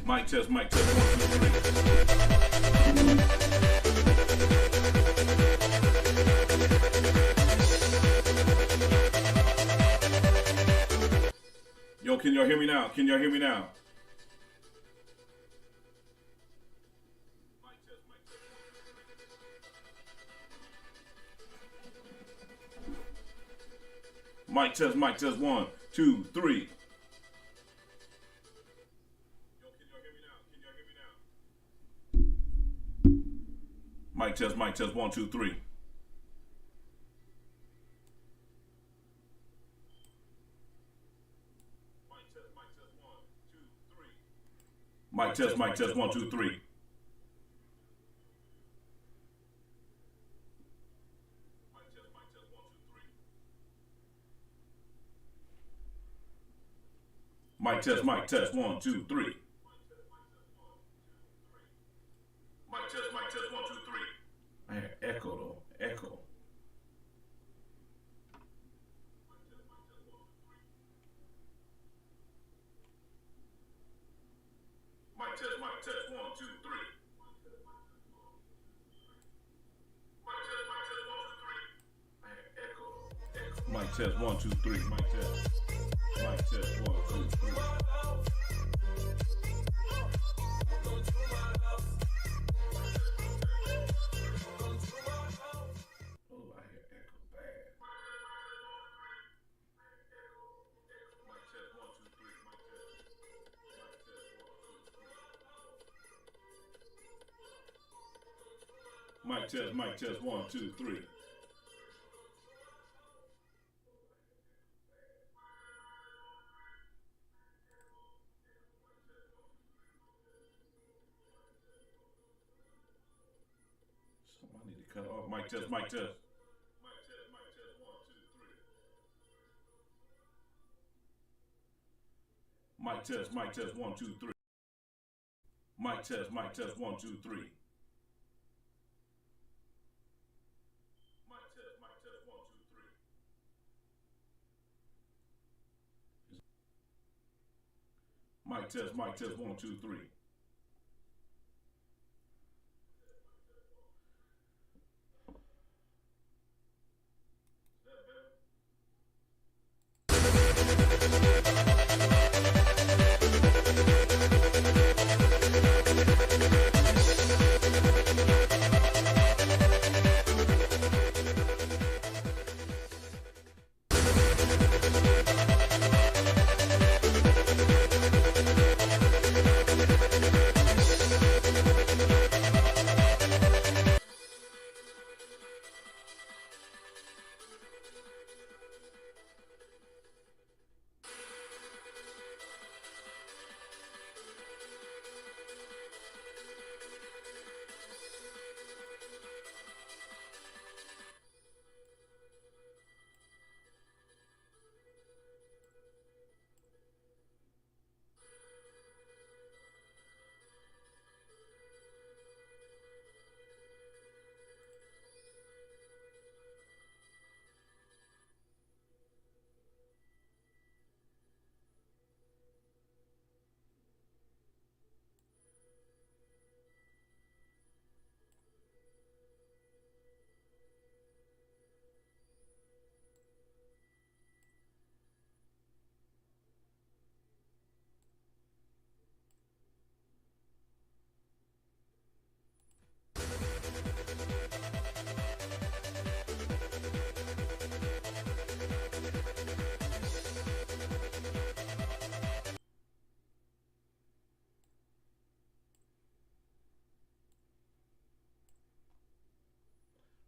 Mic test, 1, 2, 3. Yo, can y'all hear me now? Can y'all hear me now? Mic test, 1, 2, 3. Mic test, 1, 2, 3. Mic test, 1, 2, 3. Mic test, 1, 2, 3. Mic test, 1, 2, 3. I hear echo though, echo. Mic test, 1, 2, 3. Mic test, 1, 2, 3. Mic test. Mic test, 1, 2, 3. Mic test, 1, 2, 3. Somebody need to cut off. Mic test, 1, 2, 3. Mic test, 1, 2, 3. Mic test, 1, 2, 3. Mic test, 1, 2, 3.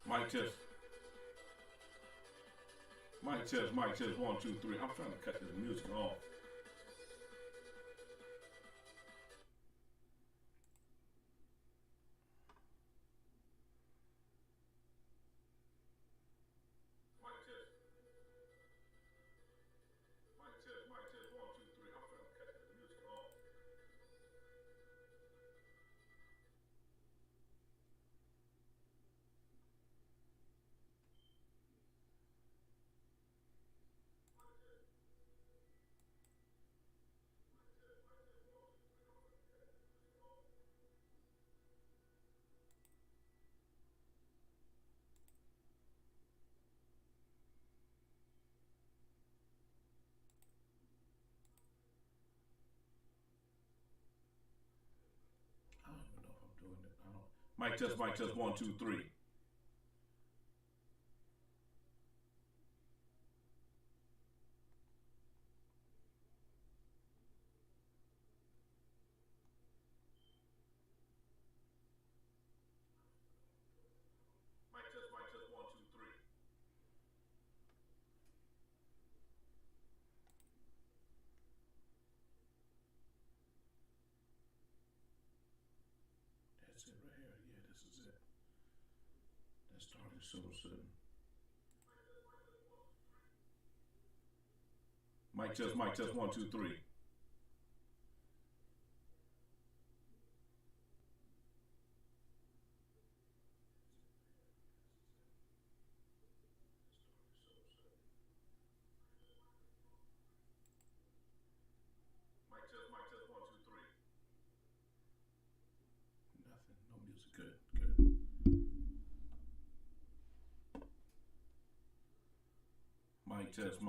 Mic test. Mic test, mic test, 1, 2, 3. I'm trying to cut this music off. Mic test. Mic test, mic test, 1, 2, 3. I'm trying to cut this music off. I don't even know if I'm doing it. I don't. Mic test, 1, 2, 3. Mic test, 1, 2, 3. That's it right here. Yeah, this is it. That started so soon. Mic test, 1, 2, 3. Mic test, 1, 2, 3. Nothing. No music. Good. Good. Mic test,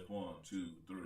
1, 2, 3.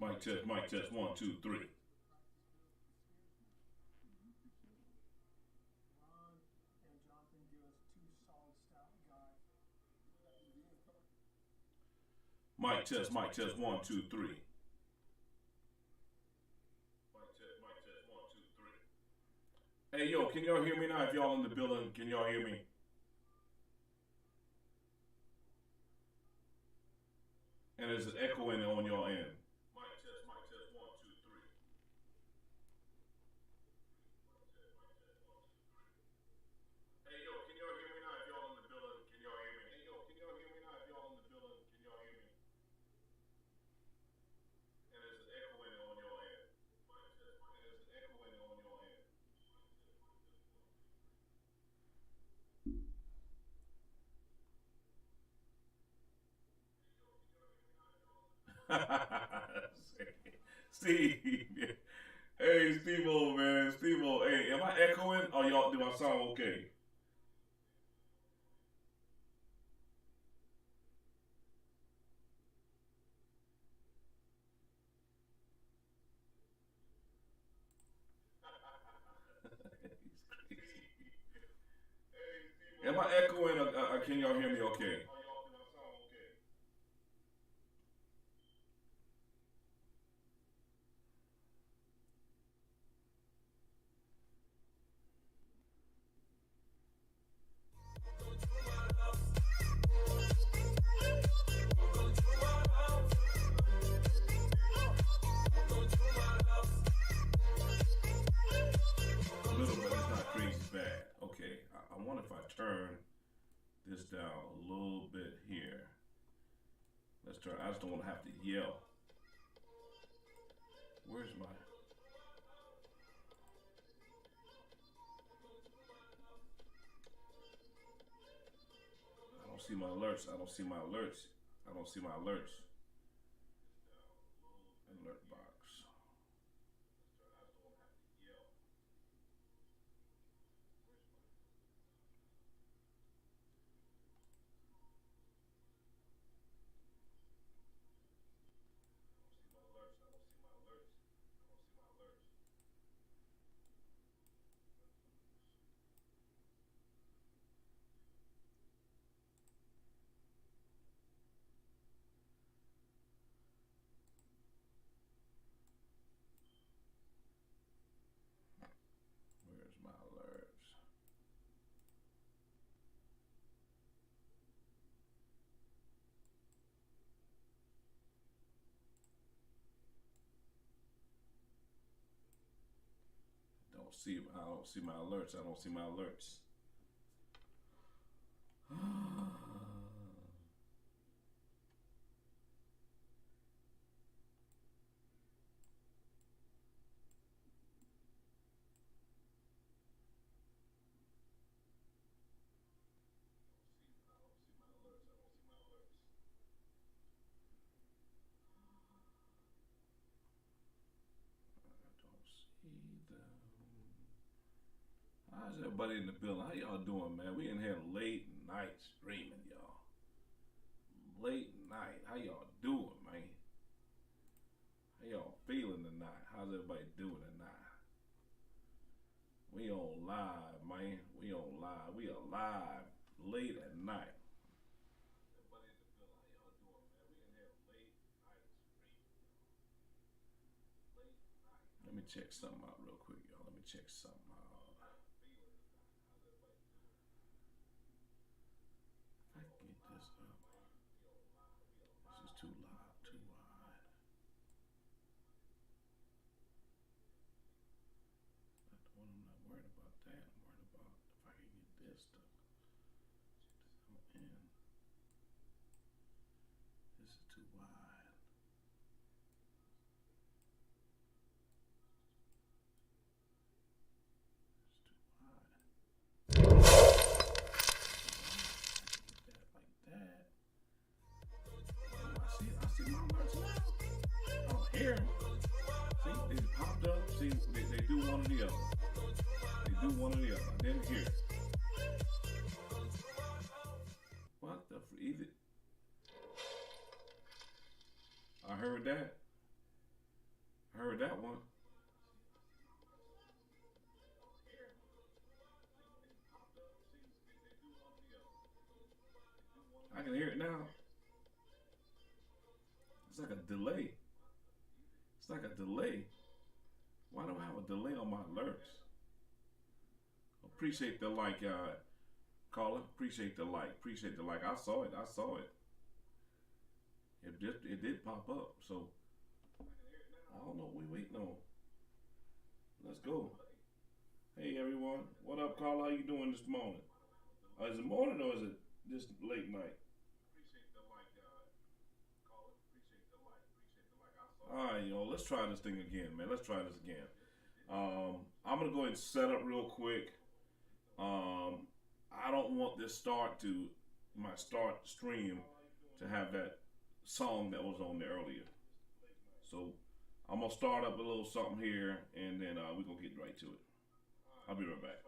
Mic test, 1, 2, 3. Mic test, 1, 2, 3. Mic test, 1, 2, 3. Hey, yo, can y'all hear me now? If y'all in the building, can y'all hear me? And is it echoing on your end? Mic test, 1, 2, 3. Hey, yo, can y'all hear me now? If y'all in the building, can y'all hear me? Hey, yo, can y'all hear me now? If y'all in the building, can y'all hear me? And is it echoing on your end? And is it echoing on your end? Steve. Hey, Steve-O, man. Steve-O. Hey, am I echoing or y'all, do I sound okay? He's crazy. Am I echoing or can y'all hear me okay? A little bit, it's not crazy bad. Okay, I wonder if I turn this down a little bit here. Let's turn, I just don't want to have to yell. Where's my, see my alerts. I don't see my alerts. I don't see my alerts. Alert box. Where's my alerts? I don't see my alerts. I don't see my alerts. How's everybody in the building? How y'all doing, man? We in here late night streaming, y'all. Late night. How y'all doing, man? How y'all feeling tonight? How's everybody doing tonight? We on live, man. We on live. We are live late at night. Everybody in the building, how y'all doing, man? We in here late night streaming, y'all. Late night. Let me check something out real quick, y'all. Let me check something out. Too loud, too wide. I'm not worried about that. I'm worried about if I can get this to come in. This is too wide. It's too wide. Like that. I see my alerts now. Oh, here. See, they popped up. See, they do one or the other. They do one or the other. I didn't hear. What the either? I heard that. I heard that one. I can hear it now. It's like a delay. It's like a delay. Why do I have a delay on my alerts? Appreciate the like, caller. Appreciate the like. Appreciate the like. I saw it. I saw it. It did pop up. So I don't know what we waiting on. Let's go. Hey everyone. What up, caller? How you doing this morning? Is it morning or is it just late night? Alright, y'all, let's try this thing again, man. Let's try this again. I'm gonna go ahead and set up real quick. I don't want this my start stream to have that song that was on there earlier. So I'm gonna start up a little something here and then we're gonna get right to it. I'll be right back.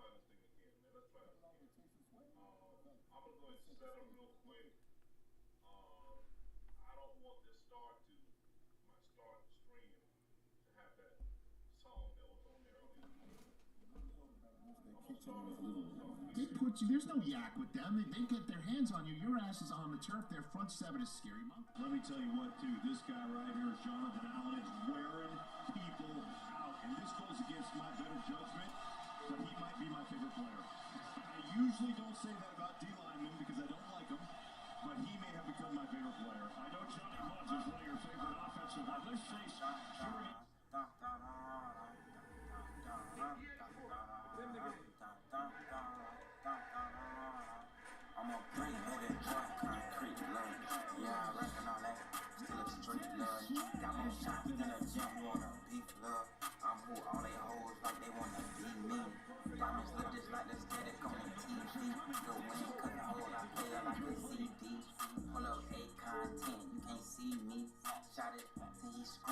There's no yak with them. They get their hands on you. Your ass is on the turf. Their front seven is scary. Let me tell you what, too. This guy right here, Jonathan Allen, is wearing people out. And this goes against my better judgment, but he might be my favorite player. I usually don't say that about D-linemen because I don't like them, but he may have become my favorite player. I know Johnny Mudge is one of your favorite offensive line. Let's face I'm a pretty nigga, concrete love. Yeah, I reckon all that. Still a street love. Got more shots than a jump wanna beef love. I'm who all they hoes like they wanna be me. Diamonds look just like the static on the TV. Go win, cut the hole, I play her like a CD.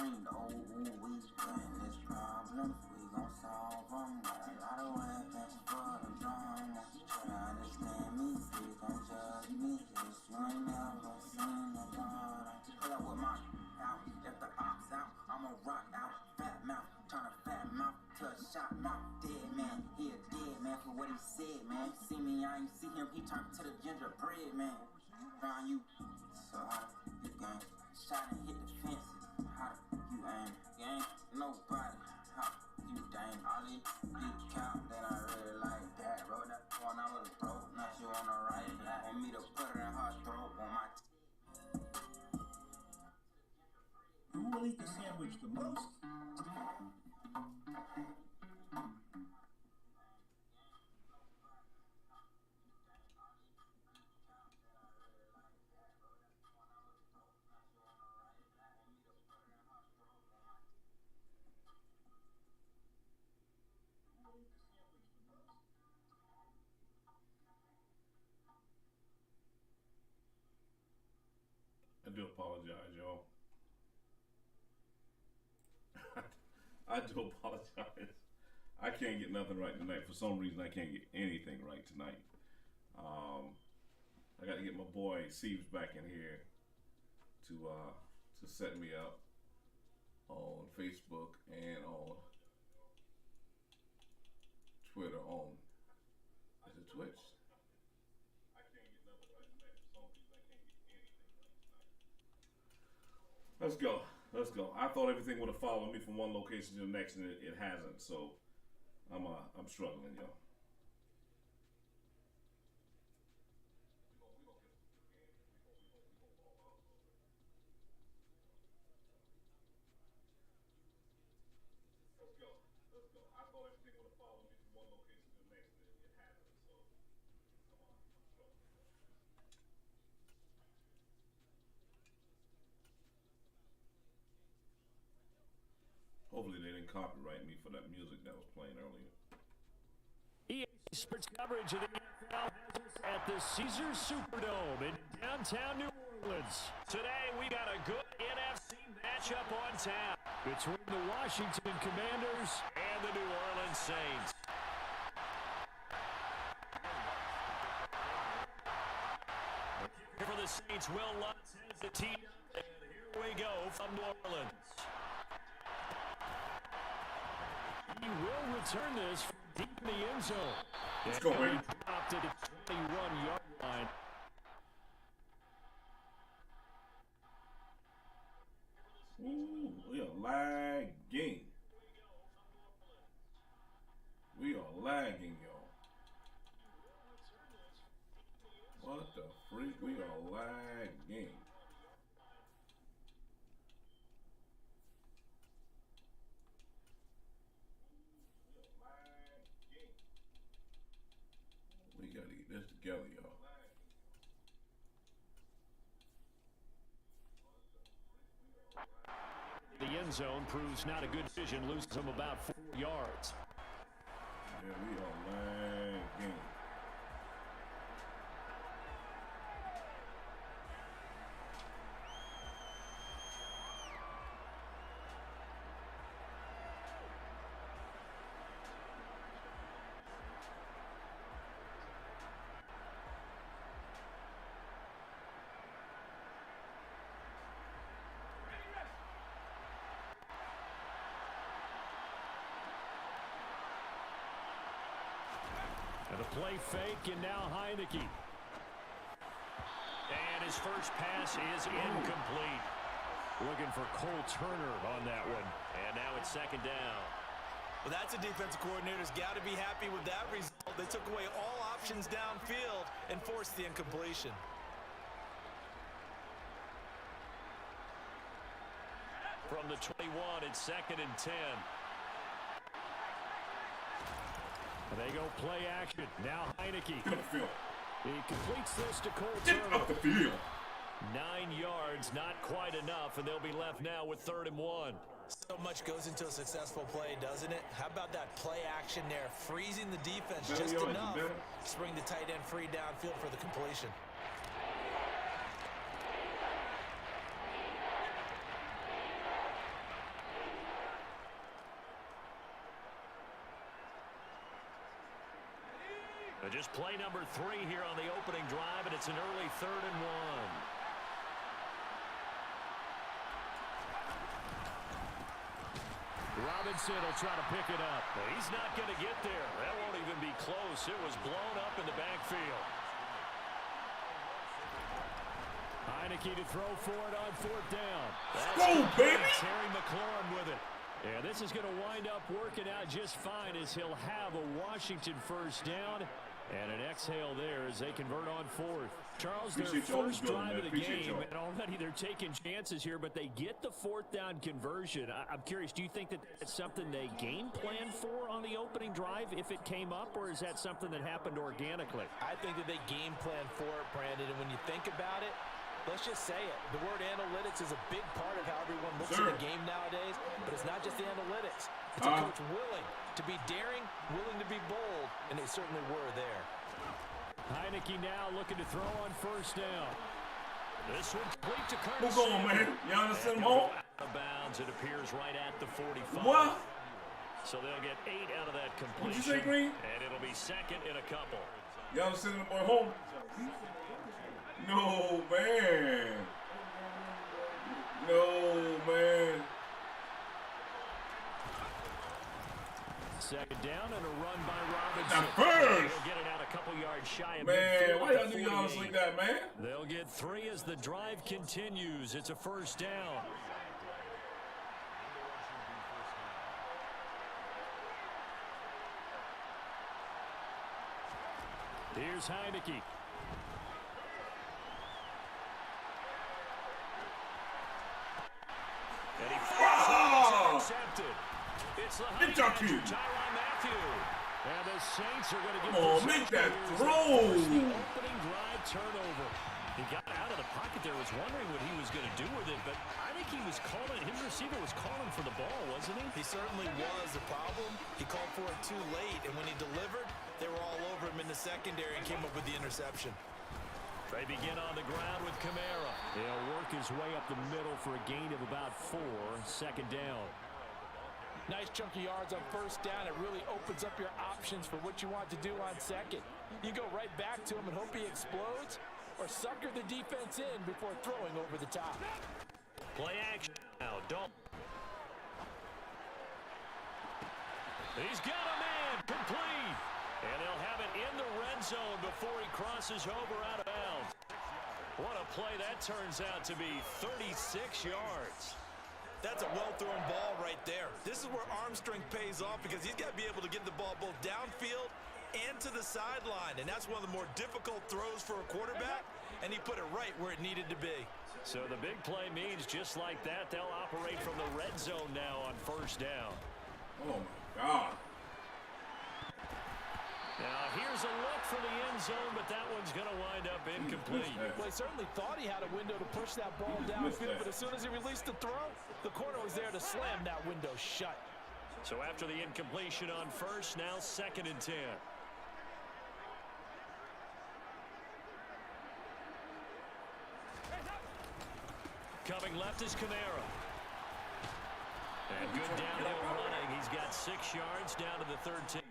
screamed, oh, ooh, we got this problem. We gon' solve them. Got a lot of weapons for the drama. Try to understand me, please don't judge me. Cause you ain't never seen the bottom. Pull up with my out, left the ops out. I'ma rock out, fat mouth, tryna fat mouth to a shot mouth. Dead man, he a dead man for what he said, man. See me, I ain't see him, he turned to the gingerbread man. Round you, so how you gang? Shot and hit the fences, how you aim? Gang, nobody, how you dang? All these big count that I really like that. Roll that one, I was broke, now she wanna ride it. Want me to put her in her throat on my Who will eat the sandwich the most? I do apologize, y'all. I do apologize. I can't get nothing right tonight. For some reason, I can't get anything right tonight. I got to get my boy Sieves back in here to set me up on Facebook and on Twitter. Is it Twitch? I can't get nothing right tonight. For some reason, I can't get anything right tonight. Let's go. Let's go. I thought everything would have followed me from one location to the next, and it hasn't. So I'm struggling, y'all. Let's go. Let's go. I thought everything would have followed me from one location to the next, and it hasn't. So I'm struggling. Hopefully they didn't copyright me for that music that was playing earlier. EA Sports coverage of the NFL at the Caesars Superdome in downtown New Orleans. Today we got a good NFC matchup on tap between the Washington Commanders and the New Orleans Saints. For the Saints, Will Lutz has the team, and here we go from New Orleans. He will return this from deep in the end zone. Let's go, baby. Dropped at the 21-yard line. Ooh, we are lagging. We are lagging, y'all. What the freak? We are lagging. We gotta get this together, y'all. The end zone proves not a good vision, loses him about 4 yards. Yeah, we are lagging. And the play fake, and now Heineke. And his first pass is incomplete. Looking for Cole Turner on that one. And now it's second down. Well, that's a defensive coordinator's got to be happy with that result. They took away all options downfield and forced the incompletion. From the 21, it's second and 10. They go play action. Now Heineke. Get up the field. He completes this to Cole Get Turner. up the field. 9 yards, not quite enough, and they'll be left now with 3rd and 1. So much goes into a successful play, doesn't it? How about that play action there? Freezing the defense just enough. Spring the tight end free downfield for the completion. Just play number 3 here on the opening drive, and it's an early 3rd and 1. Robinson will try to pick it up. But he's not going to get there. That won't even be close. It was blown up in the backfield. Heineke to throw for it on 4th down. Go, baby! Terry McLaurin with it. And this is going to wind up working out just fine as he'll have a Washington 1st down. And an exhale there as they convert on 4th. Charles, their first drive of the game, and already they're taking chances here, but they get the 4th down conversion. I'm curious, do you think that it's something they game plan for on the opening drive if it came up, or is that something that happened organically? I think that they game plan for it, Brandon, and when you think about it, let's just say it. The word analytics is a big part of how everyone looks at the game nowadays, but it's not just the analytics. It's a coach willing to be daring, willing to be bold, and they certainly were there. Heineke now looking to throw on 1st down. This one's complete to Curtis. What's going on, man? Y'all send him home? Out of bounds, it appears right at the 45. What? So they'll get 8 out of that completion. What'd you say, Green? And it'll be 2nd and a couple. Y'all sending the boy home? No, man. No, man. 2nd down and a run by Robinson. Now first! They'll get it out a couple yards shy of Man, midfield why y'all do y'all like that, man? They'll get 3 as the drive continues. It's a 1st down. Here's Heineke. And he fires it. It's intercepted. It's the Tyrann Mathieu. And the Saints are going to get make that throw. The opening drive turnover. He got out of the pocket there, was wondering what he was going to do with it, but I think he was calling, his receiver was calling for the ball, wasn't he? He certainly was. The problem, he called for it too late, and when he delivered, they were all over him in the secondary and came up with the interception. They begin on the ground with Kamara. He'll work his way up the middle for a gain of about 4, 2nd down. Nice chunk of yards on 1st down. It really opens up your options for what you want to do on 2nd. You go right back to him and hope he explodes, or sucker the defense in before throwing over the top. Play action now, Dalton. He's got a man, complete. And they'll have it in the red zone before he crosses over out of bounds. What a play that turns out to be, 36 yards. That's a well-thrown ball right there. This is where arm strength pays off because he's got to be able to get the ball both downfield and to the sideline, and that's one of the more difficult throws for a quarterback, and he put it right where it needed to be. So the big play means just like that, they'll operate from the red zone now on 1st down. Oh, my God. Now, here's a look for the end zone, but that one's going to wind up incomplete. Well, he certainly thought he had a window to push that ball downfield, but as soon as he released the throw, the corner was there to slam that window shut. So after the incompletion on 1st, now 2nd and 10. Coming left is Kamara. And good downhill running. He's got 6 yards down to the 13.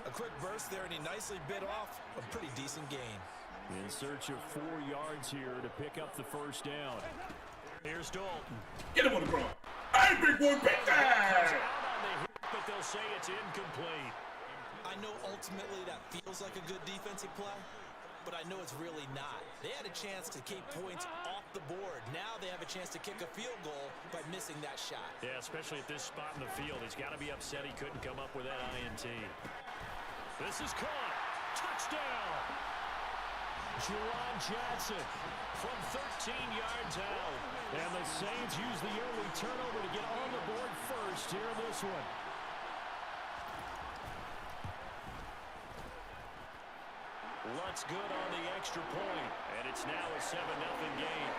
A quick burst there, and he nicely bit off a pretty decent gain. In search of 4 yards here to pick up the 1st down. Here's Dalton. Get him on the ground. Hey, big boy, pick that! But they'll say it's incomplete. I know ultimately that feels like a good defensive play, but I know it's really not. They had a chance to keep points off the board. Now they have a chance to kick a field goal by missing that shot. Yeah, especially at this spot in the field. He's got to be upset he couldn't come up with that INT. This is caught. Touchdown. Jerron Johnson from 13 yards out. And the Saints use the early turnover to get on the board first here in this one. Lutz good on the extra point. And it's now a 7-0 game.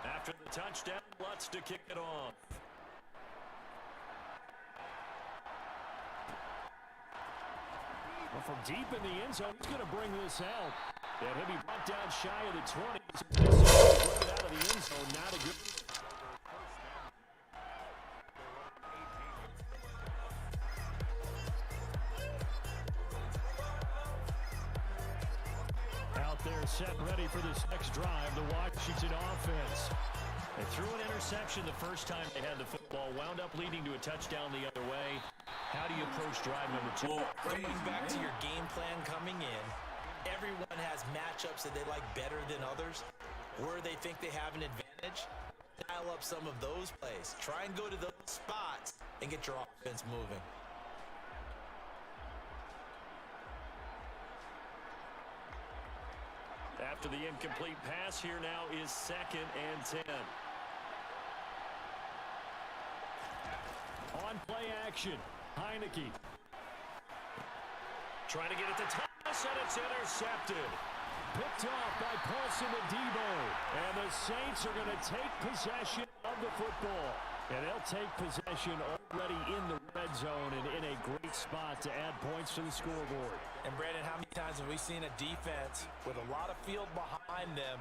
After the touchdown, Lutz to kick it off. Well, from deep in the end zone, he's going to bring this out. And he'll be brought down shy of the 20. Bring it out of the end zone. Not a good. Out there, set ready for this next drive, the Washington offense. They threw an interception the first time they had the football, wound up leading to a touchdown the other way. How do you approach drive number 2? Going back to your game plan coming in, everyone has matchups that they like better than others. Where they think they have an advantage, dial up some of those plays. Try and go to those spots and get your offense moving. After the incomplete pass, here now is 2nd and 10. On play action, Heineke. Trying to get it to Thomas, and it's intercepted. Picked off by Paulson and Debo. And the Saints are going to take possession of the football. And they'll take possession already in the red zone and in a great spot to add points to the scoreboard. And Brandon, how many times have we seen a defense with a lot of field behind them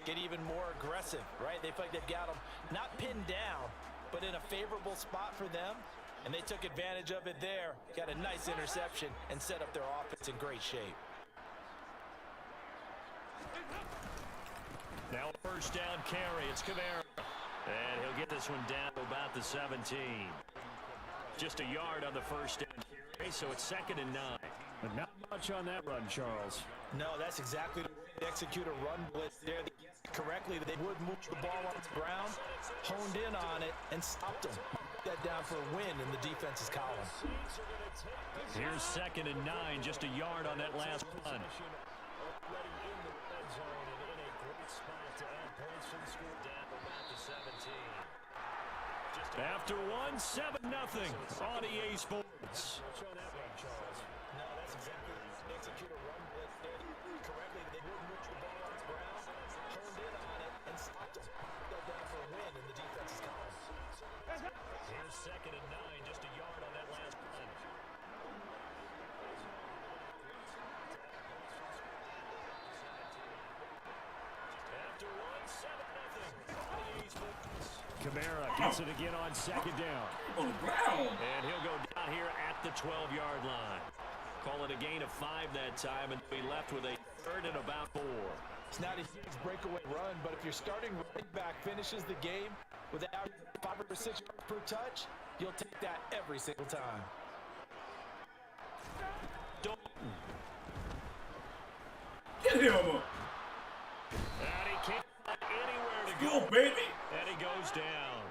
get even more aggressive, right? They feel like they've got them not pinned down, but in a favorable spot for them. And they took advantage of it there, got a nice interception, and set up their offense in great shape. Now a first down carry. It's Kamara. And he'll get this one down to about the 17. Just a yard on the first down carry, so it's 2nd and 9. But not much on that run, Charles. No, that's exactly the way they execute a run blitz there correctly. They would move the ball on the ground, honed in on it, and stopped them. That down for a win in the defense's column. Here's 2nd and 9, just a yard on that last run. After one, 7-0 on EA Sports. No, that's exactly they execute a run blitz there correctly. They would move the ball on the ground, honed in on it, and stopped them. That down for a win in the defense's column. Here's 2nd and 9, just a yard on that last run. After one, 7-0 on EA Sports. Kamara gets it again on 2nd down. On the ground. And he'll go down here at the 12-yard line. Call it a gain of 5 that time, and be left with a 3rd and about 4. It's not a huge breakaway run, but if your starting running back finishes the game without 5 or 6 yards per touch, you'll take that every single time. Get him. And he can't find anywhere to Go, go. baby. And he goes down.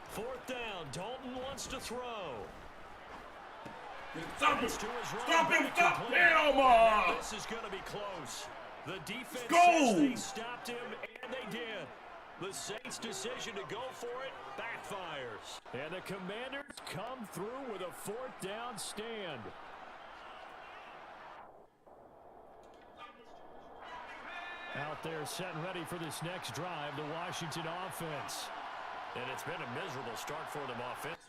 Fourth down. Dalton wants to throw. Stop him. It's to his running Stop him. back, Stop complete. him. And this is going to be close. The defense says they stopped him, and they did. The Saints' decision to go for it backfires. And the Commanders come through with a 4th down stand. Out there set and ready for this next drive, the Washington offense. And it's been a miserable start for them offensively.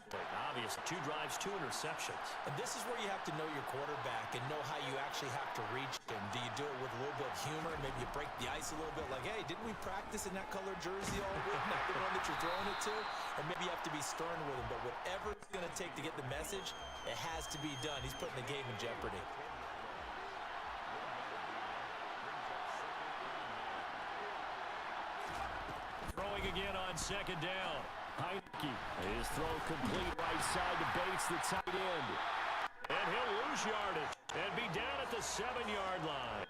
Obviously, 2 drives, 2 interceptions. And this is where you have to know your quarterback and know how you actually have to reach him. Do you do it with a little bit of humor? Maybe you break the ice a little bit like, hey, didn't we practice in that colored jersey all week? Not the one that you're throwing it to? Or maybe you have to be stern with him. But whatever it's going to take to get the message, it has to be done. He's putting the game in jeopardy. Throwing again on 2nd down. Heineke. His throw complete right side to Bates, the tight end. And he'll lose yardage and be down at the 7-yard line.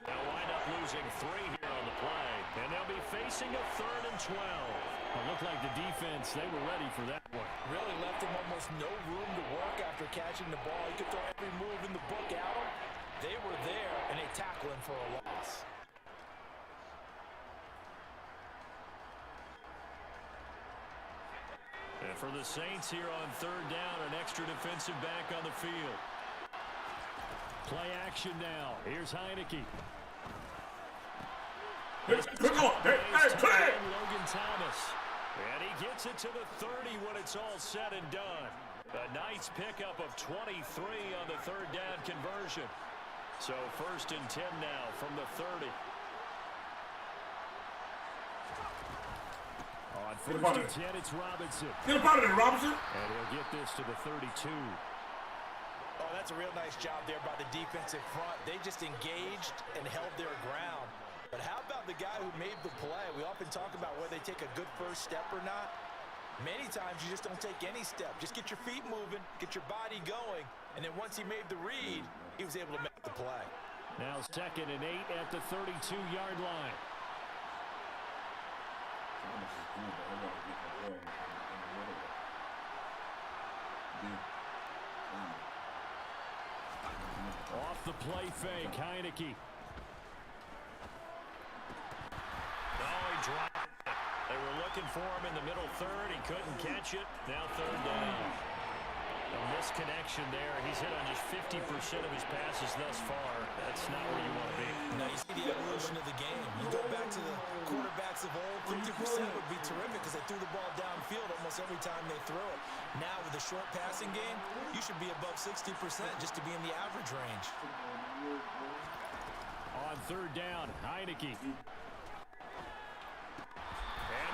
They'll wind up losing 3 here on the play. And they'll be facing a 3rd and 12. It looked like the defense, they were ready for that one. Really left him almost no room to work after catching the ball. He could throw every move in the book at him. They were there, and they tackle him for a loss. And for the Saints here on 3rd down, an extra defensive back on the field. Play action now. Here's Heineke. Logan Logan Thomas. And he gets it to the 30 when it's all said and done. A nice pickup of 23 on the third down conversion. So 1st and 10 now from the 30. On 1st and 10, it's Robinson. Get up out of there, Robinson. And he'll get this to the 32. Oh, that's a real nice job there by the defensive front. They just engaged and held their ground. But how about the guy who made the play? We often talk about whether they take a good first step or not. Many times you just don't take any step. Just get your feet moving, get your body going, and then once he made the read, he was able to make the play. Now 2nd and 8 at the 32-yard line. Off the play fake, Heineke. Oh, he dropped it. They were looking for him in the middle third. He couldn't catch it. Now 3rd down. A misconnection there. He's hit on just 50% of his passes thus far. That's not where you want to be. Now you see the evolution of the game. You go back to the quarterbacks of old, 50% would be terrific because they threw the ball downfield almost every time they throw it. Now with the short passing game, you should be above 60% just to be in the average range. On 3rd down, Heineke.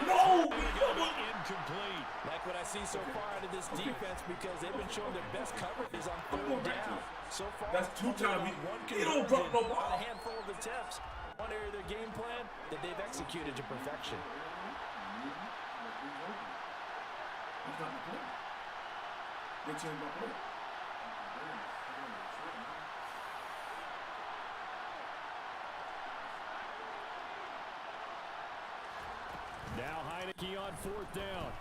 No! Incomplete. Like what I see so far out of this defense because they've been showing their best coverages on 3rd down. So far, that's 2 times. He don't drop no ball. On a handful of attempts. One area of their game plan that they've executed to perfection. That's not the play. They changed my play. Now Heineke on 4th down.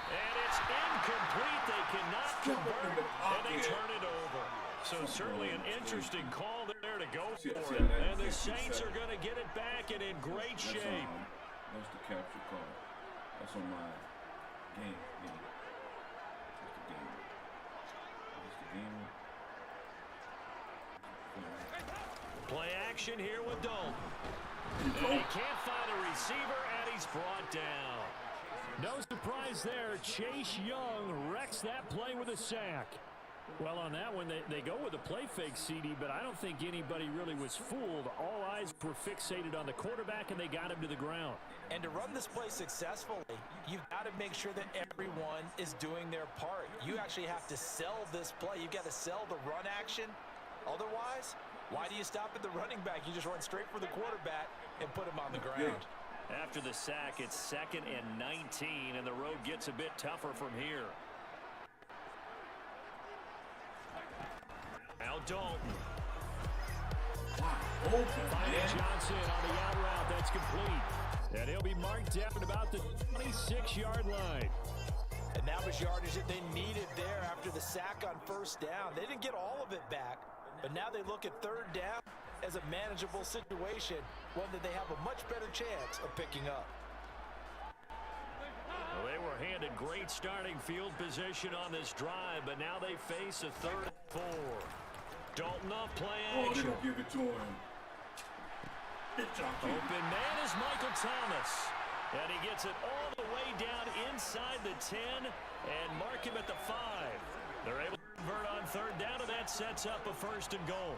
And it's incomplete. They cannot convert, and they turn it over. So certainly an interesting call there to go for it. And the Saints are going to get it back and in great shape. That's the capture call. That's on my game. That's the game. Play action here with Dalton. And he can't find a receiver, and he's brought down. No surprise there. Chase Young wrecks that play with a sack. Well, on that one, they go with a play fake, CD, but I don't think anybody really was fooled. All eyes were fixated on the quarterback, and they got him to the ground. And to run this play successfully, you've got to make sure that everyone is doing their part. You actually have to sell this play. You've got to sell the run action. Otherwise, why do you stop at the running back? You just run straight for the quarterback and put him on the ground. After the sack, it's 2nd and 19, and the road gets a bit tougher from here. Now Dalton. Finding Johnson on the out route. That's complete. And he'll be marked down at about the 26-yard line. And that was yardage that they needed there after the sack on 1st down. They didn't get all of it back, but now they look at 3rd down as a manageable situation, one that they have a much better chance of picking up. Well, they were handed great starting field position on this drive, but now they face a 3rd and 4. Dalton off play action. Oh, they don't give it to him. Open man is Michael Thomas. And he gets it all the way down inside the 10 and mark him at the 5. They're able to convert on 3rd down, and that sets up a 1st and goal.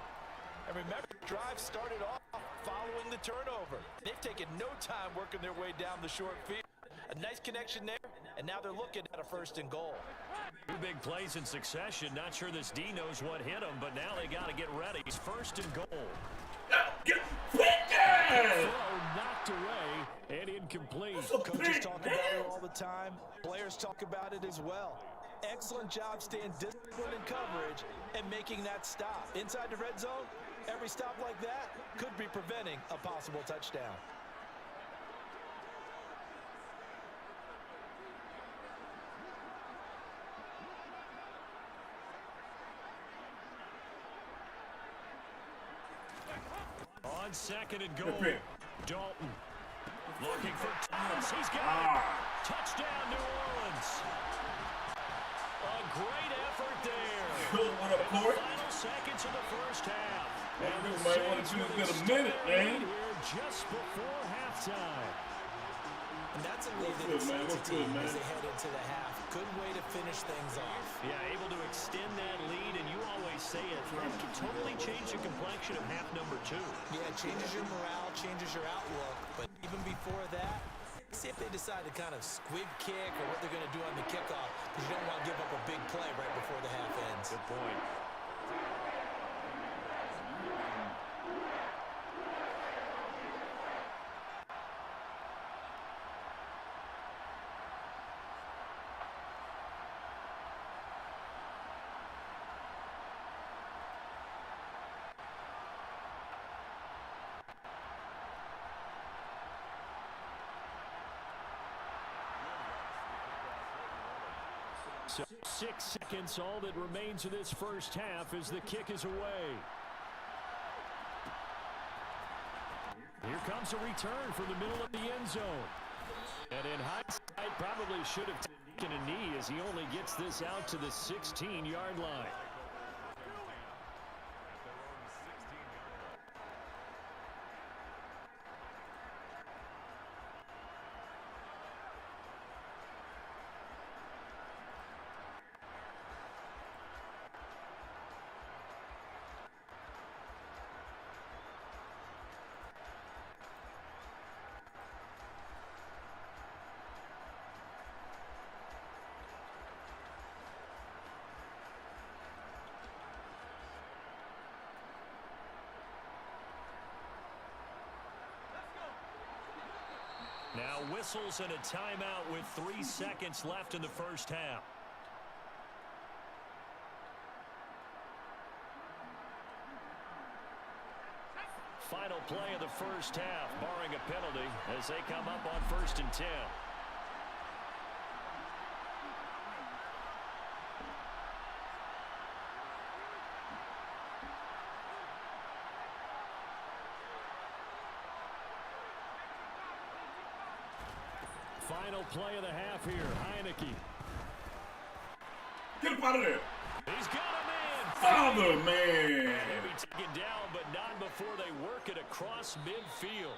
And remember, the drive started off following the turnover. They've taken no time working their way down the short field. A nice connection there, and now they're looking at a 1st and goal. 2 big plays in succession. Not sure this D knows what hit him, but now they got to get ready. It's 1st and goal. Throw knocked away and incomplete. Coaches talk about it all the time. Players talk about it as well. Excellent job staying disciplined in coverage and making that stop. Inside the red zone, every stop like that could be preventing a possible touchdown. On 2nd and goal, Dalton looking for Thomas. He's got it. Touchdown, New Orleans. A great effort there. Final seconds of the 1st half. And the Saints with a minute, man. Here just before halftime. And that's a lead that excites a team as they head into the half. Good way to finish things off. Yeah, able to extend that lead, and you always say it, that can totally change the complexion of half number 2. Yeah, it changes your morale, changes your outlook. But even before that, see if they decide to kind of squib kick or what they're going to do on the kickoff, because you don't want to give up a big play right before the half ends. Good point. So 6 seconds, all that remains of this first half as the kick is away. Here comes a return from the middle of the end zone. And in hindsight, probably should have taken a knee as he only gets this out to the 16-yard line. Now whistles and a timeout with 3 seconds left in the first half. Final play of the first half, barring a penalty, as they come up on 1st and 10. Final play of the half here. Heineke. Get him out of there. He's got him in. Father, man. He'll be taken down, but not before they work it across midfield.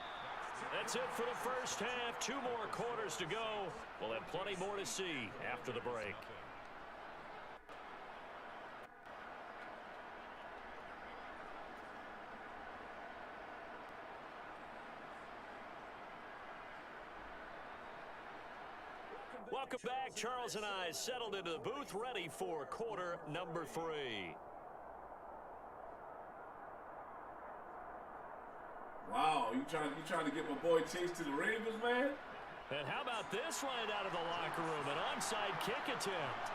That's it for the first half. 2 more quarters to go. We'll have plenty more to see after the break. Welcome back. Charles and I settled into the booth, ready for quarter number 3. Wow, you trying to get my boy Chase to the Ravens, man? And how about this right out of the locker room? An onside kick attempt.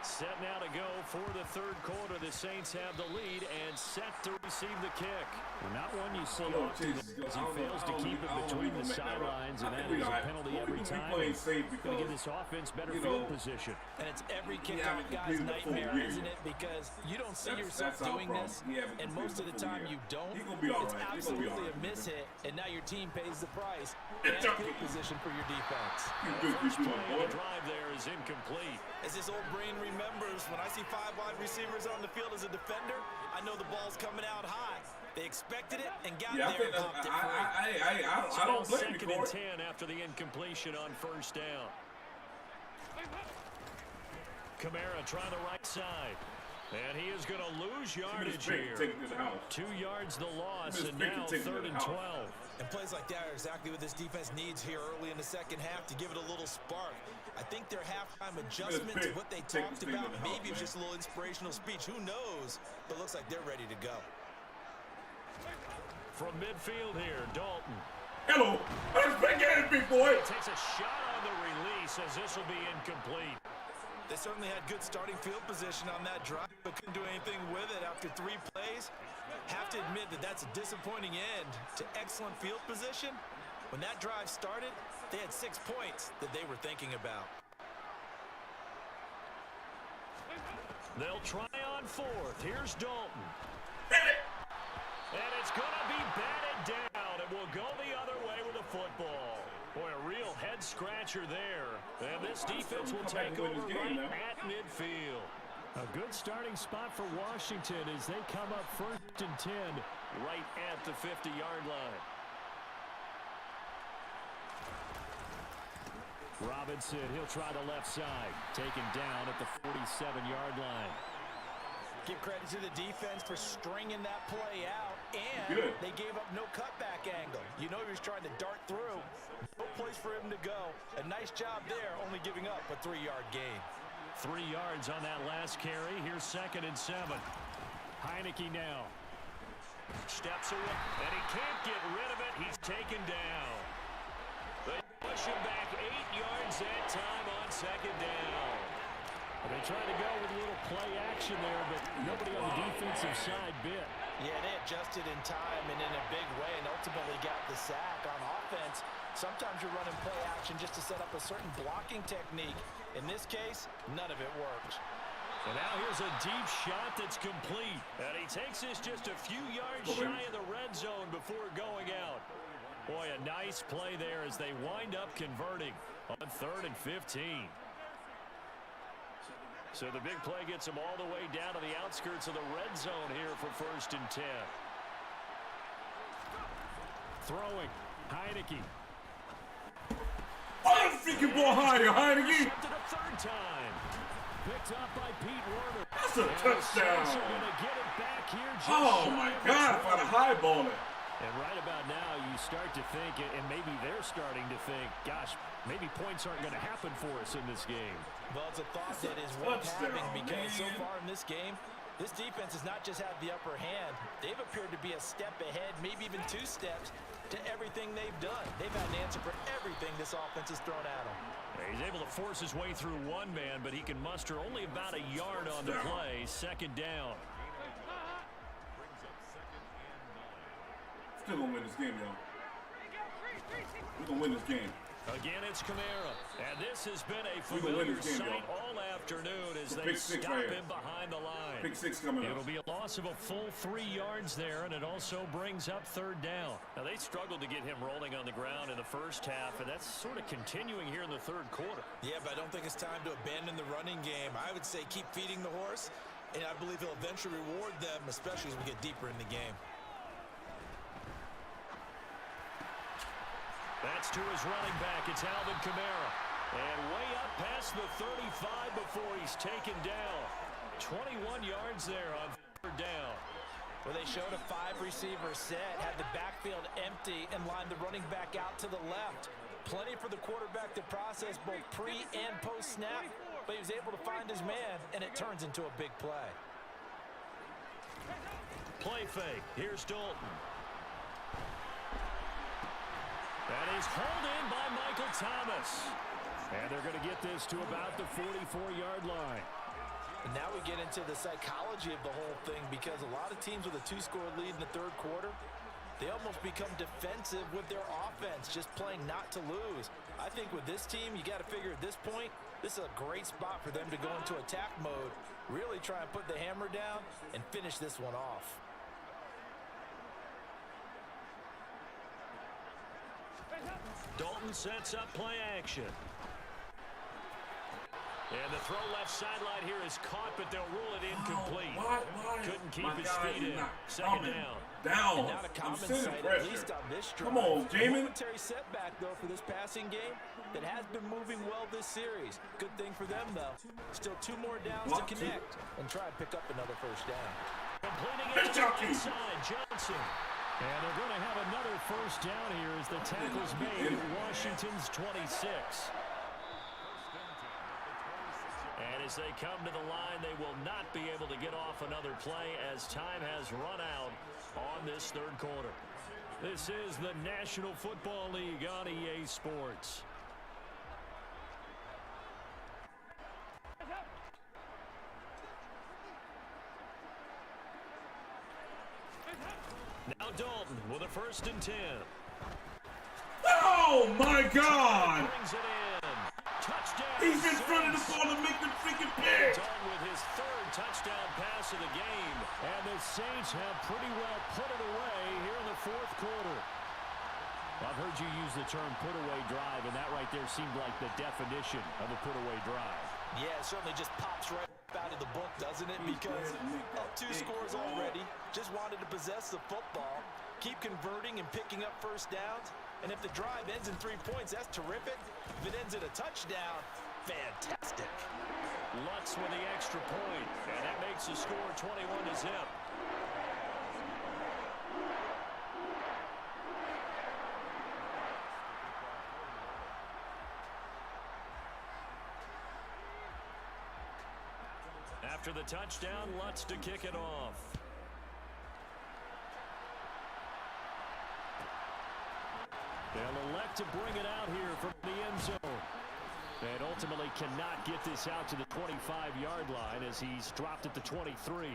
Set now to go for the 3rd quarter. The Saints have the lead and set to receive the kick. Well, not one you see often as he fails to keep it between the sidelines, and that is a penalty every time. Going to give this offense better field position. And it's every kickoff guy's nightmare, isn't it? Because you don't see yourself doing this, and most of the time you don't. It's absolutely a miss hit, and now your team pays the price. Bad field position for your defense. The first play of the drive there is incomplete. As this old brain remembers, when I see 5 wide receivers on the field as a defender, I know the ball's coming out high. They expected it and got there and popped it free. I don't blame you for it. 2nd and 10 after the incompletion on 1st down. Kamara trying the right side. And he is going to lose yardage here. 2 yards the loss, and now 3rd and 12. And plays like that are exactly what this defense needs here early in the second half to give it a little spark. I think their halftime adjustment to what they talked about, maybe it was just a little inspirational speech. Who knows? But looks like they're ready to go. From midfield here, Dalton. Hello. That's big game, big boy. Takes a shot on the release as this will be incomplete. They certainly had good starting field position on that drive, but couldn't do anything with it after 3 plays. Have to admit that that's a disappointing end to excellent field position. When that drive started, they had 6 points that they were thinking about. They'll try on 4th. Here's Dalton. And it's going to be batted down. It will go the other way with the football. Boy, a real head-scratcher there. And this defense will take over right at midfield. A good starting spot for Washington as they come up 1st and 10 right at the 50-yard line. Robinson, he'll try the left side. Taken down at the 47-yard line. Give credit to the defense for stringing that play out, and they gave up no cutback angle. You know he was trying to dart through. No place for him to go. A nice job there, only giving up a 3-yard gain. 3 yards on that last carry. Here's 2nd and 7. Heineke now. Steps away, and he can't get rid of it. He's taken down. They push him back 8 yards that time on 2nd down. They tried to go with a little play action there, but nobody on the defensive side bit. Yeah, they adjusted in time and in a big way and ultimately got the sack. On offense, sometimes you're running play action just to set up a certain blocking technique. In this case, none of it worked. And now here's a deep shot that's complete. And he takes this just a few yards shy of the red zone before going out. Boy, a nice play there as they wind up converting on 3rd and 15. So the big play gets them all the way down to the outskirts of the red zone here for 1st and 10. Throwing. Heineke. Oh, freaking ball higher, Heineke. Attempted a 3rd time. Picked up by Pete Werner. That's a touchdown. Gonna get it back here just Oh, my God, if I'd have highballed it. And right about now, you start to think, and maybe they're starting to think, gosh, maybe points aren't going to happen for us in this game. Well, it's a thought that is worth having because so far in this game, this defense has not just had the upper hand. They've appeared to be a step ahead, maybe even 2 steps, to everything they've done. They've had an answer for everything this offense has thrown at them. He's able to force his way through one man, but he can muster only about a yard on the play. 2nd down. Still gonna win this game, y'all. We're gonna win this game. Again, it's Kamara. And this has been a familiar sight all afternoon as they stop him behind the line. Pick 6 coming up. It'll be a loss of a full 3 yards there, and it also brings up 3rd down. Now, they struggled to get him rolling on the ground in the first half, and that's sort of continuing here in the 3rd quarter. Yeah, but I don't think it's time to abandon the running game. I would say keep feeding the horse, and I believe he'll eventually reward them, especially as we get deeper in the game. That's to his running back. It's Alvin Kamara. And way up past the 35 before he's taken down. 21 yards there on 3rd down. Well, they showed a 5-receiver set, had the backfield empty, and lined the running back out to the left. Plenty for the quarterback to process both pre- and post-snap, but he was able to find his man, and it turns into a big play. Play fake. Here's Dalton. That is hauled in by Michael Thomas. And they're going to get this to about the 44-yard line. And now we get into the psychology of the whole thing because a lot of teams with a 2-score lead in the 3rd quarter, they almost become defensive with their offense, just playing not to lose. I think with this team, you got to figure at this point, this is a great spot for them to go into attack mode, really try and put the hammer down and finish this one off. Dalton sets up play action. And the throw left sideline here is caught, but they'll rule it incomplete. Why? Couldn't keep his feet in. 2nd down. Down. Not a common I'm sight, at least on this drive. Come on, Jamin. Momentary setback, though, for this passing game that has been moving well this series. Good thing for them, though. Still 2 more downs to connect and try and pick up another 1st down. Completing it inside Johnson. And they're going to have another 1st down here as the tackle's made at Washington's 26. And as they come to the line, they will not be able to get off another play as time has run out on this 3rd quarter. This is the National Football League on EA Sports. Now Dalton with a 1st and 10. Oh, my God. Brings it in. Touchdown. He's in front of the ball to make the freaking pick. Done with his 3rd touchdown pass of the game. And the Saints have pretty well put it away here in the 4th quarter. I've heard you use the term put-away drive, and that right there seemed like the definition of a put-away drive. Yeah, it certainly just pops right out of the book, doesn't it? Because up 2 scores already, just wanted to possess the football, keep converting and picking up 1st downs. And if the drive ends in 3 points, that's terrific. If it ends in a touchdown, fantastic. Lutz with the extra point, and that makes the score 21-0. After the touchdown, Lutz to kick it off. They'll elect to bring it out here from the end zone. And ultimately cannot get this out to the 25-yard line as he's dropped at the 23.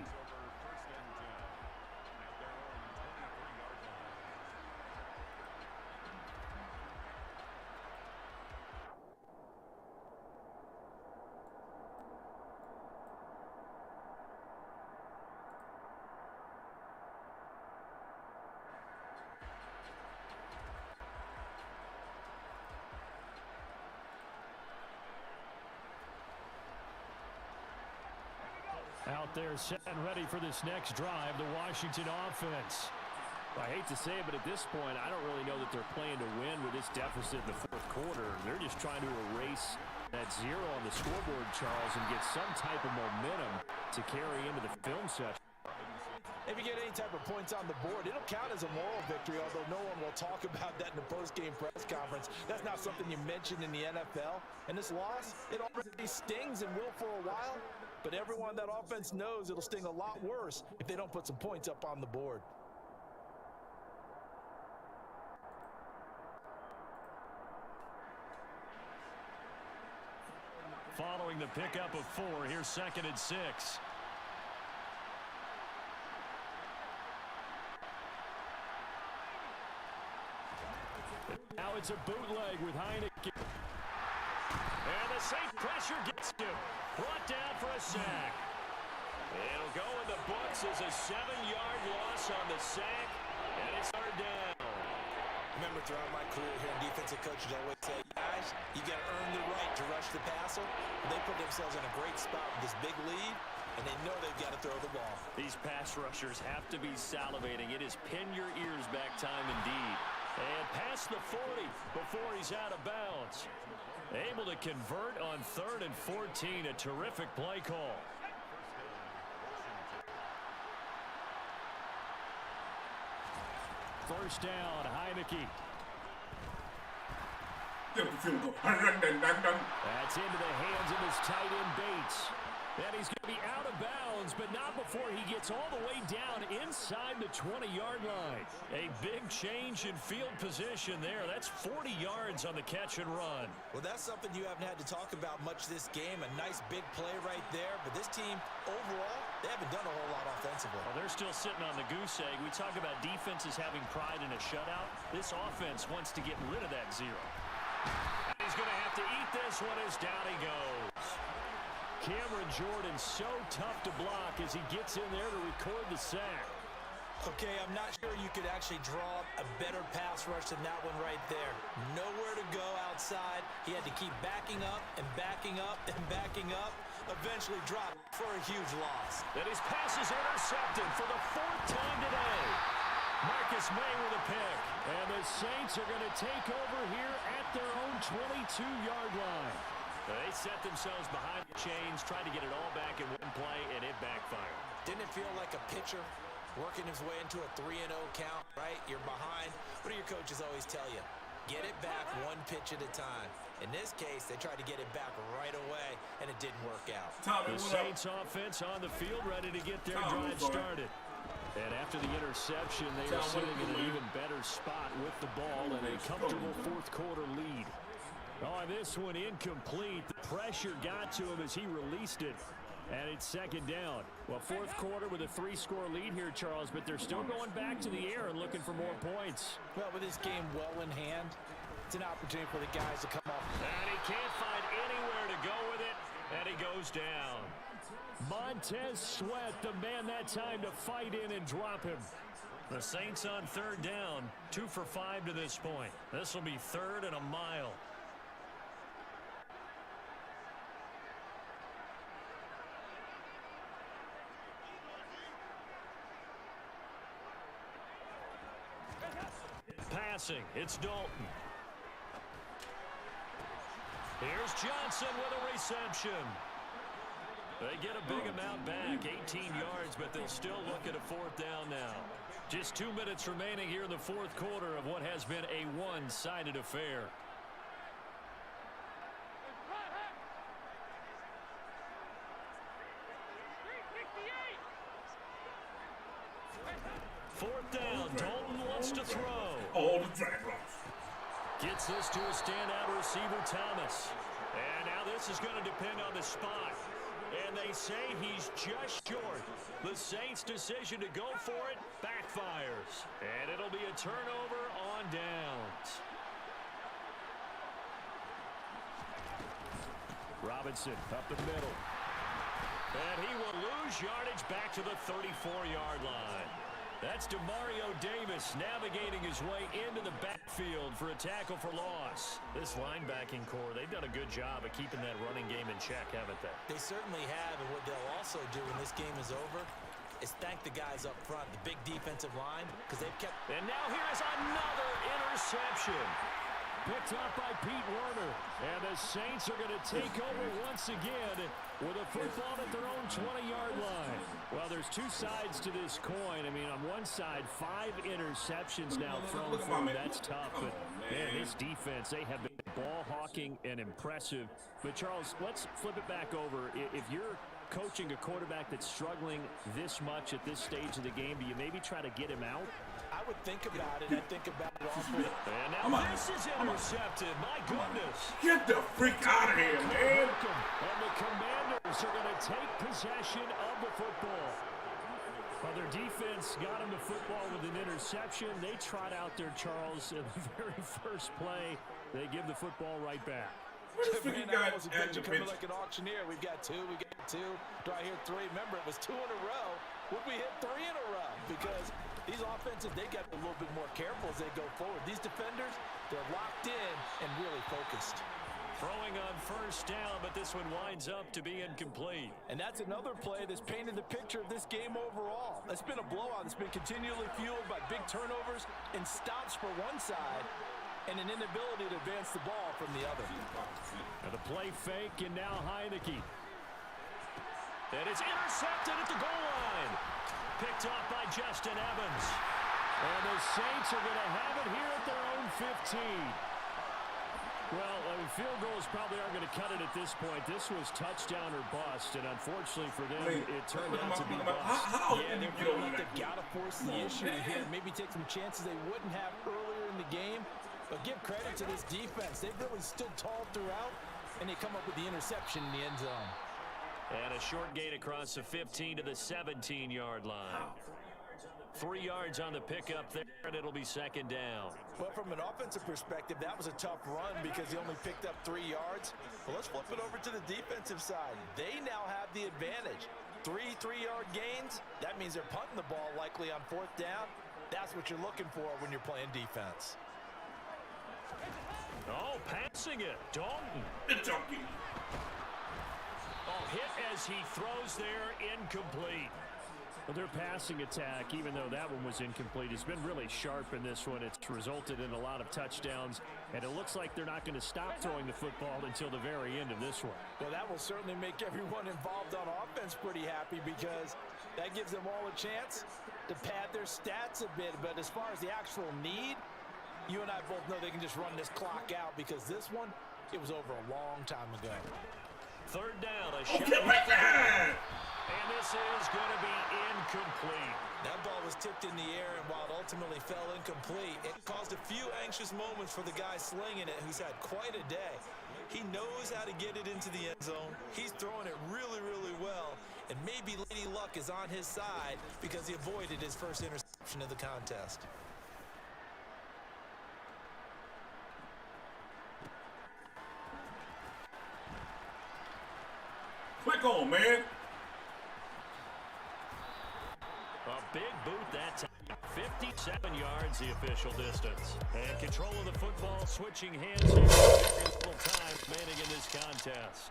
Out there set and ready for this next drive, the Washington offense. I hate to say it, but at this point, I don't really know that they're playing to win with this deficit in the fourth quarter. They're just trying to erase that zero on the scoreboard, Charles, and get some type of momentum to carry into the film session. If you get any type of points on the board, it'll count as a moral victory, although no one will talk about that in the post-game press conference. That's not something you mentioned in the NFL. And this loss, it already stings and will for a while. But everyone on that offense knows it'll sting a lot worse if they don't put some points up on the board. Following the pickup of 4, here's 2nd and 6. Now it's a bootleg with Heineken. And the safe pressure gets him. Brought down for a sack. It'll go in the books as a 7-yard loss on the sack. And it's 3rd down. Remember, throughout my career here, defensive coaches always say, guys, you got to earn the right to rush the passer. They put themselves in a great spot with this big lead, and they know they've got to throw the ball. These pass rushers have to be salivating. It is pin your ears back time indeed. And past the 40 before he's out of bounds. Able to convert on 3rd and 14. A terrific play call. First down, Heineke. That's into the hands of his tight end Bates. And he's going to be out of bounds, but not before he gets all the way down inside the 20-yard line. A big change in field position there. That's 40 yards on the catch and run. Well, that's something you haven't had to talk about much this game. A nice big play right there. But this team, overall, they haven't done a whole lot offensively. Well, they're still sitting on the goose egg. We talk about defenses having pride in a shutout. This offense wants to get rid of that zero. And he's going to have to eat this one as down he goes. Cameron Jordan so tough to block as he gets in there to record the sack. Okay, I'm not sure you could actually draw a better pass rush than that one right there. Nowhere to go outside. He had to keep backing up and backing up and backing up. Eventually dropped for a huge loss. And his pass is intercepted for the 4th time today. Marcus May with a pick. And the Saints are going to take over here at their own 22-yard line. They set themselves behind the chains, trying to get it all back in one play, and it backfired. Didn't it feel like a pitcher working his way into a 3-0 count, right? You're behind. What do your coaches always tell you? Get it back one pitch at a time. In this case, they tried to get it back right away, and it didn't work out. The Saints offense on the field ready to get their drive started. And after the interception, they are sitting in an even better spot with the ball and a comfortable fourth quarter lead. On this one, incomplete. The pressure got to him as he released it. And it's 2nd down. Well, fourth quarter with a 3-score lead here, Charles, but they're still going back to the air and looking for more points. Well, with this game well in hand, it's an opportunity for the guys to come off. And he can't find anywhere to go with it, and he goes down. Montez Sweat, the man that time to fight in and drop him. The Saints on 3rd down, 2 for 5 to this point. This will be 3rd and a mile. passing. It's Dalton. Here's Johnson with a reception. They get a big amount back, 18 yards, but they'll still look at a fourth down now. Just 2 minutes remaining here in the fourth quarter of what has been a one-sided affair. Fourth down, Dalton wants to throw. All the drag routes. Gets this to a standout receiver, Thomas. And now this is going to depend on the spot. And they say he's just short. The Saints' decision to go for it backfires. And it'll be a turnover on downs. Robinson up the middle. And he will lose yardage back to the 34-yard line. That's Demario Davis navigating his way into the backfield for a tackle for loss. This linebacking core, they've done a good job of keeping that running game in check, haven't they? They certainly have, and what they'll also do when this game is over is thank the guys up front, the big defensive line, because they've kept... And now here's another interception. Picked up by Pete Werner. And the Saints are going to take over once again with a football at their own 20-yard line. Well, there's two sides to this coin. I mean, on one side, 5 interceptions now thrown for them. That's tough. But, man, this defense, they have been ball-hawking and impressive. But, Charles, let's flip it back over. If you're coaching a quarterback that's struggling this much at this stage of the game, do you maybe try to get him out? I would think about it. I think about it also. And now this is intercepted. My goodness. Get the freak out of here, man. And the Commanders are going to take possession of the football. Well, their defense got them the football with an interception. They trot out there, Charles, in the very first play. They give the football right back. Man, that was a good coming like an auctioneer. We've got 2. We got 2. Do I hear 3? Remember, it was 2 in a row. Would we hit 3 in a row? Because these offenses, they got a little bit more careful as they go forward. These defenders, they're locked in and really focused. Throwing on first down, but this one winds up to be incomplete. And that's another play that's painted the picture of this game overall. It's been a blowout. It's been continually fueled by big turnovers and stops for one side and an inability to advance the ball from the other. And the play fake, and now Heineke. And it's intercepted at the goal line. Picked off by Justin Evans. And the Saints are going to have it here at their own 15. Well, field goals probably aren't going to cut it at this point. This was touchdown or bust, and unfortunately for them, it turned out to be bust. Yeah, they feel like they've got to force the issue here. Maybe take some chances they wouldn't have earlier in the game. But give credit to this defense. They've really stood tall throughout, and they come up with the interception in the end zone. And a short gain across the 15 to the 17-yard line. 3 yards on the pickup there, and it'll be second down. Well, from an offensive perspective, that was a tough run because he only picked up 3 yards. Well, let's flip it over to the defensive side. They now have the advantage. 3 3-yard gains, that means they're punting the ball likely on fourth down. That's what you're looking for when you're playing defense. Oh, passing it. Dalton. Kentucky. Oh, hit as he throws there, incomplete. Well, their passing attack, even though that one was incomplete, has been really sharp in this one. It's resulted in a lot of touchdowns, and it looks like they're not going to stop throwing the football until the very end of this one. Well, that will certainly make everyone involved on offense pretty happy because that gives them all a chance to pad their stats a bit. But as far as the actual need, you and I both know they can just run this clock out because this one, it was over a long time ago. Third down, a shot. And this is going to be incomplete. That ball was tipped in the air, and while it ultimately fell incomplete, it caused a few anxious moments for the guy slinging it, who's had quite a day. He knows how to get it into the end zone. He's throwing it really, really well, and maybe Lady Luck is on his side because he avoided his first interception of the contest. Click on, man. A big boot that time. 57 yards the official distance. And control of the football switching hands here. Very little time remaining in this contest.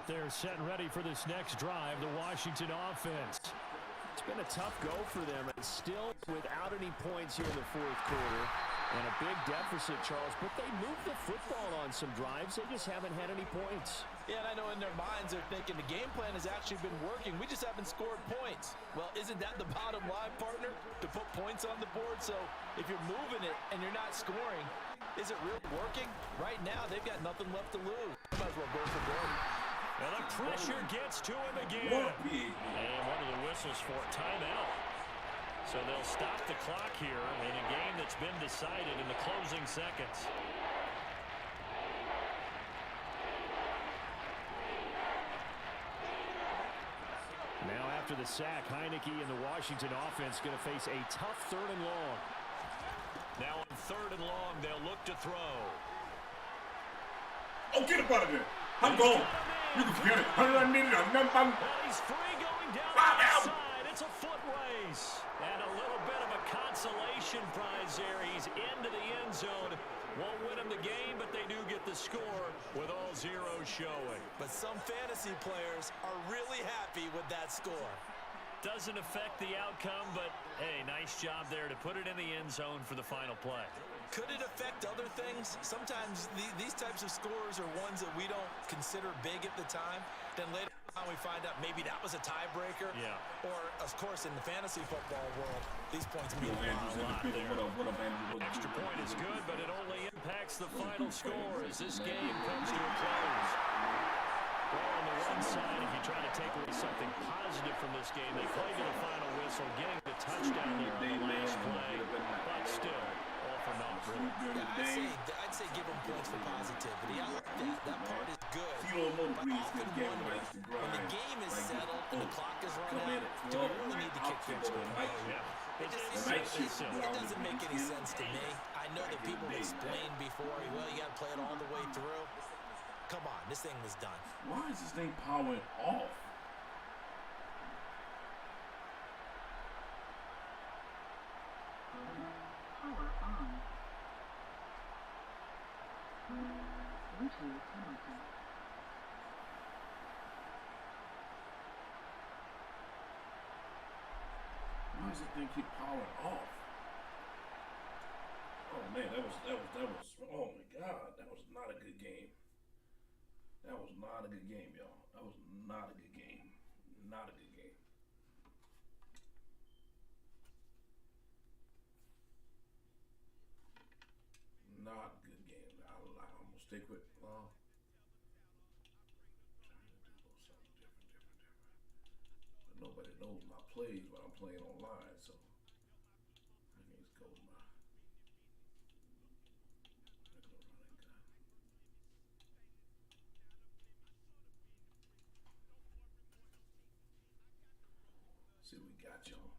out there setting ready for this next drive, the Washington offense. It's been a tough go for them, and still without any points here in the fourth quarter. And a big deficit, Charles, but they moved the football on some drives. They just haven't had any points. Yeah, and I know in their minds they're thinking the game plan has actually been working. We just haven't scored points. Well, isn't that the bottom line, partner? To put points on the board? So if you're moving it and you're not scoring, is it really working? Right now, they've got nothing left to lose. Might as well go for gold. And the pressure gets to him again. And one of the whistles for a timeout. So they'll stop the clock here in a game that's been decided in the closing seconds. Now after the sack, Heineke and the Washington offense going to face a tough 3rd and long. Now on 3rd and long, they'll look to throw. Oh, get up out of there. I'm going. You can forget it. Well, he's free going down the outside. It's a foot race. And a little bit of a consolation prize there. He's into the end zone. Won't win him the game, but they do get the score with all zeros showing. But some fantasy players are really happy with that score. Doesn't affect the outcome, but, hey, nice job there to put it in the end zone for the final play. Could it affect other things? Sometimes these types of scores are ones that we don't consider big at the time. Then later on we find out maybe that was a tiebreaker. Yeah. Or, of course, in the fantasy football world, these points mean a lot there. Extra point is good, but it only impacts the final score as this game comes to a close. Well, on the one side, if you try to take away something positive from this game, they play to the final whistle, getting the touchdown there on the last play, but still, all for naught, really. Yeah, I'd say give them points for positivity. I like that. That part is good. But I often wonder, when the game is settled and the clock is run out, do we really need to kick field goal? Yeah. It doesn't make any sense to me. I know that people explained before, well, you got to play it all the way through. Come on, this thing was done. Why is this thing powering off? Power on. Bluetooth connected. Why does this thing keep powering off? Oh man, that was oh my god, that was not a good game. That was not a good game, y'all. That was not a good game. Not a good game. Not a good game. I'm gonna stick with trying to do something different. But nobody knows my plays when I'm playing online, so I can just go with my regular running gun. See what we got, y'all.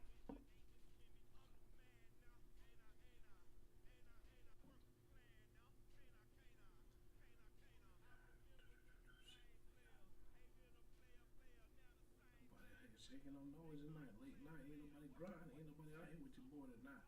Shaking no noise at night, late night, ain't nobody grinding, ain't nobody out here with your boy tonight.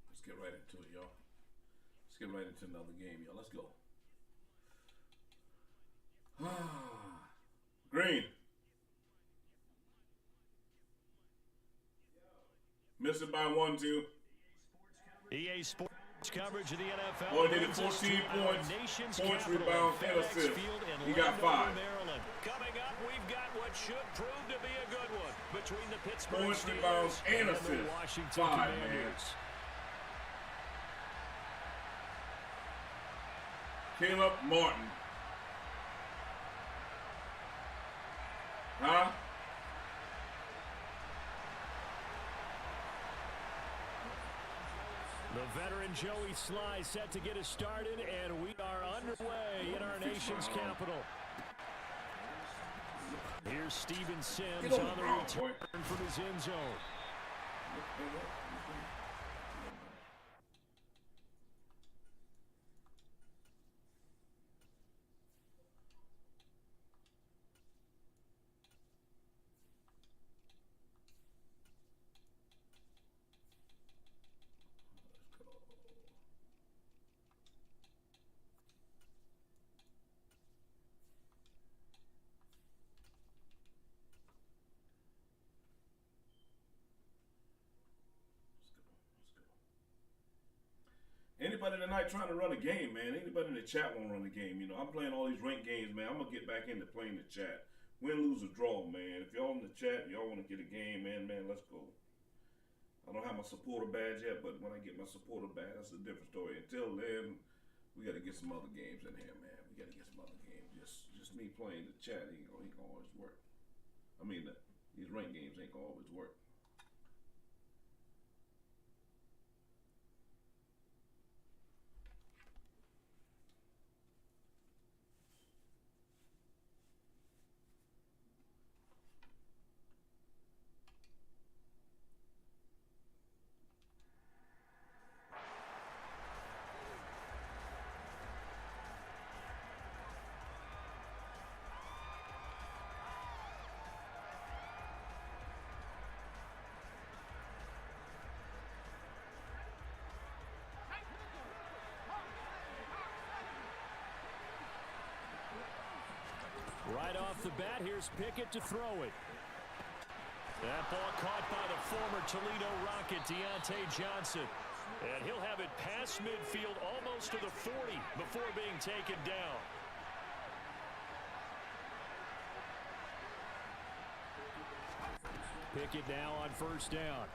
Let's get right into it, y'all. Let's get right into another game, y'all. Let's go. Green. Miss it by 1-2. EA Sports Coverage of the NFL. Boy, did it 14 points, rebounds, and assists. He got 5. Maryland. Coming up, we've got what should prove to be a good one between the Pittsburgh Points, Steelers rebounds, and the assists. Washington 5, man. Commanders. Caleb Martin. Huh? The veteran Joey Sly set to get us started, and we are underway in our nation's capital. Here's Steven Sims on the return from his end zone. Anybody tonight trying to run a game, man? Anybody in the chat want to run a game? You know, I'm playing all these ranked games, man. I'm going to get back into playing the chat. Win, lose, or draw, man. If y'all in the chat, y'all want to get a game, man, let's go. I don't have my supporter badge yet, but when I get my supporter badge, that's a different story. Until then, we got to get some other games in here, man. We got to get some other games. Just me playing the chat ain't gonna always work. I mean, these ranked games ain't gonna always work. Right off the bat, here's Pickett to throw it. That ball caught by the former Toledo Rocket, Deontay Johnson. And he'll have it past midfield almost to the 40 before being taken down. Pickett now on first down.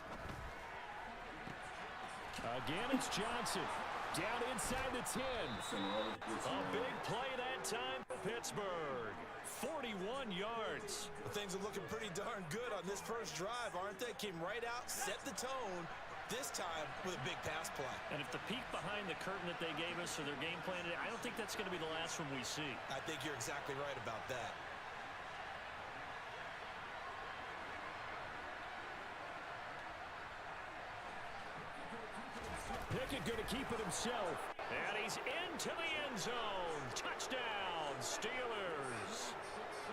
Again, it's Johnson. Down inside the 10. A big play that time for Pittsburgh. 41 yards. Well, things are looking pretty darn good on this first drive, aren't they? Came right out, set the tone, this time with a big pass play. And if the peek behind the curtain that they gave us or their game plan, I don't think that's going to be the last one we see. I think you're exactly right about that. Pickett going to keep it himself. And he's into the end zone. Touchdown, Steelers.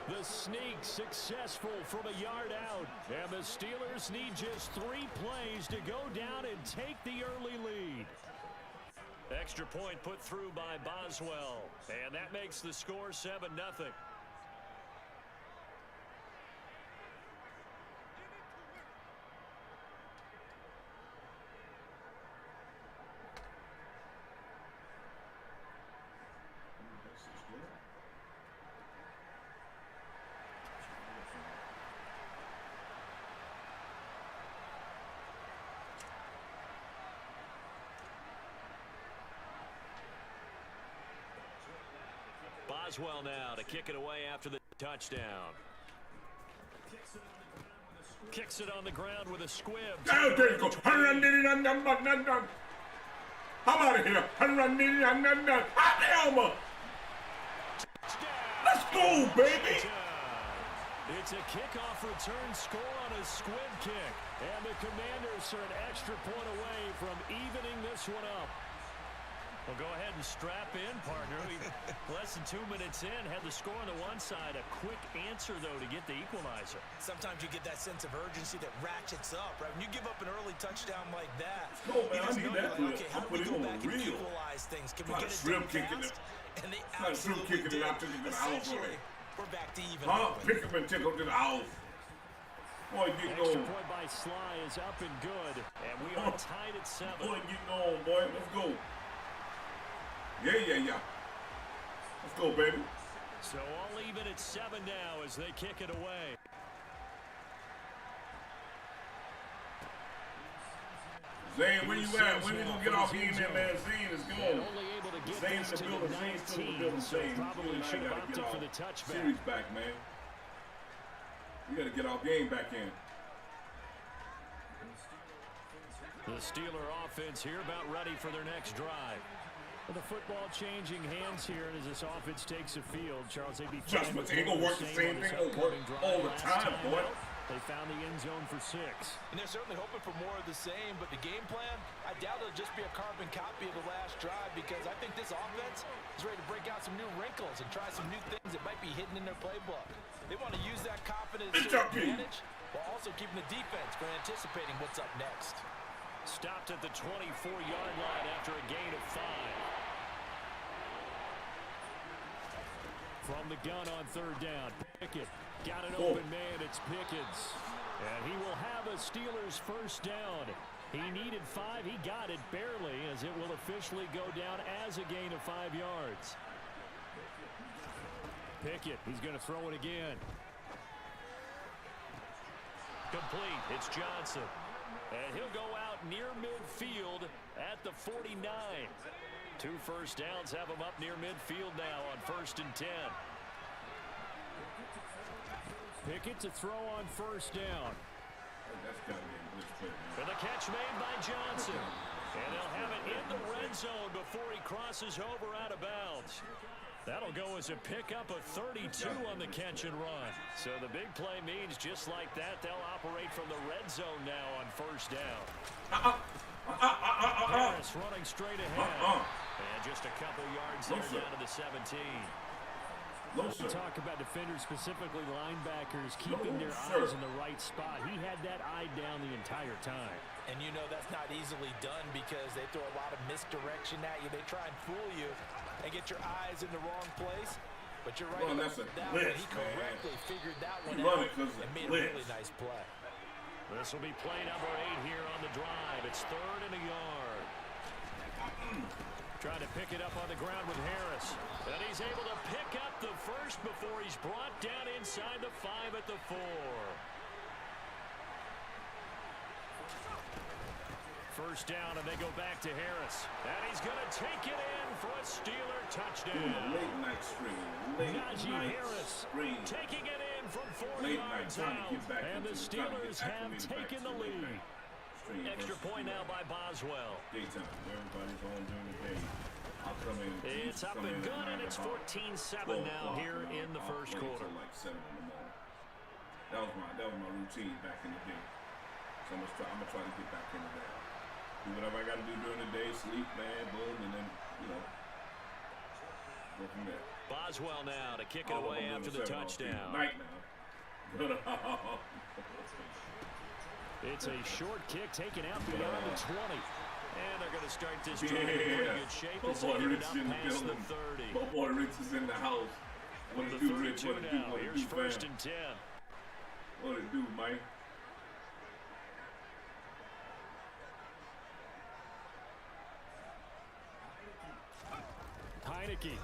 The sneak successful from a yard out. And the Steelers need just 3 plays to go down and take the early lead. Extra point put through by Boswell. And that makes the score 7-0. Boswell now to kick it away after the touchdown. Kicks it on the ground with a squib. Oh, there you go. How about it here? Let's go, baby. It's a kickoff return score on a squib kick. And the Commanders are an extra point away from evening this one up. Well, go ahead and strap in, partner. Less than 2 minutes in, had the score on the one side. A quick answer, though, to get the equalizer. Sometimes you get that sense of urgency that ratchets up, right? When you give up an early touchdown like that, no, man, I need that. Like, okay, how do we go back and equalize things? Can we get it done fast? And they absolutely did. Essentially, we're back to even. Pickett been tickled to the house. Boy, get Extra going. point by Sly is up and good, and we are tied at 7. Boy, get going, boy. Let's go. Yeah. Let's go, baby. So all even at 7 now as they kick it away. Zane, where you at? When we gonna get off game there, man? Zane is gone. Only able to get Zane in this the to the building. Zane's still in the 19, building. so Zane, probably you and I should have gotta opted get for off. the touchback. Series back, man. We gotta get our game back in. The Steeler offense here about ready for their next drive. With the football changing hands here, and as this offense takes the field, Charles, they'd be Adjustments ain't gonna work the same thing. It'll work all the time, boy. They found the end zone for 6. And they're certainly hoping for more of the same, but the game plan, I doubt it'll just be a carbon copy of the last drive, because I think this offense is ready to break out some new wrinkles and try some new things that might be hidden in their playbook. They want to use that confidence to their advantage while also keeping the defense from anticipating what's up next. Stopped at the 24-yard line after a gain of 5. From the gun on 3rd down, Pickett got an open man. It's Pickens, and he will have a Steelers first down. He needed 5. He got it barely, as it will officially go down as a gain of 5 yards. Pickett, he's going to throw it again. Complete. It's Johnson. And he'll go out near midfield at the 49. 2 first downs have him up near midfield now on 1st and 10. Pickett to throw on 1st down. That's gotta be a blitz play, man. For the catch made by Johnson. And they'll have it in the red zone before he crosses over out of bounds. That'll go as a pickup of 32 on the catch and run. So the big play means just like that, they'll operate from the red zone now on 1st down. Harris running straight ahead. And just a couple yards there down to the 17. Talk about defenders, specifically linebackers, keeping their eyes in the right spot. He had that eye down the entire time. And you know that's not easily done because they throw a lot of misdirection at you. They try and fool you and get your eyes in the wrong place. But you're right about that one. He correctly figured that one out and made a really nice play. This will be play number 8 here on the drive. It's 3rd and a yard. Trying to pick it up on the ground with Harris. And he's able to pick up the first before he's brought down inside the 5 at the 4. First down, and they go back to Harris. And he's going to take it in for a Steeler touchdown. Late night stream. Najee Harris taking it in from 4 yards out. And the Steelers have taken the lead. Extra point now by Boswell. Daytime. Everybody's on during the day. I'll come in. It's up and good, and it's 14-7 now here in the first quarter. Like 7 in the morning. That was my routine back in the day. So I'm gonna try to get back into that. Do whatever I gotta do during the day, sleep, man, boom, and then, go from there. Boswell now to kick it away after the touchdown. Night now. It's a short kick taken out beyond the 20. And they're going to start this drive in pretty good shape as they get it up past the 30. My boy Rich is in the house. What it The do, Rich? 32 now. Here's 1st and 10. What it do, Mike? Heineke.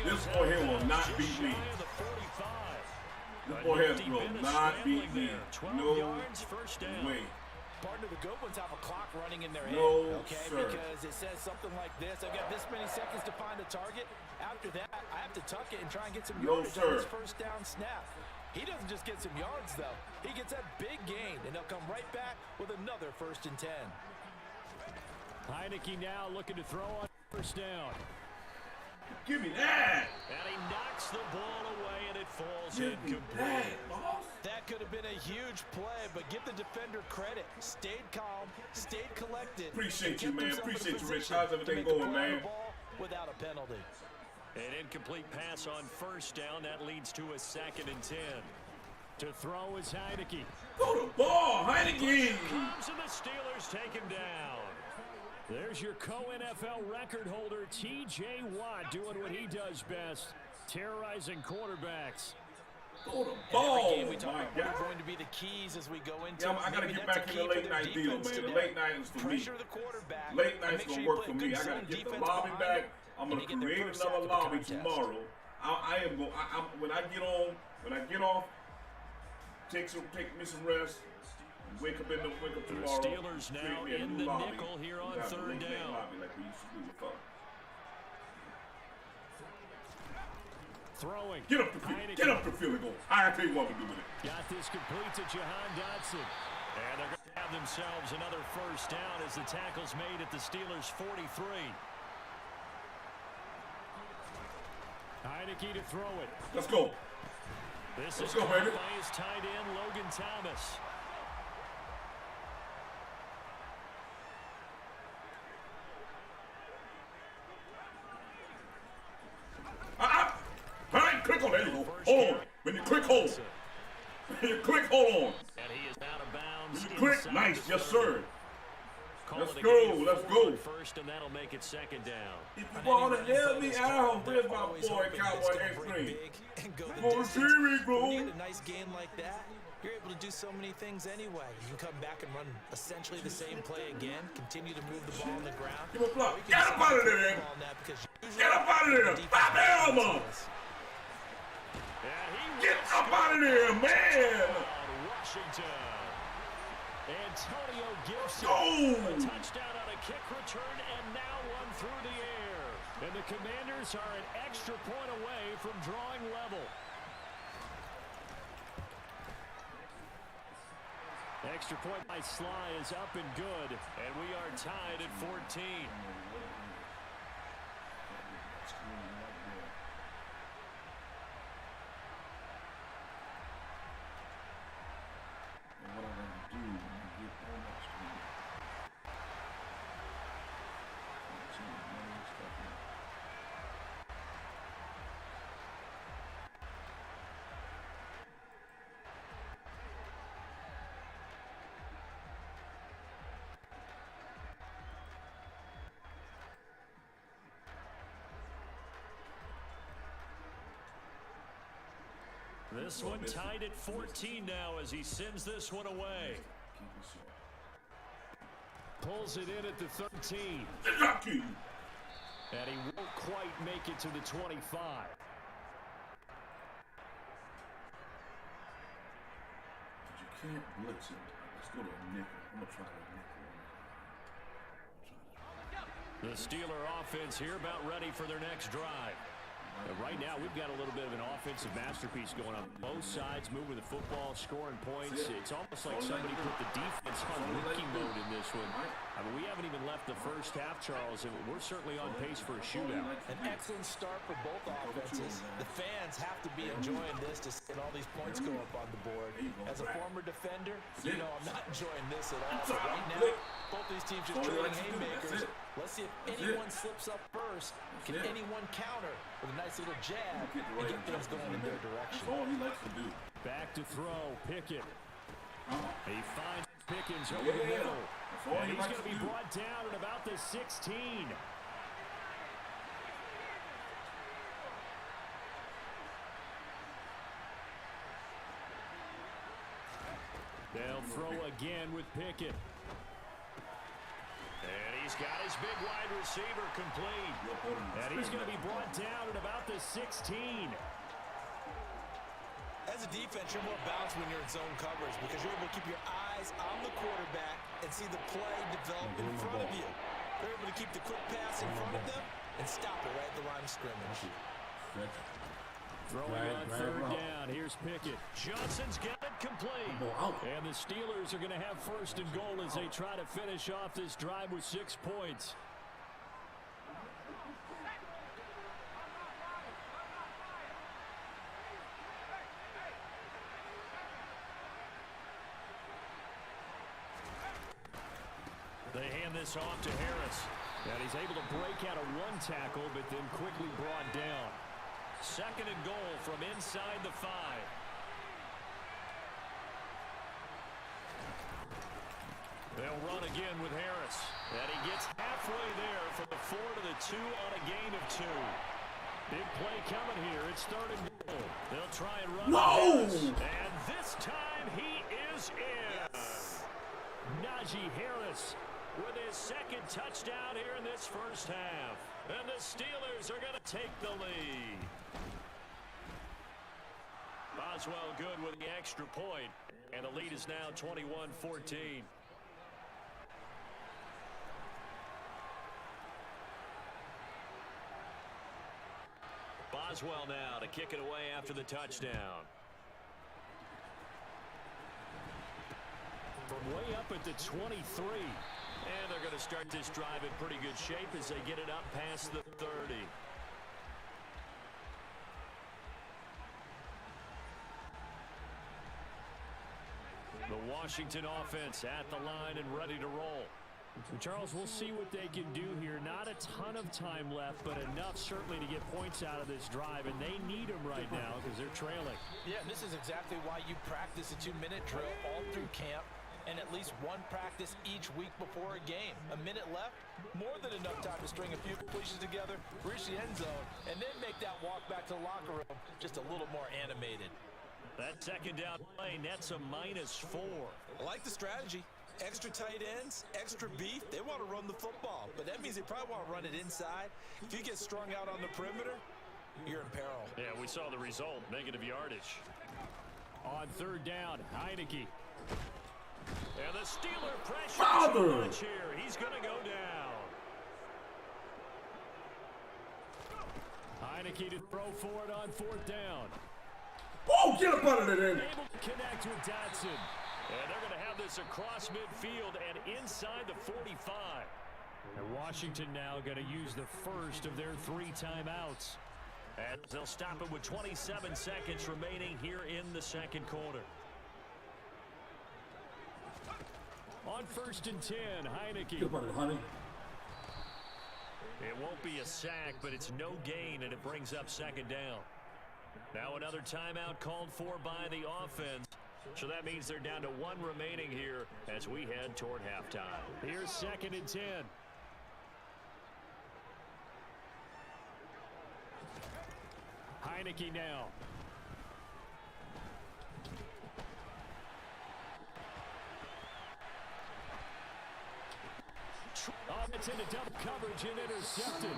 This boy here will not beat me. This boy here will not beat me. No way. Partner, the good ones have a clock running in their head. No, okay, sir. Because it says something like this. I've got this many seconds to find a target. After that, I have to tuck it and try and get some yardage on this first down snap. He doesn't just get some yards, though. He gets that big gain, and they'll come right back with another 1st and 10. Heineke now looking to throw on 1st down. Give me that! And he knocks the ball away, and it falls incomplete. That could have been a huge play, but give the defender credit. Stayed calm, stayed collected. Appreciate you, man. Appreciate you, Rich. How's everything going, man? Without a penalty. An incomplete pass on 1st down. That leads to a 2nd and 10. To throw is Heineke. Go to ball, Heineke! Comes and the Steelers take him down. There's your co-NFL record holder, T.J. Watt, doing what he does best, terrorizing quarterbacks. Throw the ball, Every game we talk my about what God. are going to be the keys as we go into. Yeah, I got to get back in the late night deal, man. The late night is for me. Pressure the quarterback. Late night's Make going sure to you work play for me. good I got zone to get the defense lobby behind back. it, I'm and going you to get their create first half another of the lobby contest. tomorrow. I am going. When I get on, when I get off, take me some rest. Wake up tomorrow. The Steelers now create me a in new the lobby. nickel here on We got a third late night down. lobby like we used to do with Throwing. Get up the field. Heineke. Get up the field and go. I tell you what to do with it. Got this complete to Jahan Dotson. And they're going to have themselves another first down as the tackle's made at the Steelers' 43. Heineke to throw it. Let's go. This Let's is go, caught baby. by his tight end, Logan Thomas. All right, click on. There you go. Hold on. When you click, hold. When you click, hold on. And he is out of bounds. When you click, inside nice. the Yes, 30. sir. Call Let's it a go, gain of let's 4 go. on first, and that'll make it second down. If you want to help me out, where's my Always boy hoping it's Cowboy gonna X3? break big and go the Go distance. see me, bro. When you get a nice game like that, you're able to do so many things anyway. You can come back and run essentially the same play again, continue to move the ball on the ground. Give a block. Or you Get can up out of decide to there. put the ball in that because usually Get up out of there. the defense Stop the makes elbow. this. And he Get will up out of there, man. on Washington. Antonio Gibson. Go. A touchdown on a kick return and now one through the air. And the Commanders are an extra point away from drawing level. Extra point by Sly is up and good. And we are tied at 14. And what I'm going to do when I get on that screen. This one tied at 14 now as he sends this one away. Keep it short. Pulls it in at the 13. Lucky. And he won't quite make it to the 25. But you can't blitz it. Let's go to a nickel. I'm going to try a nickel. The Steeler offense here about ready for their next drive. Right now, we've got a little bit of an offensive masterpiece going on. Both sides moving the football, scoring points. It's almost like somebody put the defense on rookie mode in this one. I mean, we haven't even left the first half, Charles, and we're certainly on pace for a shootout. An excellent start for both offenses. The fans have to be enjoying this to see all these points go up on the board. As a former defender, you know I'm not enjoying this at all. But right now, both these teams just trading haymakers. Let's see if anyone slips up first. Can anyone counter with a nice little jab and get things going in their direction? That's all he likes to do. Back to throw, Pickett. He finds Pickens over the middle. That's all And he he's likes going to to be do. brought down at about the 16. They'll throw again with Pickett. And he's got his big wide receiver complete. And he's going to be brought down at about the 16. As a defense, you're more balanced when you're in zone coverage because you're able to keep your eyes on the quarterback and see the play develop in front of you. They're able to keep the quick pass in front of them and stop it right at the line of scrimmage. Throwing on third down. Here's Pickett. Johnson's got it complete. And the Steelers are going to have first and goal as they try to finish off this drive with 6 points. They hand this off to Harris. And he's able to break out of one tackle, but then quickly brought down. Second and goal from inside the 5. They'll run again with Harris. And he gets half halfway there from the 4 to the 2 on a gain of 2. Big play coming here. It's 3rd and goal. They'll try and run. No! And this time he is in. Yes. Najee Harris with his 2nd touchdown here in this first half. And the Steelers are going to take the lead. Boswell good with the extra point. And the lead is now 21-14. Boswell now to kick it away after the touchdown. From way up at the 23. And they're going to start this drive in pretty good shape as they get it up past the 30. The Washington offense at the line and ready to roll. Charles, we'll see what they can do here. Not a ton of time left, but enough certainly to get points out of this drive, and they need them right now because they're trailing. Yeah, and this is exactly why you practice a 2-minute drill all through camp and at least one practice each week before a game. A minute left, more than enough time to string a few completions together, reach the end zone, and then make that walk back to the locker room just a little more animated. That 2nd down play nets a -4. I like the strategy. Extra tight ends, extra beef. They want to run the football, but that means they probably want to run it inside. If you get strung out on the perimeter, you're in peril. Yeah, we saw the result, negative yardage. On 3rd down, Heineke. And the Steeler pressure too much here. He's going to go down. Heineke to throw for it on 4th down. Oh, get up out of there. Able to connect with Dotson. And they're going to have this across midfield and inside the 45. And Washington now going to use the first of their 3 timeouts. And they'll stop it with 27 seconds remaining here in the 2nd quarter. On 1st and 10, Heineke. Get up out of there, honey. It won't be a sack, but it's no gain, and it brings up 2nd down. Now another timeout called for by the offense. So that means they're down to 1 remaining here as we head toward halftime. Here's 2nd and 10. Heineke now. It's into double coverage and intercepted.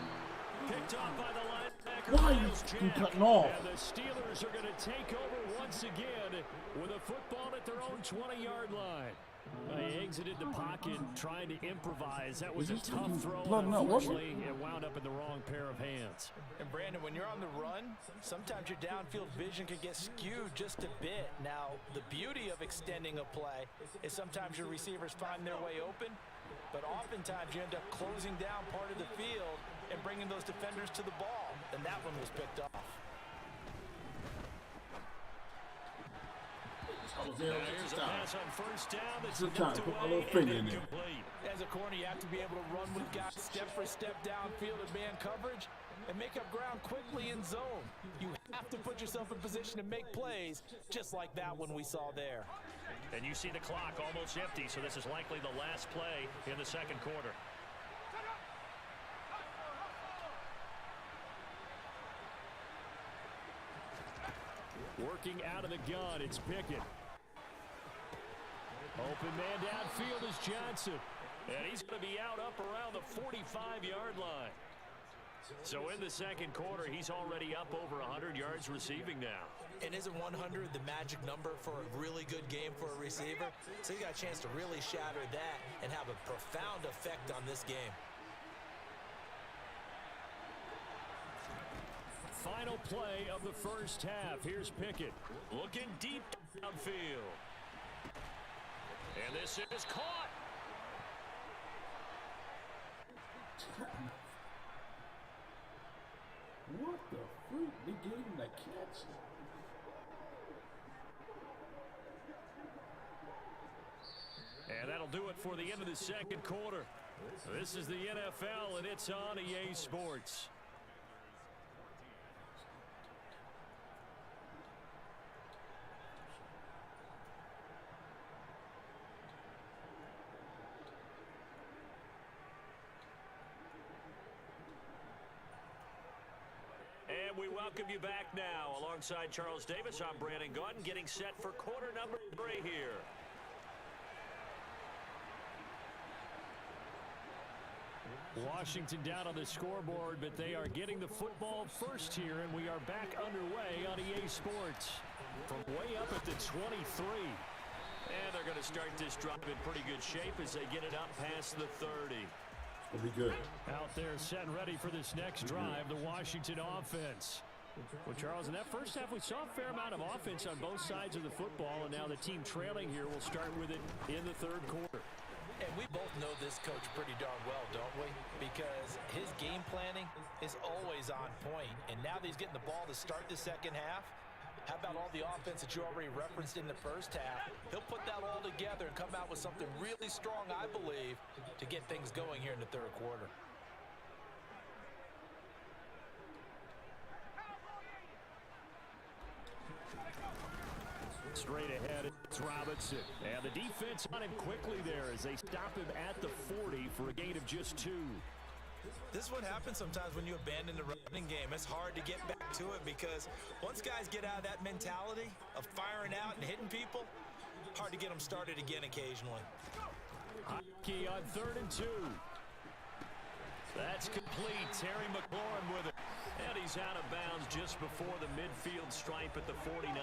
Picked off by the linebacker. Why are you cutting off? And the Steelers are going to take over once again with a football at their own 20-yard line. He exited the pocket trying to improvise. That was a tough throw. Unfortunately, it wound up in the wrong pair of hands. And Brandon, when you're on the run, sometimes your downfield vision can get skewed just a bit. Now, the beauty of extending a play is sometimes your receivers find their way open, but oftentimes you end up closing down part of the field and bringing those defenders to the ball. And that one was picked off. Here's a pass on 1st down. That's trying to put my little finger in there. As a corner, you have to be able to run with guys step for step downfield in man coverage and make up ground quickly in zone. You have to put yourself in position to make plays, just like that one we saw there. And you see the clock almost empty, so this is likely the last play in the 2nd quarter. Working out of the gun, it's Pickett. Open man downfield is Johnson. And he's going to be out up around the 45-yard line. So in the 2nd quarter, he's already up over 100 yards receiving now. And isn't 100 the magic number for a really good game for a receiver? So he got a chance to really shatter that and have a profound effect on this game. Final play of the 1st half. Here's Pickett looking deep downfield. And this is caught. What the freak? They gave him that catch. And that'll do it for the end of the 2nd quarter. This is the NFL, and it's on EA Sports. welcome you back now. Alongside Charles Davis, I'm Brandon Gordon, getting set for quarter number 3 here. Washington down on the scoreboard, but they are getting the football first here, and we are back underway on EA Sports. From way up at the 23. And they're going to start this drive in pretty good shape as they get it up past the 30. It'll be good. Out there set and ready for this next drive, the Washington offense. Well, Charles, in that first half, we saw a fair amount of offense on both sides of the football, and now the team trailing here will start with it in the third quarter. And we both know this coach pretty darn well, don't we? Because his game planning is always on point. And now that he's getting the ball to start the second half, how about all the offense that you already referenced in the first half? He'll put that all together and come out with something really strong, I believe, to get things going here in the third quarter. Straight ahead, it's Robinson. And the defense on him quickly there as they stop him at the 40 for a gain of just 2. This is what happens sometimes when you abandon the running game. It's hard to get back to it because once guys get out of that mentality of firing out and hitting people, hard to get them started again occasionally. Hockey on 3rd and 2. That's complete. Terry McLaurin with it. And he's out of bounds just before the midfield stripe at the 49.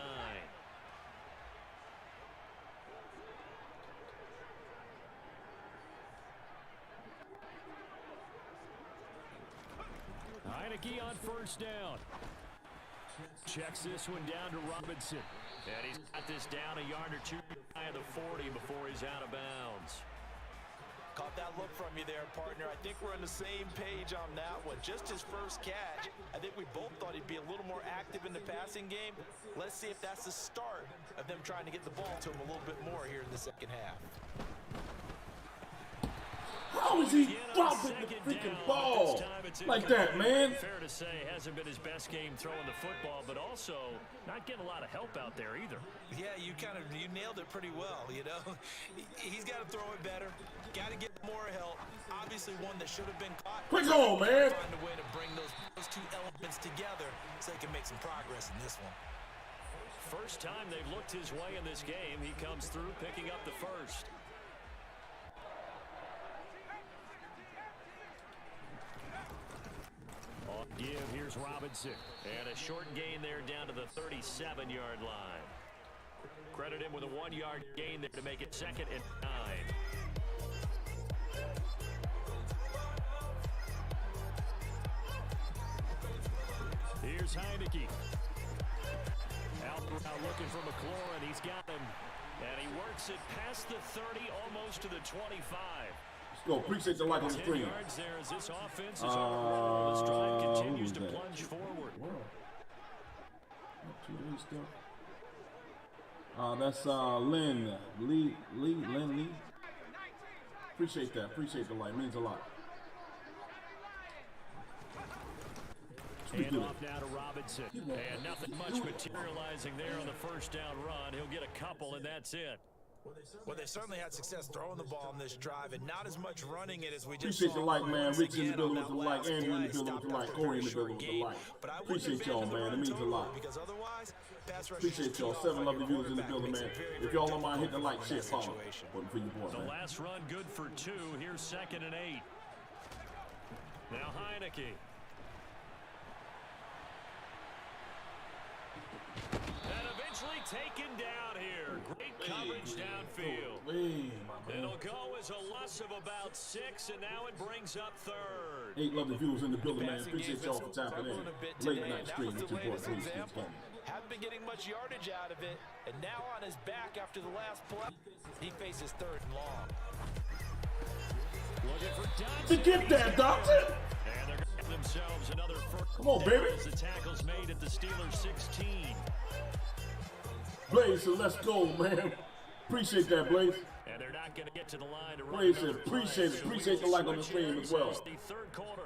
Heineke on first down. Checks this one down to Robinson. And he's got this down a yard or 2 by the 40 before he's out of bounds. Caught that look from you there, partner. I think we're on the same page on that one. Just his first catch. I think we both thought he'd be a little more active in the passing game. Let's see if that's the start of them trying to get the ball to him a little bit more here in the second half. How is he dropping the freaking ball like that, man? Fair to say, hasn't been his best game throwing the football, but also not getting a lot of help out there either. Yeah, you nailed it pretty well, you know. He's got to throw it better. Got to get more help. Obviously one that should have been caught. Quick on, man. Find a way to bring those two elements together so they can make some progress in this one. First time they've looked his way in this game. He comes through picking up the first. On give, here's Robinson. And a short gain there down to the 37-yard line. Credit him with a 1-yard gain there to make it 2nd and 9. Here's Heineke. Out looking for McLaurin. He's got him. And he works it past the 30, almost to the 25. Let's go. Appreciate the like on the screen. Yards there as this offense is on a roll. This drive continues to plunge forward. That's Lynn Lee. Appreciate that. Appreciate the like. Means a lot. Hand off now to Robinson. And nothing much materializing there on the first down run. He'll get a couple, and that's it. Well, they certainly had success throwing the ball on this drive and not as much running it as we just appreciate the like, man. Rich in the building with the like. Andrew in the building with the like. Corey in the building with the like. Appreciate y'all, man. It means a lot. Appreciate y'all. 7 lovely viewers in the building, man. If y'all don't mind, hit the like, share, follow. For your boy, the man. last run good for 2. Here's 2nd and 8. Now Heineke. And eventually taken down here. Great coverage downfield. It'll go as a loss of about 6, and now it brings up 3rd. 8 lovely viewers in the building, man. Appreciate y'all for tapping in. Late night stream with your boy, Greeneskins. Haven't been getting much yardage out of it, and now on his back after the last play, he faces 3rd and long. Looking for Dodson. To get that, Dodson. And they're going to give themselves another first. Come on, baby. The tackle's made at the Steelers 16. Blaze, so let's go, man. Appreciate that, Blaze. And they're not going to get to the line to run. Blaze, appreciate it. Appreciate the like on the stream as well.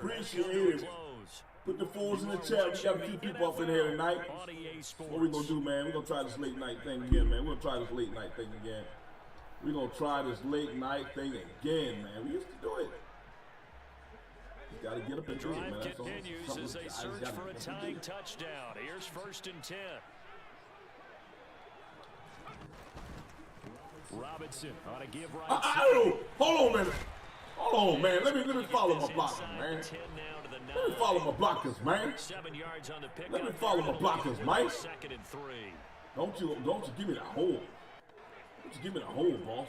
Appreciate it. Put the fools in the chat. We got a few people up in here tonight. What we gonna do, man? We're gonna try this late night thing again, man. We're gonna try this late night thing again. We're gonna try this late night thing again, man. We used to do it. got to get up and do it, man. Drive That's all. continues as they search for a tying touchdown. Here's 1st and 10. Robinson on a give right. Hold on a minute. Hold on, man. Let me follow my blockers, man. Let me follow my blockers, man. 7 yards on the pick. Let me follow my blockers, man. 2nd and 3. Don't you give me the hole. Don't you give me the hole, boss.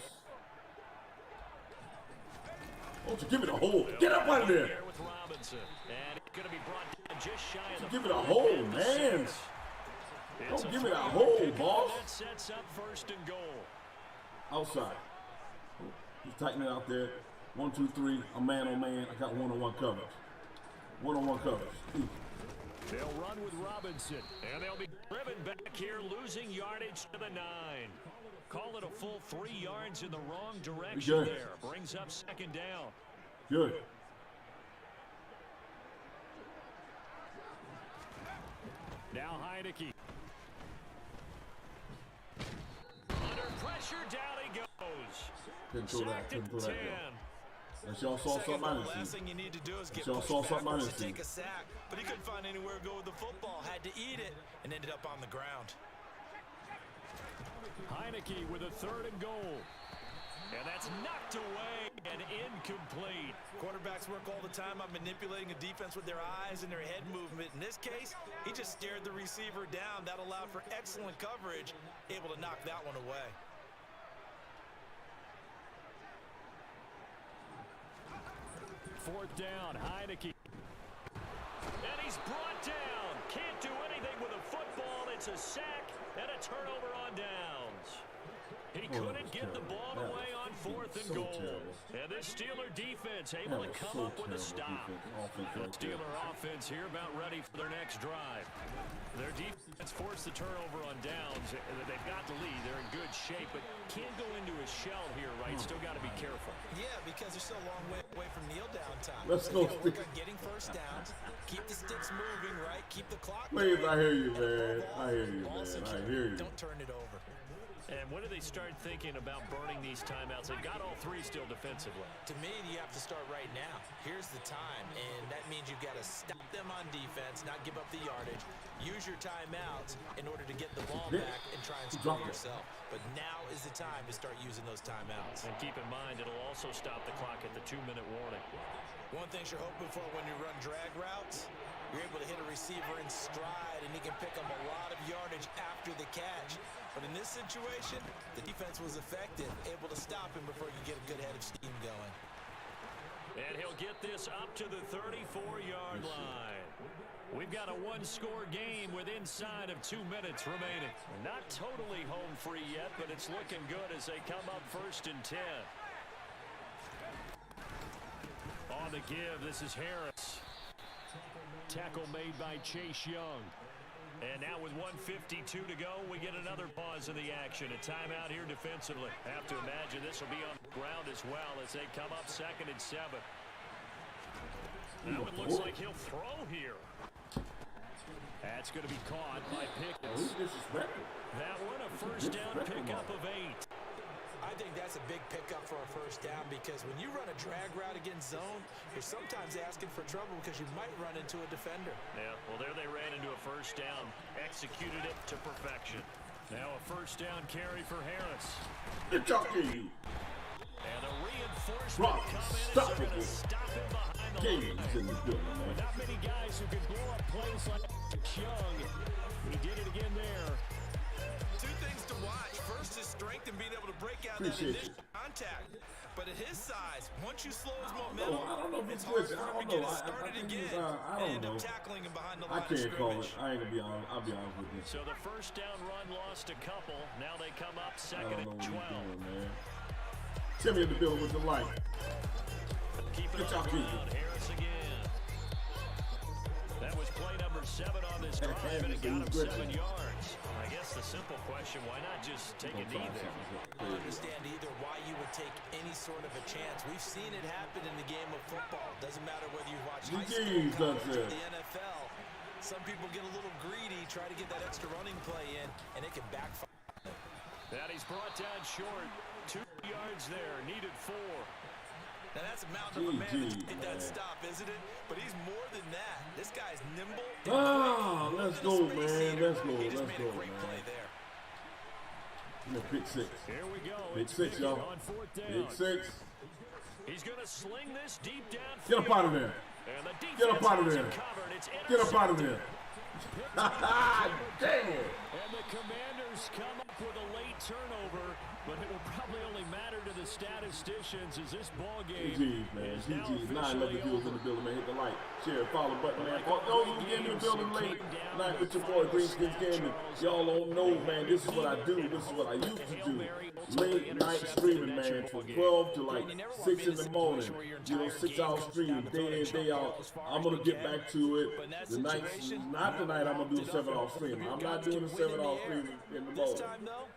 Don't you give me the hole. Get up out of there. With Robinson. And it's going to be brought down just shy of the give me the hole, man. Don't give me that hole, boss. That sets up 1st and goal. Outside. He's tightening out there. 1, 2, 3. I'm man on man. I got one-on-one coverage. One-on-one coverage. They'll run with Robinson, and they'll be driven back here, losing yardage to the 9. Call it a full 3 yards in the wrong direction there. Brings up 2nd down. Good. Now Heineke. Under pressure, down he goes. Sacked at 10. And y'all saw something I didn't see. Last thing you need to do is get y'all saw something I didn't see. take a sack, but he couldn't find anywhere to go with the football. Had to eat it and ended up on the ground. Heineke with a 3rd and goal. And that's knocked away and incomplete. Quarterbacks work all the time on manipulating a defense with their eyes and their head movement. In this case, he just stared the receiver down. That allowed for excellent coverage, able to knock that one away. Fourth down, Heineke. And he's brought down. Can't do anything with a football. It's a sack and a turnover on downs. He couldn't get the ball away on 4th and goal. And this Steeler defense able to come up with a stop. The Steeler offense here about ready for their next drive. Their defense forced the turnover on downs. They've got the lead. They're in good shape, but can't go into a shell here, right? Still got to be careful. Yeah, because they're still a long way away from kneel down time. Let's go. Work on getting 1st downs. Keep the sticks moving, right? Keep the clock Please, going. I hear you, man. I hear you, man. I hear you. Don't turn it over. And when do they start thinking about burning these timeouts? They've got all 3 still defensively. To me, you have to start right now. Here's the time, and that means you've got to stop them on defense, not give up the yardage. Use your timeouts in order to get the ball back and try and score yourself. But now is the time to start using those timeouts. And keep in mind, it'll also stop the clock at the 2-minute warning. One thing you're hoping for when you run drag routes, you're able to hit a receiver in stride, and he can pick up a lot of yardage after the catch. But in this situation, the defense was effective, able to stop him before you get a good head of steam going. And he'll get this up to the 34-yard line. We've got a 1-score game with inside of 2 minutes remaining. Not totally home free yet, but it's looking good as they come up 1st and 10. On the give, this is Harris. Tackle made by Chase Young. And now with 1:52 to go, we get another pause in the action. A timeout here defensively. Have to imagine this will be on the ground as well as they come up 2nd and 7. Now it looks like he'll throw here. That's going to be caught by Pickens. That one a 1st down pickup of 8. I think that's a big pickup for a 1st down because when you run a drag route against zone, you're sometimes asking for trouble because you might run into a defender. Yeah, well, there they ran into a 1st down. Executed it to perfection. Now a 1st down carry for Harris. It's talking. And a reinforcement come in as they're going to stop him behind the line. Not many guys who can blow up plays like Young. He did it again there. 2 things to watch. First is strength and being able to break out that initial contact. But at his size, once you slow his momentum, it's hard for him to get it started again and end up tackling him behind the line of scrimmage. I can't call it. I ain't gonna be honest. I'll be honest with you. So the 1st down run lost a couple. Now they come up 2nd and 12. Man. Timmy in the building with the light. Keep it on Harris again. That was play number 7 on this drive, and it got him 7 yards. I guess the simple question, why not just take a knee there? I don't understand either why you would take any sort of a chance. We've seen it happen in the game of football. Doesn't matter whether you watch high school, college, or the NFL. Some people get a little greedy, try to get that extra running play in, and it can backfire. And he's brought down short. 2 yards there, needed 4. Now that's a mountain of a man to get that stop, isn't it? But he's more than that. This guy's nimble. Ah, let's go, man. Let's go. He just Let's made go, a great play man. there. Pick 6. Here we go. Pick 6, y'all. On 4th down. Pick 6. He's going to sling this deep down. Get up out of there. Get up out of there. Get up out of there. Dang it. And the Commanders come up with a late turnover, but it will probably only matter to the statisticians as this ball game GG's, man. is now GG's. 9 officially level viewers in the building, man. Hit the like, share, follow button, man. For Like those who get in the building late, tonight with your boy Greeneskins Gaming. Y'all don't know, man. This is what I do. This is what I used to do. Late night streaming, man, from 12 to like 6 in the morning. You know, 6 hours streaming, day in, day out. I'm gonna get back to it. The nights, not tonight. I'm gonna do a 7-hour stream. I'm not doing a 7-hour stream in the morning.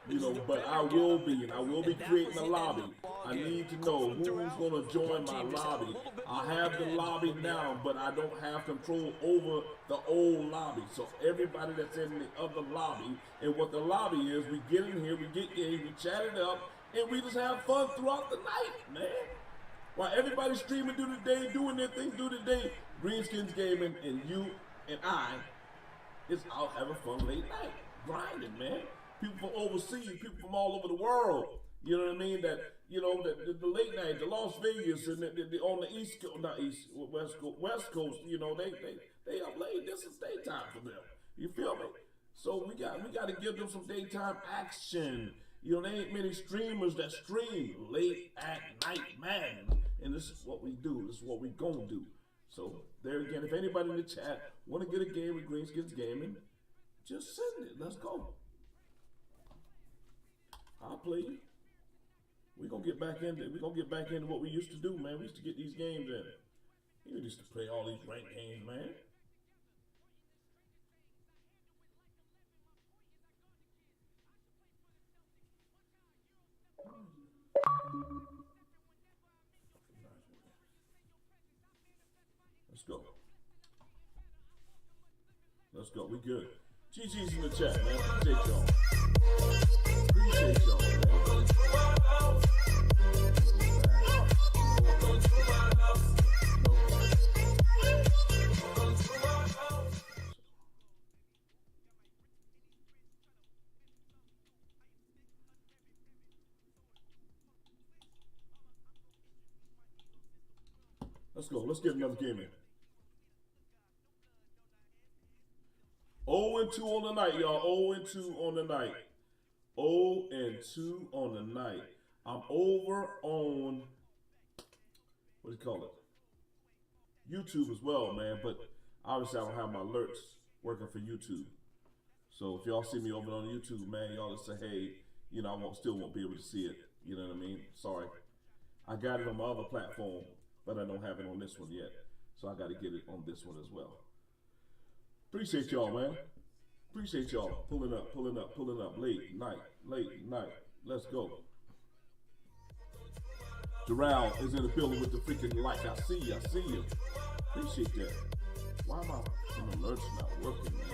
You know, but I will be, and I will be creating a lobby. I need to know who's gonna join my lobby. I have the lobby now, but I don't have control over the old lobby. So everybody that's in the other lobby, and what the lobby is, we get in here, we get games, we chat it up, and we just have fun throughout the night, man. While everybody's streaming through the day, doing their thing through the day, Greeneskins Gaming and you and I is out having fun late night, grinding, man. People from overseas, people from all over the world. You know what I mean? That, you know, the late night, the Las Vegas, and the on the East Coast, not East, West Coast, you know, they up late. This is daytime for them. You feel me? So we got to give them some daytime action. You know, there ain't many streamers that stream late at night, man. And this is what we do. This is what we gonna do. So there again, if anybody in the chat want to get a game with Greeneskins Gaming, just send it. Let's go. I'll play you. We're gonna get back into what we used to do, man. We used to get these games in. We used to play all these ranked games, man. Let's go. Let's go. We good. GG's in the chat, man. Appreciate y'all. Appreciate y'all, man. Let's go. Let's get another game in. 0-2 on the night, y'all. 0-2 on the night. 0-2 on the night. I'm over on, what do you call it? YouTube as well, man. But obviously I don't have my alerts working for YouTube. So if y'all see me over on YouTube, man, y'all just say, hey, you know, I still won't be able to see it. You know what I mean? Sorry. I got it on my other platform, but I don't have it on this one yet. So I got to get it on this one as well. Appreciate y'all, man. Appreciate y'all pulling up late night. Let's go. Doral is in the building with the freaking like. I see you. Appreciate that. Why am I alerts not working, man?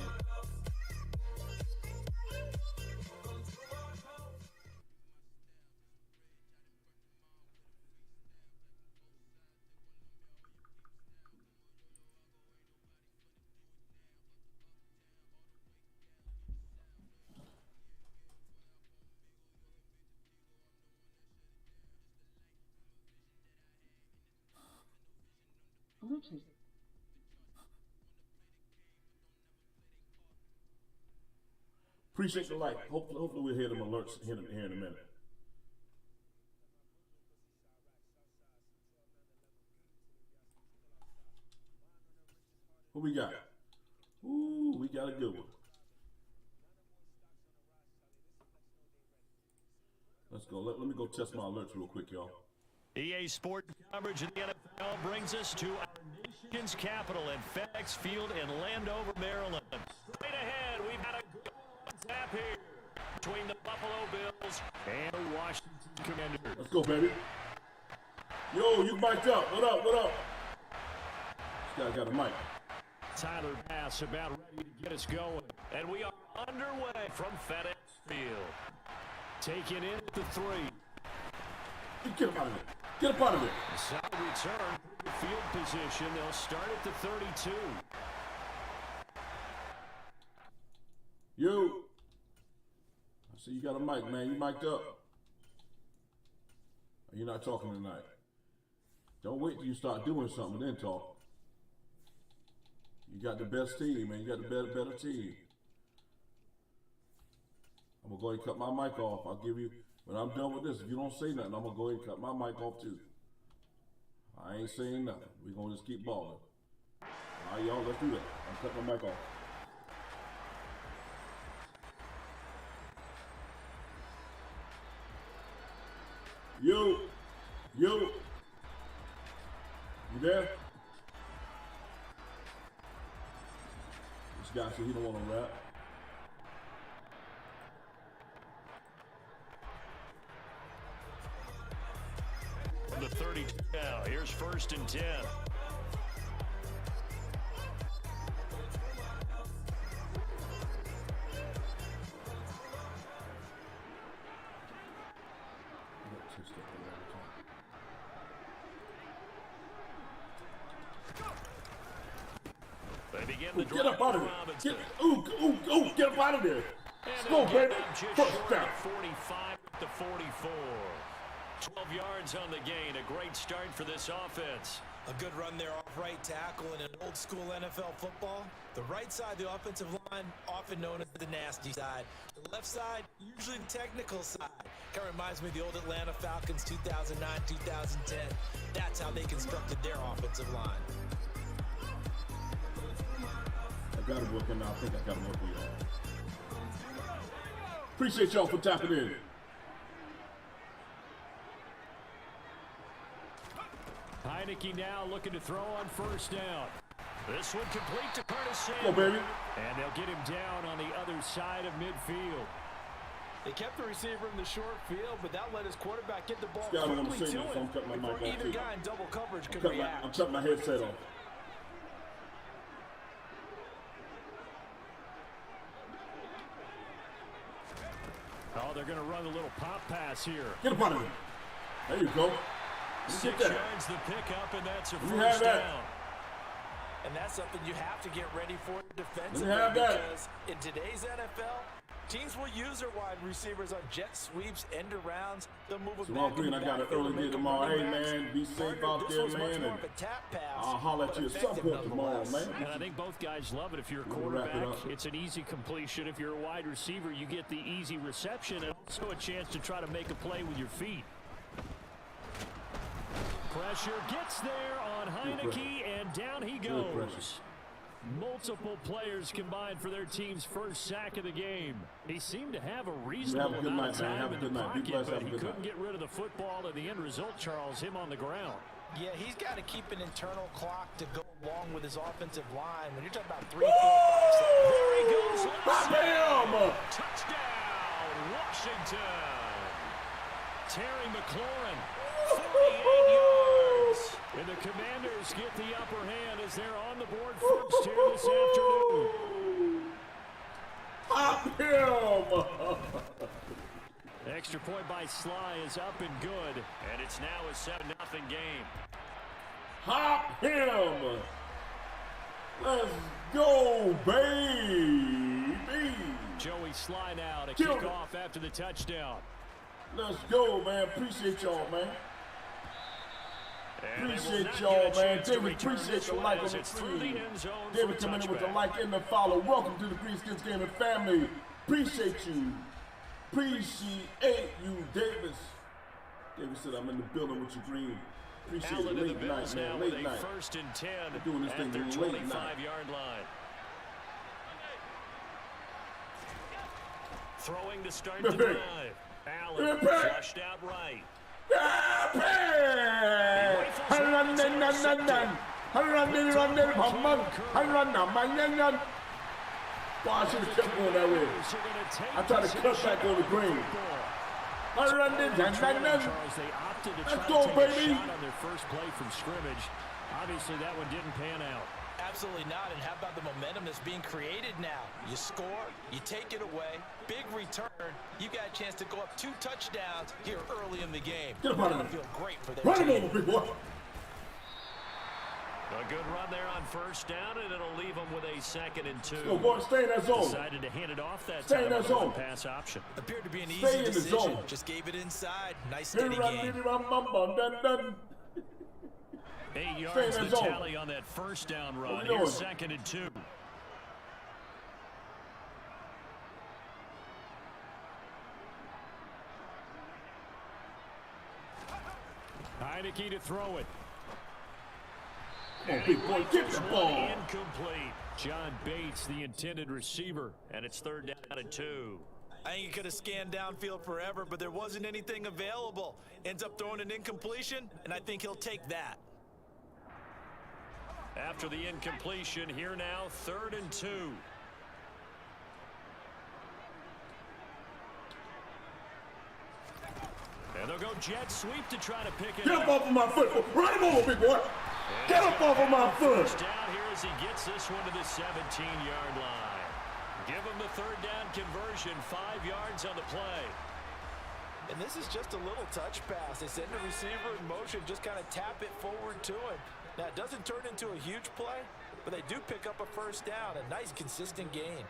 Bluetooth. Appreciate the like. Hopefully we'll hear them alerts here in a minute. What we got? Ooh, we got a good one. Let's go. Let me go test my alerts real quick, y'all. EA Sports coverage of the NFL brings us to our nation's capital in FedEx Field in Landover, Maryland. Straight ahead, we've got a good tap here between the Buffalo Bills and the Washington Commanders. Let's go, baby. Yo, you mic'd up. What up? This guy got a mic. Tyler Bass about ready to get us going. And we are underway from FedEx Field. Taking in the 3. Get him out of there. Get up out of there. A solid return. Field position. They'll start at the 32. You. I see you got a mic, man. You mic'd up. You're not talking tonight. Don't wait till you start doing something, then talk. You got the best team, man. You got the better team. I'm going to go ahead and cut my mic off. I'll give you, when I'm done with this, if you don't say nothing, I'm going to go ahead and cut my mic off too. I ain't saying nothing. We're going to just keep balling. All right, y'all, let's do that. I'm cutting my mic off. You there? This guy said he don't want to rap. From the 32 now, here's 1st and 10. Get up out of there. Get up out of there. Let's go, baby. First down. 45 to 44. 12 yards on the gain. A great start for this offense. A good run there off right tackle in an old school NFL football. The right side of the offensive line, often known as the nasty side. The left side, usually the technical side. Kind of reminds me of the old Atlanta Falcons 2009, 2010. That's how they constructed their offensive line. I got to work in now. I think I got to work with y'all. Appreciate y'all for tapping in. Heineke now looking to throw on 1st down. This one complete to Curtis Samuel. Go, baby. And they'll get him down on the other side of midfield. They kept the receiver in the short field, but that let his quarterback get the ball quickly to so him I'm cutting my mic before off either too. guy in double coverage could I'm react. cutting my headset off. Oh, they're going to run a little pop pass here. Get up out of there. There you go. 6 yards the pickup, and that's a 1st down. And that's something you have to get ready for defensively because in today's NFL, teams will use their wide receivers on jet sweeps, end arounds. They'll move them back. Green, I got an early day tomorrow. Hey, man, be safe out there, man. And I'll holler at you at some point tomorrow, man. And I think both guys love it. If you're a quarterback, it's an easy completion. If you're a wide receiver, you get the easy reception and also a chance to try to make a play with your feet. Pressure gets there on Heineke, and down he goes. Multiple players combined for their team's first sack of the game. He seemed to have a reasonable amount of time in the pocket, but he couldn't get rid of the football, and the end result, Charles, him on the ground. Yeah, he's got to keep an internal clock to go along with his offensive line. When you're talking about 3, 4, 5, 6. There he goes. Touchdown, Washington. Terry McLaurin, 48 yards. And the Commanders get the upper hand as they're on the board first here this afternoon. Hop him! Extra point by Sly is up and good, and it's now a 7-0 game. Hop him! Let's go, baby! Joey Sly now to kick off after the touchdown. Let's go, man. Appreciate y'all, man. Appreciate y'all, man. David, appreciate the like on the stream. David coming in with the like and the follow. Welcome to the Greeneskins Gaming family. Appreciate you. Appreciate you, Davis. David said I'm in the building with you, Green. Appreciate it. Late night, man. Late night. 1st and 10 We're doing this thing at their late night. 25-yard line. Throwing to start the drive. Allen flushed out right. I should have kept going that way. I tried to cut back on the green. Charles, they opted to try to take a shot on their first play from scrimmage. Obviously, that one didn't pan out. Absolutely not. And how about the momentum that's being created now? You score, you take it away, big return. You got a chance to go up 2 touchdowns here early in the game. Get up out of there. Feel great for their Run him team. over, big boy. A good run there on first down, and it'll leave them with a 2nd and 2. Go, boy, stay in that zone. Decided to hand it off that Stay in time that with zone. the pass option. Appeared to be an Stay easy in the decision. zone. Just gave it inside. Nice steady game. 8 yards the zone. tally on that first down run. What we Here's doing? 2nd and 2. Heineke to throw it. Come on, big boy, get the ball. Incomplete. John Bates, the intended receiver, and it's 3rd down and 2. I think he could have scanned downfield forever, but there wasn't anything available. Ends up throwing an incompletion, and I think he'll take that. After the incompletion, here now, 3rd and 2. And they'll go jet sweep to try to pick it Get up. up off of my foot. Run him over, big boy. Get up off of my foot. First down here as he gets this one to the 17-yard line. Give him the 3rd down conversion, 5 yards on the play. And this is just a little touch pass. They send the receiver in motion, just kind of tap it forward to him. Now, it doesn't turn into a huge play, but they do pick up a first down. A nice, consistent gain.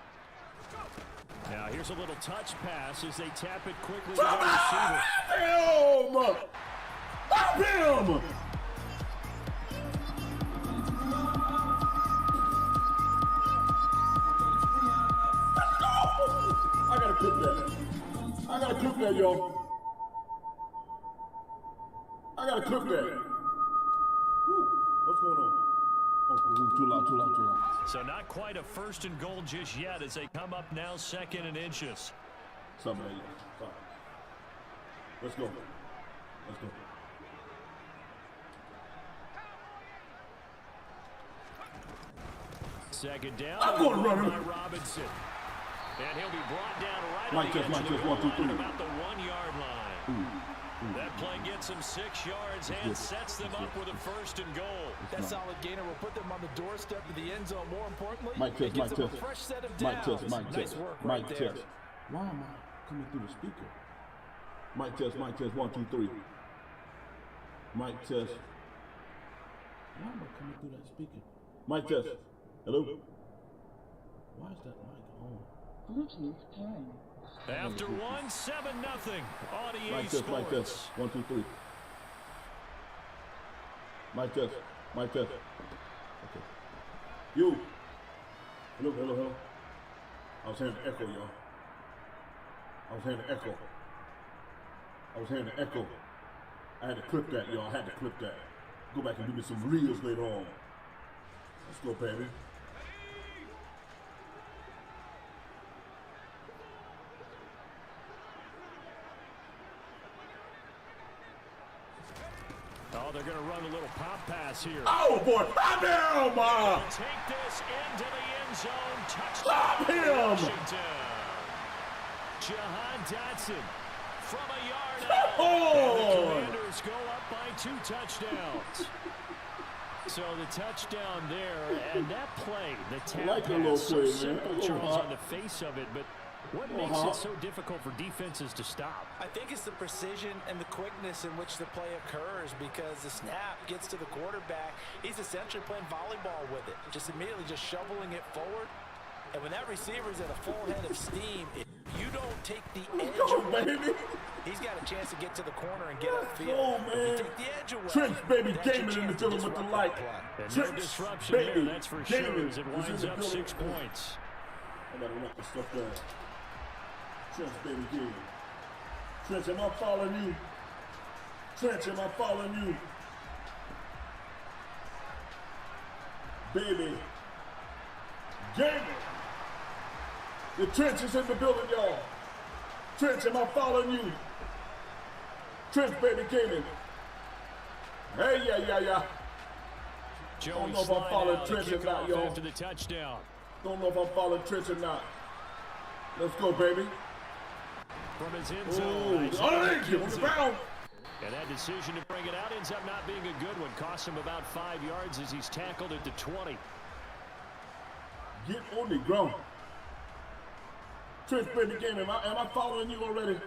Now, here's a little touch pass as they tap it quickly to the receiver. Stop him! I gotta clip that. I gotta clip that, y'all. I gotta clip that. Woo. What's going on? Oh, too loud, too loud, too loud. So not quite a 1st and goal just yet as they come up now 2nd and inches. Something like that. Let's go. Let's go. Second down. I'm going to run him. By Robinson. And he'll be brought down right Mike on the edge test, of the Mike goal test, 1, 2, 3. line, about the 1-yard line. That play gets them 6 yards and sets them up with a 1st and goal. That solid gainer will put them on the doorstep of the end zone. More importantly, Mike it test, gives Mike them test. a fresh set of Mike downs. test, Mike Nice test. work Mike right there. test. Why am I coming through the speaker? Mike test, 1, 2, 3. Mike test. Why am I coming through that speaker? Mike test. Hello? Why is that mic on? Bluetooth pairing. After 1, 7-0 on EA Mike test, Mike Sports. test. 1, 2, 3. Mike test. Mike test. Okay. You. Hello, hello, hello. I was hearing the echo, y'all. I was hearing the echo. I was hearing the echo. I had to clip that, y'all. I had to clip that. Go back and do me some reels later on. Let's go, baby. Oh, they're going to run a little pop pass here. Oh, boy. Stop him! Take this into the end zone. Touchdown, Stop him! Washington. Jahan Dotson from a yard out. Oh! And the Commanders go up by 2 touchdowns. So the touchdown there, and that play, the tap like a pass, little so play, man. simple, A little Charles, hot. on the face of it, but what makes it so difficult for defenses to stop? I think it's the precision and the quickness in which the play occurs, because the snap gets to the quarterback. He's essentially playing volleyball with it, just immediately just shoveling it forward. And when that receiver's at a full head of steam, if you don't take the edge Go, away, baby. he's got a chance to get to the corner and get Let's upfield. go, If man. you take the edge away, Trench, baby, that's your gaming in the chance to building with the disrupt light. that play. And no Trench, disruption baby, there, that's for sure, gaming as it is in winds the up building. 6 points. I gotta write this stuff down. Trench, baby, gaming. Trench, am I following you? Trench, am I following you? Baby, gaming. The Trench is in the building, y'all. Trench, am I following you? Trench, baby, gaming. Hey, yeah. Joey Don't know if I'm slide following out, Trench the or not, kickoff y'all. after the touchdown. Don't know if I'm following Trench or not. Let's go, baby. From his end Oh, zone. thank you on the ground. And that decision to bring it out ends up not being a good one. Cost him about 5 yards as he's tackled at the 20. Get on the ground. Trent played the game. Am I following you already?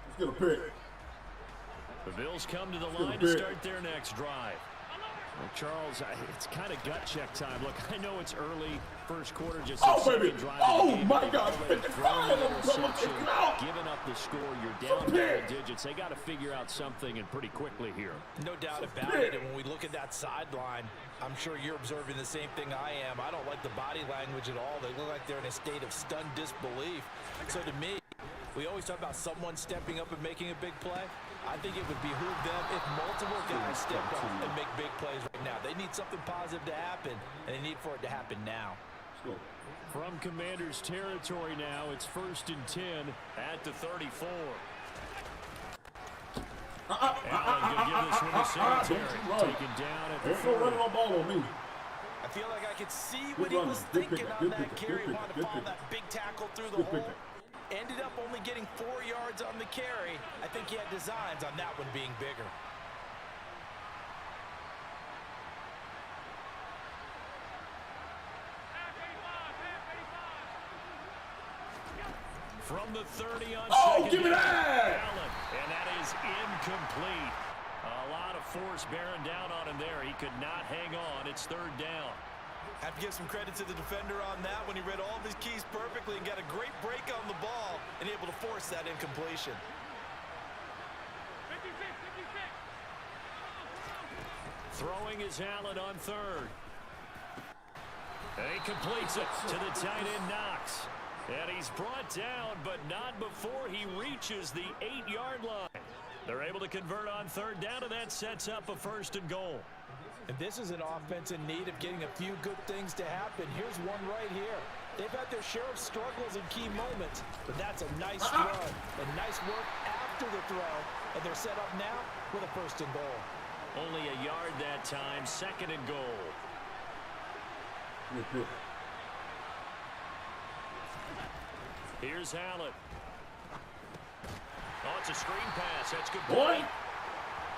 Let's get a pick. The Bills come to the line to start their next drive. Well, Charles, it's kind of gut check time. Look, I know it's early, first quarter, just baby. drive. Oh, my God. 55. Giving up the score, you're down double digits. They got to figure out something and pretty quickly here. No doubt about it. And when we look at that sideline, I'm sure you're observing the same thing I am. I don't like the body language at all. They look like they're in a state of stunned disbelief. So to me, we always talk about someone stepping up and making a big play. I think it would behoove them if multiple guys step up and make big plays right now. They need something positive to happen, and they need for it to happen now. From Commanders territory now, it's 1st and 10 at the 34. Allen going to give this one to Singletary. Taken down at the 40. Running on ball on me. I feel like I could see what he was thinking on that carry. He wanted to follow that big tackle through the hole. Ended up only getting 4 yards on the carry. I think he had designs on that one being bigger. From the 30 on second. Give me that! Allen, and that is incomplete. A lot of force bearing down on him there. He could not hang on. It's 3rd down. Have to give some credit to the defender on that when he read all of his keys perfectly and got a great break on the ball and able to force that incompletion. Throwing is Allen on 3rd. And he completes it to the tight end Knox. And he's brought down, but not before he reaches the 8-yard line. They're able to convert on 3rd down, and that sets up a 1st and goal. And this is an offense in need of getting a few good things to happen. Here's one right here. They've had their share of struggles in key moments, but that's a nice run and nice work after the throw. And they're set up now with a 1st and goal. Only a yard that time, 2nd and goal. Here's Allen. Oh, it's a screen pass. That's good point.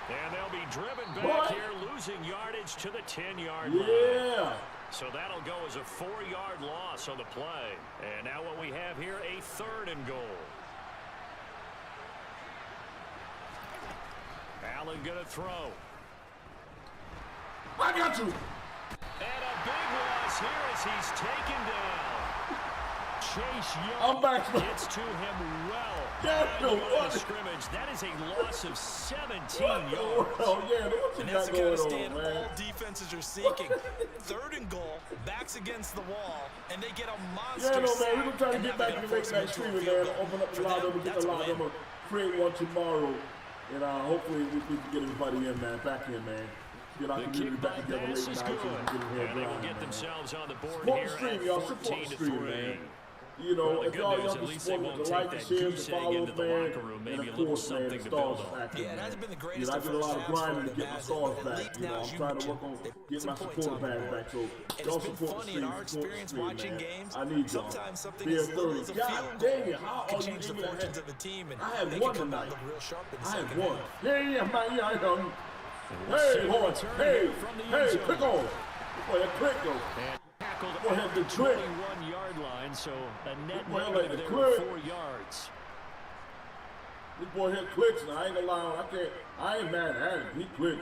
And they'll be driven back here, losing yardage to the 10-yard line. Yeah. So that'll go as a 4-yard loss on the play. And now what we have here, a 3rd and goal. Allen gonna throw. I got you. And a big loss here as he's taken down. Chase Young gets to him well. Yeah, scrimmage. That is a loss of 17 yards. And that's the kind of stand all defenses are seeking. 3rd and goal, backs against the wall, and they get a monster sack. We're trying to get back to the next streamer, man. Open up the line, we'll get the line. I'm going to create one tomorrow. And hopefully we can get everybody in, man. Back in, man. Get our community back together late night so we can get in here. And they will get themselves on the board here at 14-3. You know, well, if y'all can support the like, the share, the follow, man, and of course, man, the stars back. Yeah, it hasn't been the greatest. I did a lot of grinding to get my stars back. You know, I'm trying to work on getting my supporter badge back. So y'all support the stream, support the stream, man. I need y'all. Fair 30. God dang it, how are you even at? I had one tonight. I had one. Yeah, man, yeah, I know. Hey, boy, hey, click on. Boy, that click though. Tackled at the 21-yard line, so a net negative there of 4 yards. This boy hit clicks, and I ain't gonna lie, I ain't mad at him. He clicks.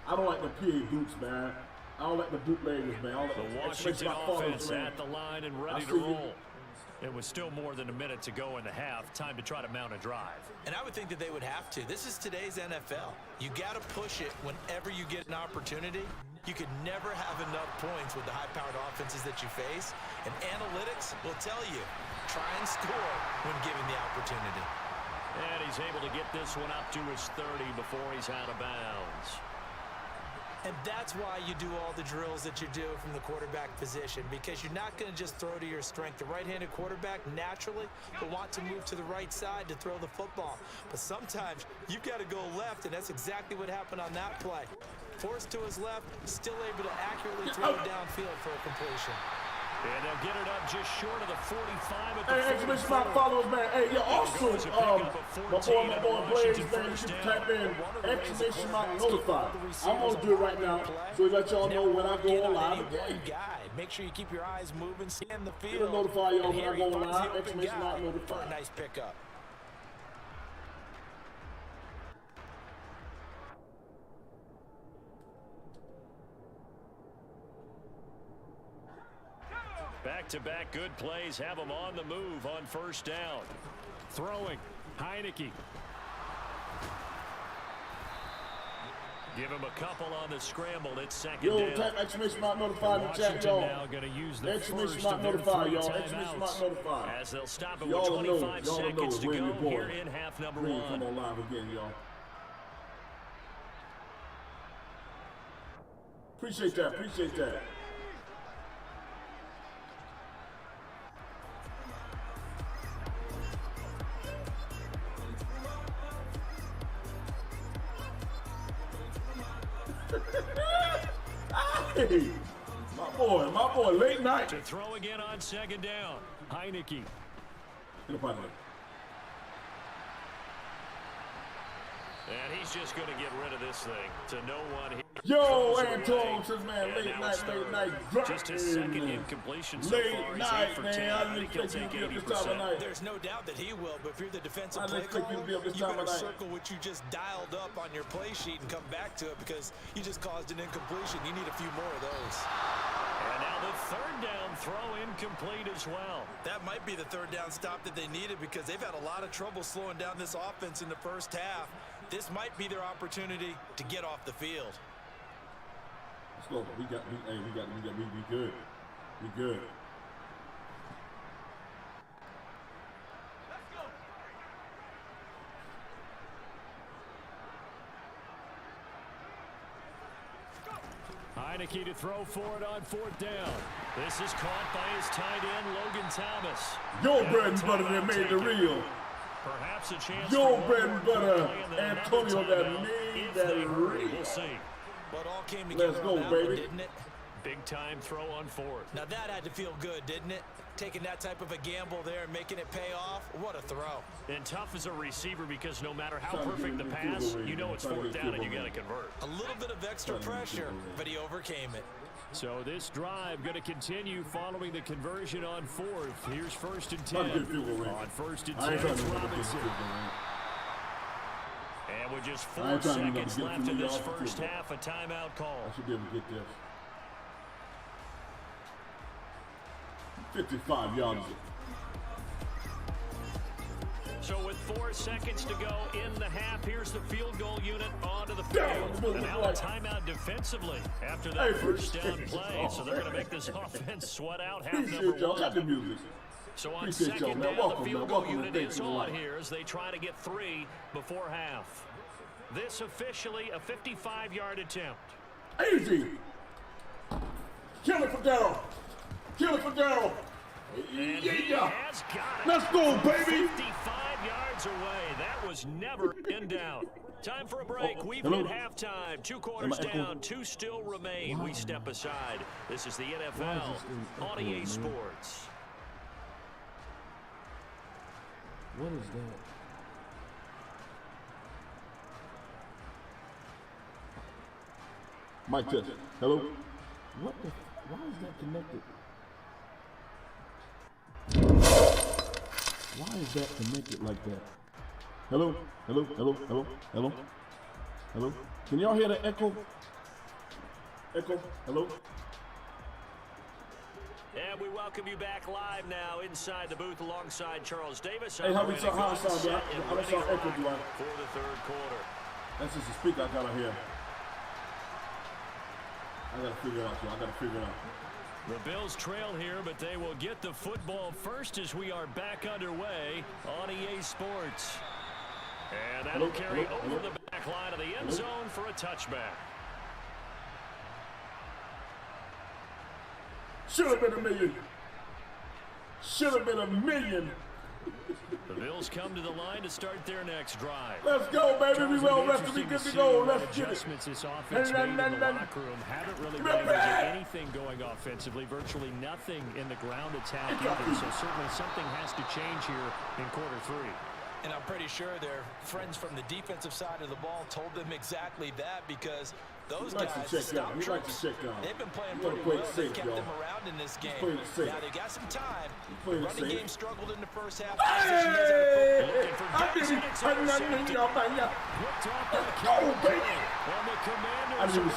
I don't like the PA boots, man. I don't like the bootleggers, man. The Washington offense at the line and ready to roll. It was still more than a minute to go in the half. Time to try to mount a drive. And I would think that they would have to. This is today's NFL. You got to push it whenever you get an opportunity. You could never have enough points with the high-powered offenses that you face. And analytics will tell you, try and score when given the opportunity. And he's able to get this one up to his 30 before he's out of bounds. And that's why you do all the drills that you do from the quarterback position, because you're not going to just throw to your strength. The right-handed quarterback naturally will want to move to the right side to throw the football. But sometimes you've got to go left, and that's exactly what happened on that play. Forced to his left, still able to accurately throw it downfield for a completion. And they'll get it up just short of the 45 at the Hey, exclamation mark followers, man. Hey, yo, also, my boy Blaze, man, you should type in exclamation mark notify. I'm going to do it right now, so let y'all know when I go live again. Make sure you keep your eyes moving, scan the field. It'll notify y'all when I go live, exclamation mark For a notify. nice pickup. Back-to-back good plays have them on the move on first down. Throwing, Heineke. Give him a couple on the scramble. It's second down. Yo, type exclamation mark notify in the chat, y'all. Now going to use the Exclamation first mark of their notify, 3 y'all. Exclamation mark timeouts. notify. As they'll stop it with Y'all know, 25 seconds to go here in half number Green, 1. come on live again, y'all. Appreciate that, appreciate that. Hey, my boy, late night. To throw again on second down, Heineke. Get up out of there. And he's just going to get rid of this thing to no one here. Yo, Anton says, man, late night. Just a second incompletion so late far. night, He's 8 for man. 10. I didn't expect you to be up this time of night. There's no doubt that he will, but if you're the defensive I play didn't expect you to be up this caller, you time of better night. circle what you just dialed up on your play sheet and come back to it, because you just caused an incompletion. You need a few more of those. And now the third down throw incomplete as well. That might be the third down stop that they needed, because they've had a lot of trouble slowing down this offense in the first half. This might be their opportunity to get off the field. Let's go. We good. We good. Heineke to throw for it on fourth down. This is caught by his tight end, Logan Thomas. Your bread and butter that made the real. Perhaps a chance Your for bread and butter, Antonio that made that real. We'll see. But all came together. Let's go, on that baby. one, didn't it? Big time throw on fourth. Now that had to feel good, didn't it? Taking that type of a gamble there and making it pay off. What a throw. And tough as a receiver, because no matter how perfect the pass, you know it's fourth down and you got to convert. A little bit of extra pressure, but he overcame it. So this drive going to continue following the conversion on fourth. Here's first and 10. On first and 10, it's Robinson. And with just 4 seconds left in this first half, a timeout call. I should be able to get this. 55 yards. So with 4 seconds to go in the half, here's the field goal unit onto the field. And now a timeout defensively after that first down play. So they're going to make this offense sweat out half number 1. So on second down, the field goal unit is on here as they try to get 3 before half. This officially a 55-yard attempt. Easy. Kill it for Darryl. Kill it for Darryl. Yeah. Let's go, baby. 55 yards away. That was never in doubt. Time for a break. We've hit halftime. 2 quarters down. 2 still remain. We step aside. This is the NFL on EA Sports. What is that? Mic test. Hello? What the? Why is that connected? Why is that connected like that? Hello? Hello? Hello? Hello? Hello? Hello? Can y'all hear the echo? Echo? Hello? And we welcome you back live now inside the booth alongside Charles Davis. Hey, how do sound echo do I? For the third quarter. That's just a speaker I gotta hear. I gotta figure it out, y'all. I gotta figure it out. The Bills trail here, but they will get the football first as we are back underway on EA Sports. And that'll carry over the back line of the end zone for a touchback. Should have been a million. Should have been a million. The Bills come to the line to start their next drive. Let's go, baby. We well rested. We good to go. Let's get it. Adjustments this offense made in the locker room haven't really been able to get anything going offensively. Virtually nothing in the ground attack either. So certainly something has to change here in quarter 3. And I'm pretty sure their friends from the defensive side of the ball told them exactly that, because those guys stop troops. They've been playing pretty well. They've kept them around in this game. Now they got some time. The running game struggled in the first half. Hey! I didn't even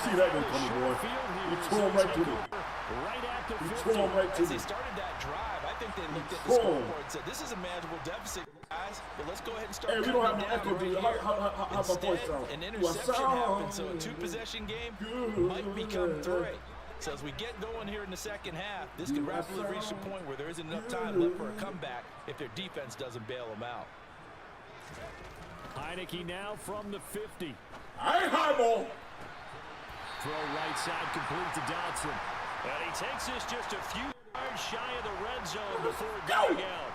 see that one coming, boy. You tore him right to the. You tore him right to As the. they started that drive, I think they looked at the scoreboard and said, "This is a manageable deficit, guys, but let's go ahead and start." Hey, we don't have no echo, dude. How my voice sound? An interception happened, so a 2-possession game might become 3. So as we get going here in the second half, this could rapidly reach the point where there isn't enough time left for a comeback if their defense doesn't bail them out. Heineke now from the 50. Hey, highball. Throw right side complete to Dotson. And he takes this just a few yards shy of the red zone before going out.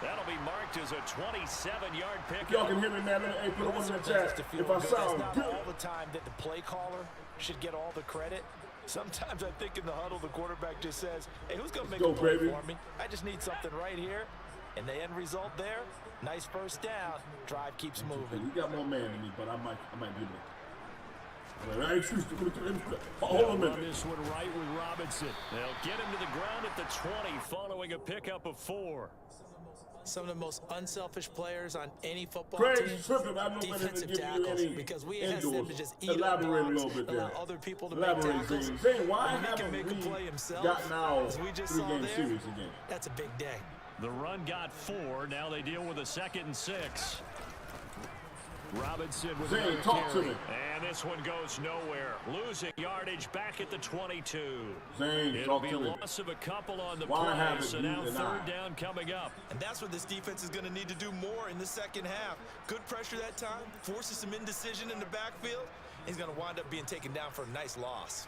That'll be marked as a 27-yard pickup. Y'all can hear me, man. Hey, put one in the chat. If I sound not good. all the time that the play caller should get all the credit. Sometimes I think in the huddle, the quarterback just says, "Hey, who's going to make a play for me? I just need something right here." And the end result there, nice first down. Drive keeps moving. You got more man than me, but I might be able to. Hold on a minute. This one right with Robinson. They'll get him to the ground at the 20 following a pickup of 4. Some of the most unselfish players on any football Craig team, tripping. I know defensive give you tackles, any because we ask them to just eat elaborate up a little blocks, bit there. allow other people to make tackles. Zane, why When he can haven't make we a play himself, gotten our as we just saw 3-game there, series again? that's a big day. The run got 4. Now they deal with a 2nd and 6. Robinson with Zane, talk to me. And this one goes nowhere. Losing yardage back at the 22. Zane, It'll talk be to a me. loss of a couple on the Why play, haven't so you now and 3rd I? down coming up. And that's what this defense is going to need to do more in the second half. Good pressure that time, forces some indecision in the backfield. He's going to wind up being taken down for a nice loss.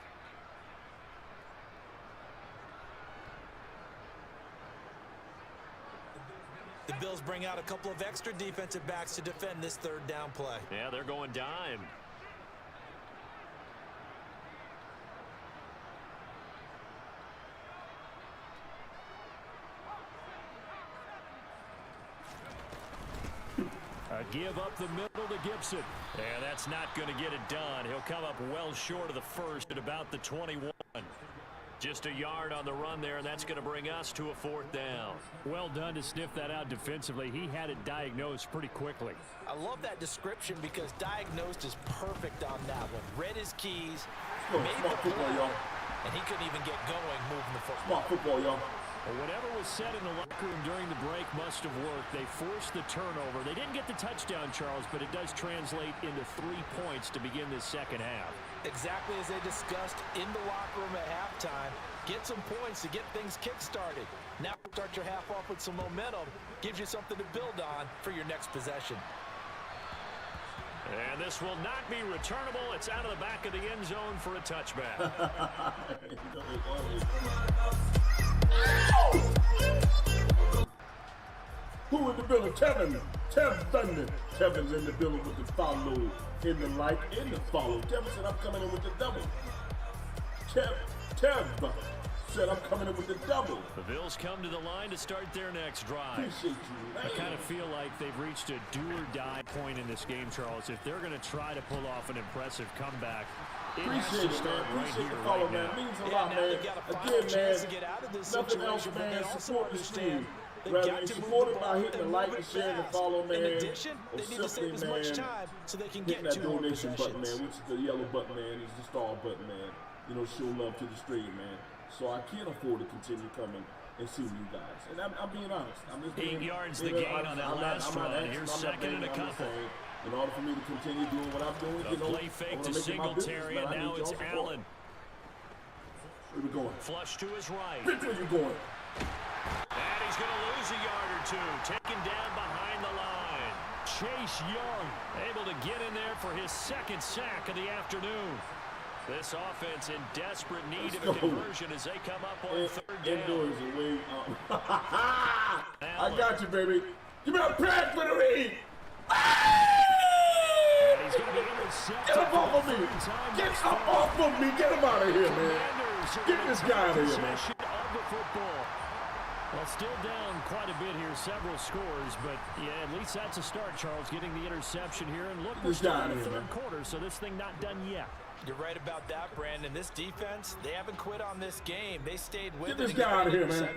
The Bills bring out a couple of extra defensive backs to defend this 3rd down play. Yeah, they're going dime. A give up the middle to Gibson. And that's not going to get it done. He'll come up well short of the first at about the 21. Just a yard on the run there, and that's going to bring us to a 4th down. Well done to sniff that out defensively. He had it diagnosed pretty quickly. I love that description because diagnosed is perfect on that one. Read his keys, Smart made the football, play, y'all. and he couldn't even get going moving the football. Smart football, y'all. Well, whatever was said in the locker room during the break must have worked. They forced the turnover. They didn't get the touchdown, Charles, but it does translate into 3 points to begin this second half. Exactly as they discussed in the locker room at halftime. Get some points to get things kick-started. Now start your half off with some momentum. Gives you something to build on for your next possession. And this will not be returnable. It's out of the back of the end zone for a touchback. Who in the building? Tevin Thunder. Tevin's in the building with the follow, in the like, in the follow. Tevin said I'm coming in with the double. Tev said I'm coming in with the double. The Bills come to the line to start their next drive. Appreciate you, man. I kind of feel like they've reached a do-or-die point in this game, Charles. If they're going to try to pull off an impressive comeback, it has to start right here, right now. Man. Means a lot, man. Again, man, nothing else, man. Support the stream. Rather, you support it by hitting the like and share and follow, man. In addition, they need to save as much time so they can get that to more donation button, man, possessions. which is the yellow button, man. It's the star button, man. You know, show love to the stream, man. So I can't afford to continue coming and seeing you guys. And I'm being honest. I'm just 8 yards the gain on that last run. Here's 2nd and a couple. In order for me to continue doing what I'm doing, The play fake to Singletary, and now it's Allen. Where we going? Flush to his right. Where you going? And he's going to lose a yard or 2. Taken down behind the line. Chase Young able to get in there for his 2nd sack of the afternoon. This offense in desperate need of a conversion as they come up on third down. I got you, baby. Give me a pass for the read. He's going to be intercepted. Get him off of me. Get him off of me. Get him out of here, man. Get this guy out of here, man. Well, still down quite a bit here, several scores, but yeah, at least that's a start, Charles, getting the interception here. And look, we're still in the third quarter, so this thing not done yet. You're right about that, Brandon. This defense, they haven't quit on this game. They stayed with this guy out of here, man.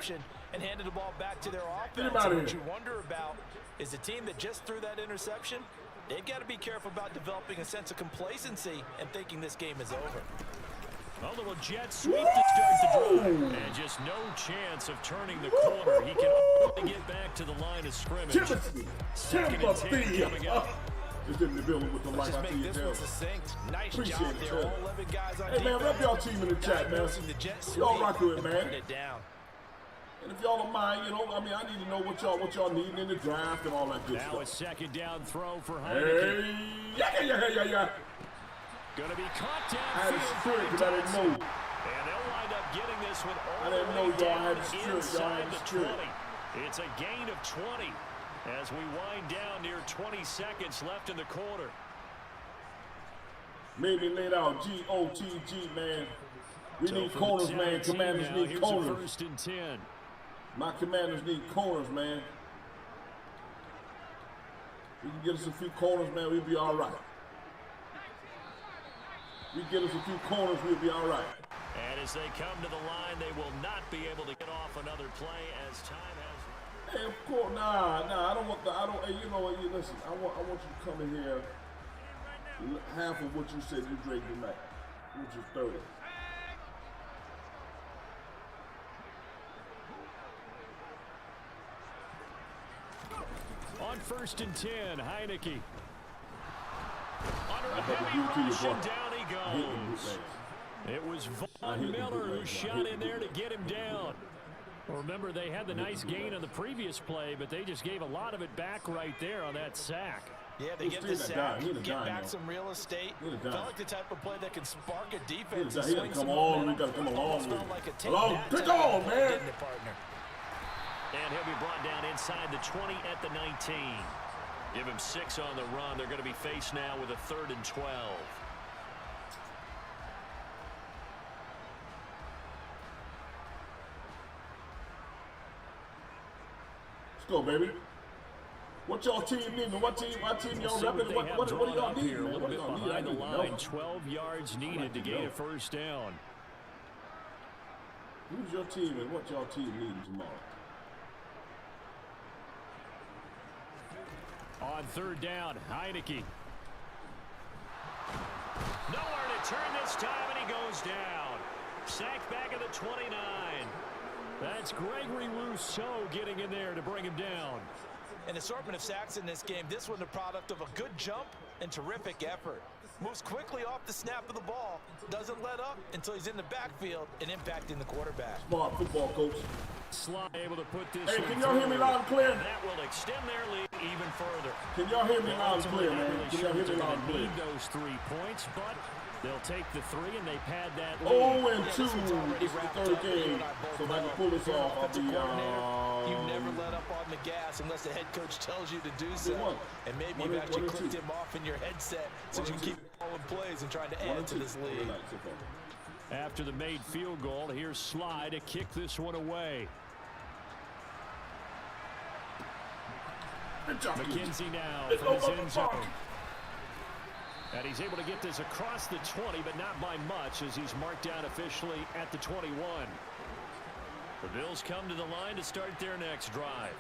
And handed the ball back to their offense. Get him out of here. What you wonder about is the team that just threw that interception, they've got to be careful about developing a sense of complacency and thinking this game is over. A little jet sweep to start the drive. And just no chance of turning the corner. He can only get back to the line of scrimmage. Second and 10 coming up. Just in the building with the light. Just make this one succinct. Nice Appreciate job it, there. All 11 guys on hey, man, rep y'all team in the chat, man. Y'all rock with it, man. And if y'all don't mind, you know, I mean, I need to know what y'all needing in the draft and all that good stuff. Now a second down throw for Heineke. Hey, yeah. Gonna be caught down. I had a spirit because I didn't know. And they'll wind up getting this one all I didn't know y'all had a spirit. inside the 20. It's a gain of 20 as we wind down near 20 seconds left in the quarter. Made me laid out G-O-T-G, man. We need corners, man. Commanders need corners. First and 10. My Commanders need corners, man. We can get us a few corners, man. We'll be all right. We get us a few corners, we'll be all right. And as they come to the line, they will not be able to get off another play as time has. Hey, of course, nah. I don't want hey, you know what? Listen, I want you to come in here. Half of what you said you drank tonight, which is 30. On first and 10, Heineke. Under a heavy rush, and down he goes. It was Von Miller who shot in there to get him down. Well, remember, they had the nice gain on the previous play, but they just gave a lot of it back right there on that sack. Yeah, they get the sack, get back some real estate. Felt like the type of play that can spark a defense. He got to come on. We got to come along with it. Pick on, man. And he'll be brought down inside the 20 at the 19. Give him 6 on the run. They're going to be faced now with a 3rd and 12. Let's go, baby. What y'all team needing? What team y'all repping? What do y'all need, man? A little bit behind the line. 12 yards needed to gain a first down. Who's your team and what y'all team needing tomorrow? On 3rd down, Heineke. Nowhere to turn this time, and he goes down. Sacked back at the 29. That's Gregory Rousseau getting in there to bring him down. An assortment of sacks in this game. This one the product of a good jump and terrific effort. Moves quickly off the snap of the ball. Doesn't let up until he's in the backfield and impacting the quarterback. Smart football coach. Sly able to put this. Hey, can y'all hear me loud and clear? That will extend their lead even further. Can y'all hear me loud and clear, man? Can y'all hear me loud and clear? Need those 3 points, but they'll take the 3 and they pad that lead. 0-2. This is the 3rd game. So if I can pull this off, I'll be You never let up on the gas unless the head coach tells you to do so. And maybe you've actually clicked him off in your headset so you can keep calling plays and trying to add to this lead. After the made field goal, here's Sly to kick this one away. McKenzie now from his end zone. And he's able to get this across the 20, but not by much as he's marked down officially at the 21. The Bills come to the line to start their next drive.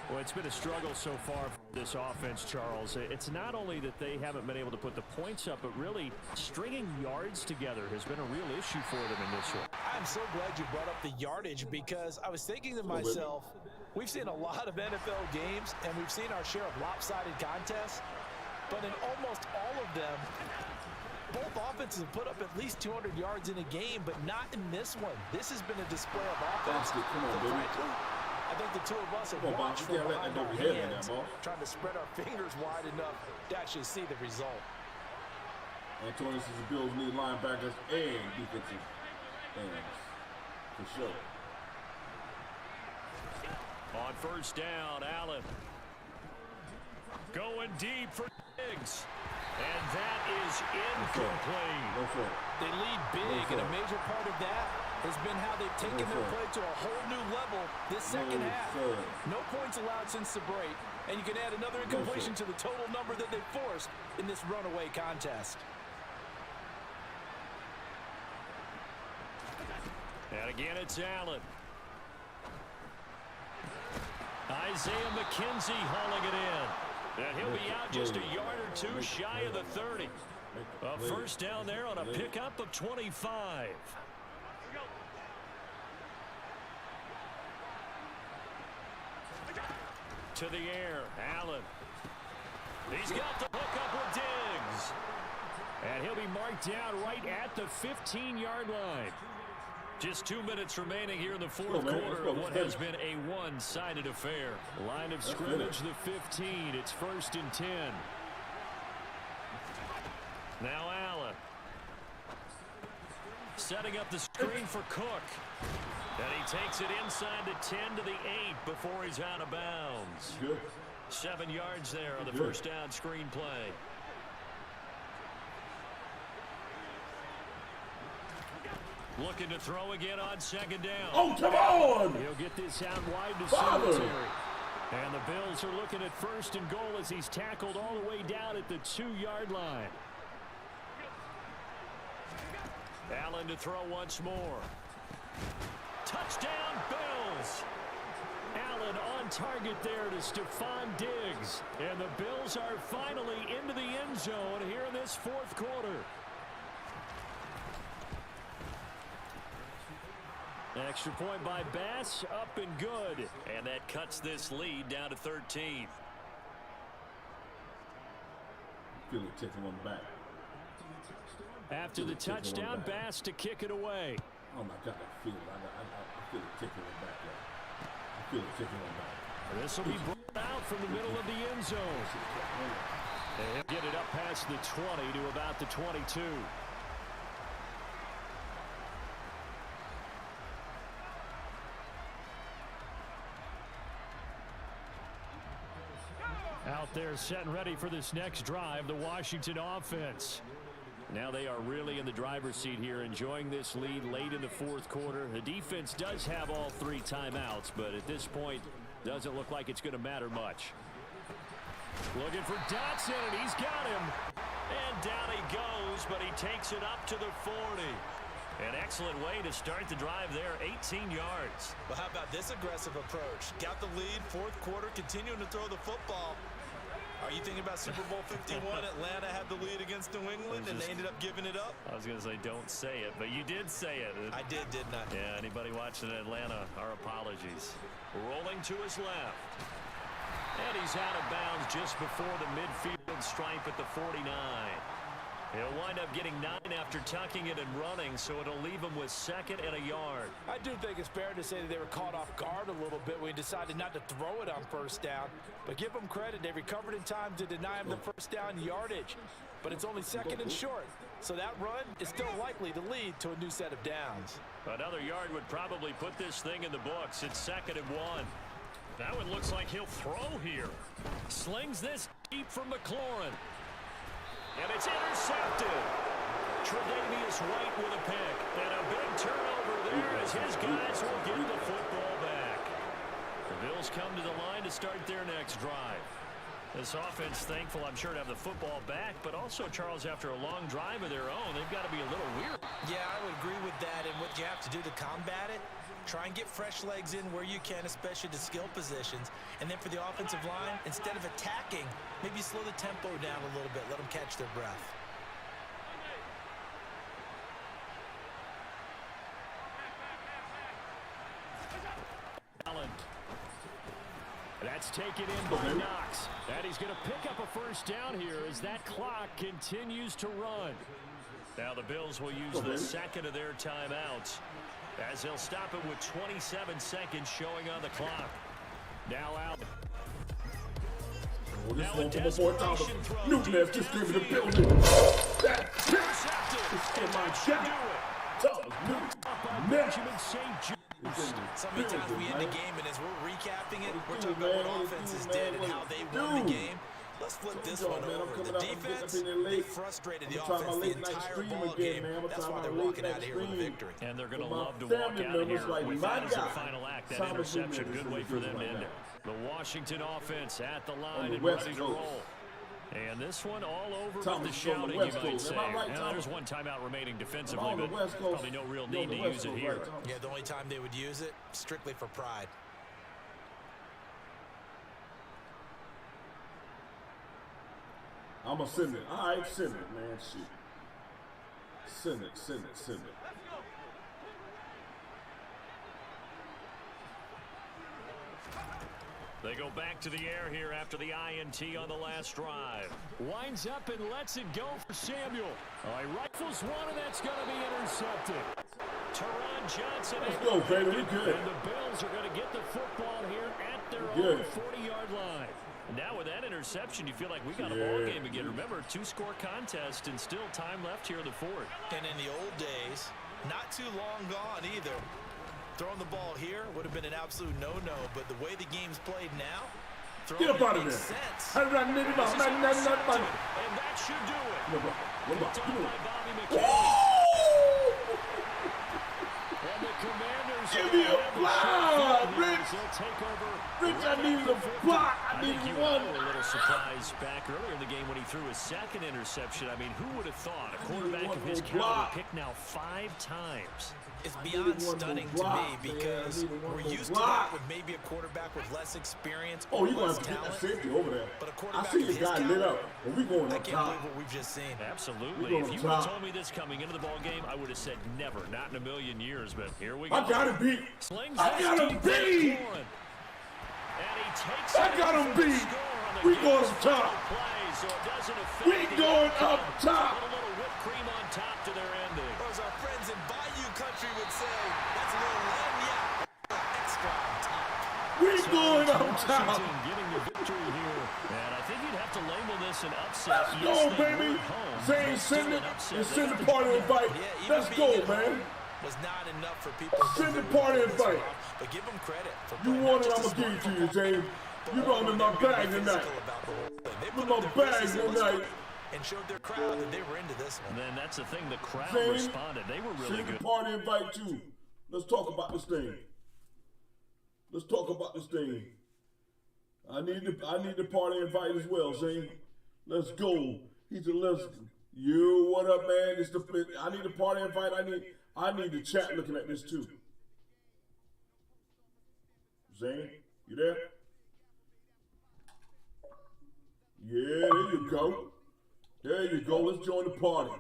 Well, it's been a struggle so far for this offense, Charles. It's not only that they haven't been able to put the points up, but really stringing yards together has been a real issue for them in this one. I'm so glad you brought up the yardage because I was thinking to myself, we've seen a lot of NFL games and we've seen our share of lopsided contests, but in almost all of them, both offenses have put up at least 200 yards in a game, but not in this one. This has been a display of offense. Come on, baby. I think the two of us have watched from behind our hands, trying to spread our fingers wide enough to actually see the result. Antonio says the Bills need linebackers and defensive ends. For sure. On first down, Allen. Going deep for Diggs. And that is incomplete. No sir. They lead big, and a major part of that has been how they've taken their play to a whole new level this second half. No points allowed since the break, and you can add another incompletion to the total number that they forced in this runaway contest. And again, it's Allen. Isaiah McKenzie hauling it in. And he'll be out just a yard or two shy of the 30. A first down there on a pickup of 25. To the air, Allen. He's got the hook up with Diggs. And he'll be marked down right at the 15-yard line. Just 2 minutes remaining here in the fourth quarter of what has been a one-sided affair. Line of scrimmage, the 15. It's 1st and 10. Now Allen. Setting up the screen for Cook. And he takes it inside the 10 to the 8 before he's out of bounds. 7 yards there on the first down screen play. Looking to throw again on second down. Oh, come on! He'll get this out wide to Singletary. And the Bills are looking at 1st and goal as he's tackled all the way down at the 2-yard line. Allen to throw once more. Touchdown, Bills! Allen on target there to Stephon Diggs. And the Bills are finally into the end zone here in this fourth quarter. Extra point by Bass, up and good. And that cuts this lead down to 13. Feel it taking one back. After the touchdown, Bass to kick it away. Oh my God, I feel it. I feel it taking one back. I feel it taking one back. This will be brought out from the middle of the end zone. And he'll get it up past the 20 to about the 22. Out there set and ready for this next drive, the Washington offense. Now they are really in the driver's seat here, enjoying this lead late in the fourth quarter. The defense does have all 3 timeouts, but at this point, doesn't look like it's going to matter much. Looking for Dotson, and he's got him. And down he goes, but he takes it up to the 40. An excellent way to start the drive there, 18 yards. Well, how about this aggressive approach? Got the lead, fourth quarter, continuing to throw the football. Are you thinking about Super Bowl 51? Atlanta had the lead against New England, and they ended up giving it up? I was going to say, don't say it, but you did say it. I did, didn't I? Yeah, anybody watching Atlanta, our apologies. Rolling to his left. And he's out of bounds just before the midfield stripe at the 49. He'll wind up getting 9 after tucking it and running, so it'll leave him with 2nd and a yard. I do think it's fair to say that they were caught off guard a little bit when he decided not to throw it on first down. But give them credit, they recovered in time to deny him the first down yardage. But it's only 2nd and short, so that run is still likely to lead to a new set of downs. Another yard would probably put this thing in the books. It's 2nd and 1. That one looks like he'll throw here. Slings this deep from McLaurin. And it's intercepted. Tre'Davious White with a pick. And a big turnover there as his guys will get the football back. The Bills come to the line to start their next drive. This offense thankful, I'm sure, to have the football back, but also, Charles, after a long drive of their own, they've got to be a little weird. Yeah, I would agree with that. And what you have to do to combat it, try and get fresh legs in where you can, especially to skill positions. And then for the offensive line, instead of attacking, maybe slow the tempo down a little bit. Let them catch their breath. Allen. That's taken in by Knox. And he's going to pick up a first down here as that clock continues to run. Now the Bills will use the 2nd of their timeouts, as they'll stop it with 27 seconds showing on the clock. Now out. Oh, this one from my boy Thomas Newton has just came in the building. That oh my God. Thomas Newton. So many times we end the game, and as we're recapping it, we're talking about what offenses did and how they won the game. Let's flip this one over. The defense, they frustrated the offense the entire ball game. That's why they're walking out of here with a victory. And they're going to love to walk out of here with that as their final act, that interception. Good way for them to end it. The Washington offense at the line and ready to roll. And this one all over with the shouting, you might say. Now, there's one timeout remaining defensively, but probably no real need to use it here. Yeah, the only time they would use it, strictly for pride. I'm going to send it. All right, send it, man. Shit. Send it. They go back to the air here after the INT on the last drive. Winds up and lets it go for Samuel. He rifles one, and that's going to be intercepted. Teron Johnson. Let's go, baby. We good. And the Bills are going to get the football here at their own 40-yard line. Now with that interception, you feel like we got a ball game again. Remember, 2-score contest and still time left here in the fourth. And in the old days, not too long gone either. Throwing the ball here would have been an absolute no-no, but the way the game's played now, get up out of there. Sense. And that should do it. Done by Bobby McKay. And the Commanders give me a block, Rich. They'll take over. Rich, I needed a block. I needed one. A little surprise back earlier in the game when he threw his second interception. I mean, who would have thought a quarterback of his caliber picked now 5 times? It's beyond stunning to me because we're used to that with maybe a quarterback with less experience. Oh, you're going to have to get that safety over there. But a I quarterback see this guy lit up, and we're going I up can't top. believe what we've just seen. Absolutely. If you would have told me this coming into the ball game, I would have said never, not in a million years. But here we go. I got him beat. Slings I got him beat. And he takes I got him beat. We going up top. So it doesn't affect We going up top. A little whipped cream on top to their ending. Or as our friends in Bayou Country would say, that's a little lagniappe extra on top. We going up top. Washington getting the victory here. And I think you'd have to label this an upset. Let's go, baby. Zane, send it. And send the party invite. Let's go, man. Was not enough for people. Send the party invite. But give them credit for you want it, I'm going to give it to you, Zane. You know I'm in my bag tonight. I'm in my bag tonight. And showed their crowd that they were into this one. And then that's the thing, the crowd Zane, responded. They were really good. Send the party invite too. Let's talk about this thing. Let's talk about this thing. I need the party invite as well, Zane. Let's go. He's a lesbian. You, what up, man? I need the party invite. I need the chat looking at this too. Zane, you there? Yeah, there you go. There you go. Let's join the party.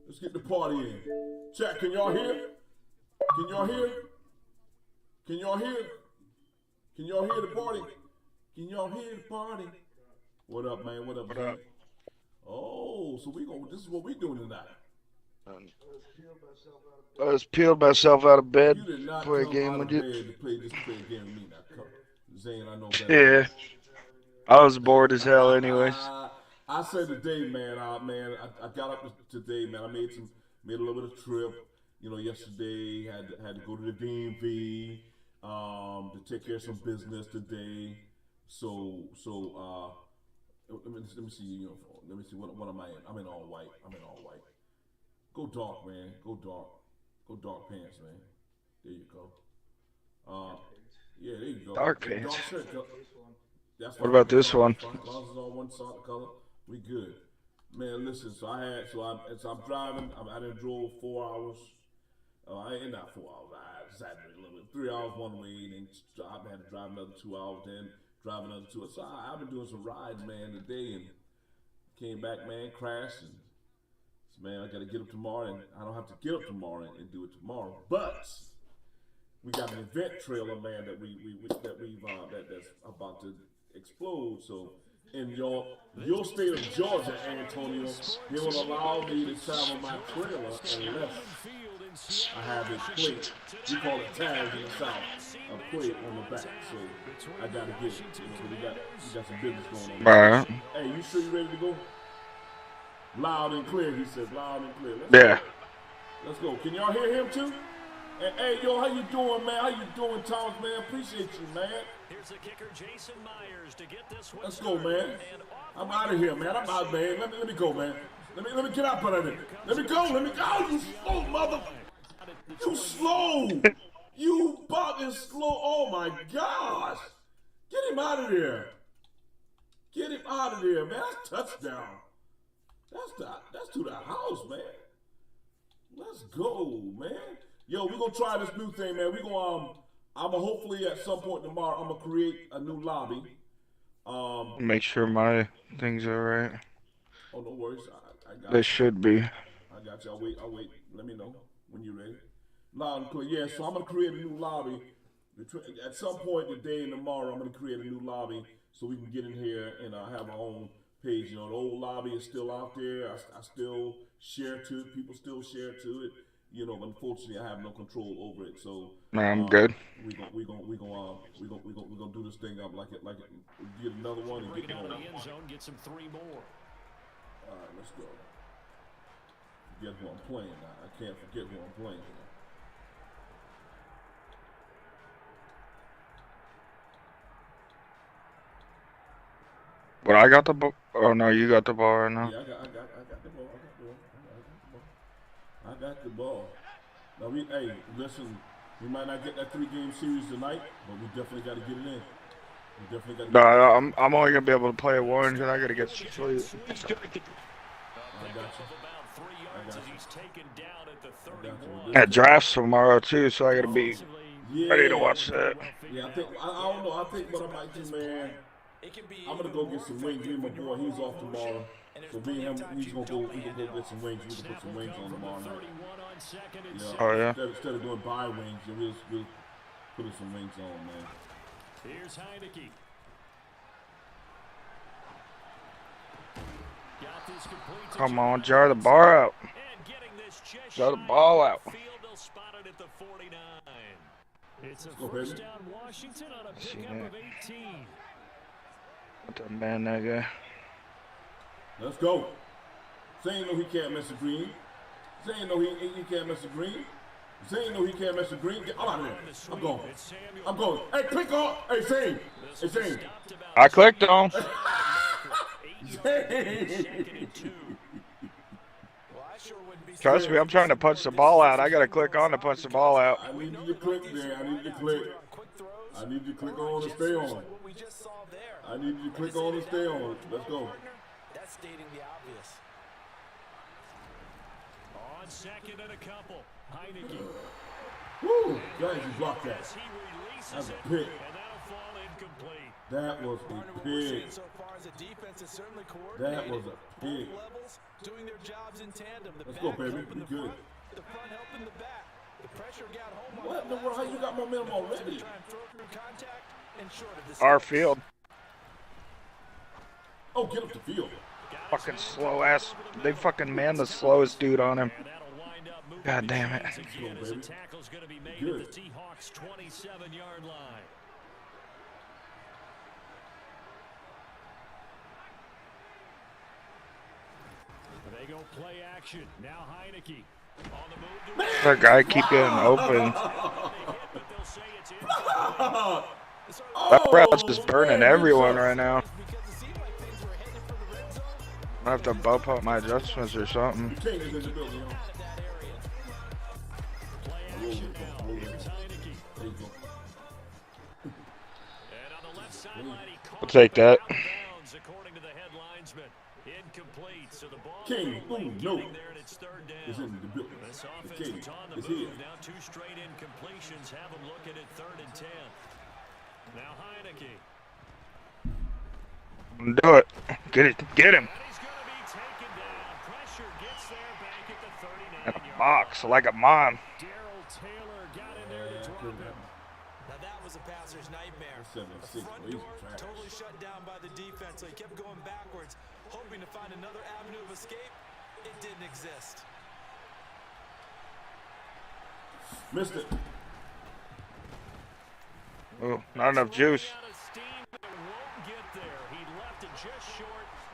Let's get the party in. Chat, can y'all hear? Can y'all hear? Can y'all hear? Can y'all hear the party? Can y'all hear the party? What up, man? What up, man? Oh, so this is what we doing tonight. I just peeled myself out of bed. You did not play a come game out with of you. bed to play a game with me now. Zane, I know better. Yeah. I was bored as hell anyways. I said today, man, I got up today, man. I made a little bit of trip. You know, yesterday had to go to the DMV to take care of some business today. So let me see your uniform. Let me see what am I in? I'm in all white. Go dark, man. Go dark pants, man. There you go. Yeah, there you go. Dark pants. Dark shirt, that's What about this one? As long as it's all one solid color, we good. Man, listen. So I'm driving. I done drove 4 hours. Not 4 hours. I exaggerated a little bit. 3 hours one way, and then I had to drive another 2 hours. Then drive another 2 hours. So I've been doing some rides, man, today, and came back, man, crashed, and man, I got to get up tomorrow, and I don't have to get up tomorrow and do it tomorrow, but we got an event trailer, man, that's about to explode. So in your state of Georgia, Antonio, they will allow me to travel my trailer unless I have a plate. We call it tag in the South. A plate on the back. So I gotta get it. You know, we got some business going on. Alright. Hey, you sure you ready to go? Loud and clear, he says. Loud and clear. Yeah. Let's go. Can y'all hear him too? And, hey, yo, how you doing, man? How you doing, Thomas, man? Appreciate you, man. Here's the kicker, Jason Myers, to get this one. Let's go, man. I'm out of here, man. I'm out, man. Let me go, man. Let me get out of there. Let me go. Let me go. You slow mother. You slow. You fucking slow. Oh my gosh. Get him out of there. Get him out of there, man. That's touchdown. That's to the house, man. Let's go, man. Yo, we're gonna try this new thing, man. We're gonna I'm gonna hopefully at some point tomorrow I'm gonna create a new lobby. Make sure my things are right. Oh, no worries. I got They you. should be. I got you. I'll wait. Let me know when you're ready. Loud and clear. Yeah, so I'm gonna create a new lobby. At some point today and tomorrow, I'm gonna create a new lobby so we can get in here and have our own page. You know, the old lobby is still out there. I still share to it. People still share to it. You know, unfortunately, I have no control over it. So I'm good. We gonna do this thing up like it. Get another one and get Bring it going. out of the end zone, get some 3 more. All right, let's go. Forget who I'm playing now. I can't forget who I'm playing now. But I got the ball. Oh no, you got the ball right now. Yeah, I got the ball. I got the ball. Now hey, listen, we might not get that 3-game series tonight, but we definitely got to get it in. We definitely got to. No, I'm only gonna be able to play one because I gotta get sleep. I got you. At drafts tomorrow too, so I gotta be ready to watch that. Yeah, I don't know. I think what I might do, man. I'm gonna go get some wings. Me and my boy, he's off tomorrow. So me and him, we can go get some wings. We can put some wings on tomorrow night. You know, Oh yeah. Instead of doing buy wings, we'll put some wings on, man. Here's Heineke. Come on, jar the bar out. Jar the ball out. It's a first down Washington on a pickup of 18. What the man, that guy. Let's go. Zane know he can't mess with Green. Zane know he can't mess with Green. Zane know he can't mess with Green. Get out of there. I'm going. Hey, click on. Hey, Zane. Hey, Zane. I clicked on. Trust me, I'm trying to punch the ball out. I gotta click on to punch the ball out. I need you to click there. I need you to click. I need you to click on and stay on. I need you to click on and stay on. Let's go. That's stating the obvious. On second and a couple. Heineke. Woo! Guys, you blocked that. That's a pick. And that'll fall incomplete. That was a pick. So far as a defense is certainly That was a pick. levels doing their jobs in tandem. The Let's go, baby. We good. The front helping the back. The pressure got home. What in the world? How you got momentum already? Our field. Oh, get up the field. Fucking slow ass. They fucking man the slowest dude on him. God damn it. Tackle's going to be made Good. at the Seahawks' 27-yard line. They go play action. Now Heineke on the move. That guy keep getting open. That route's just burning everyone right now. I have to bump up my adjustments or something. I'll take that. According to the headlinesman, incomplete. So the ball King, boom, no. there and it's third down. It's in the building. This The offense king is on the is move. here. Now 2 straight incompletions have them looking at 3rd and 10. Now Heineke. Do it. Get it. Get him. And he's going to be taken down. Pressure gets there back at the 39-yard In a box like a mom. Darrell Taylor got in there to drop him. Now that was a passer's nightmare. The front door totally shut down by the defense, so he kept going backwards, hoping to find another avenue of escape. It didn't exist. Missed it. Oh, not enough juice.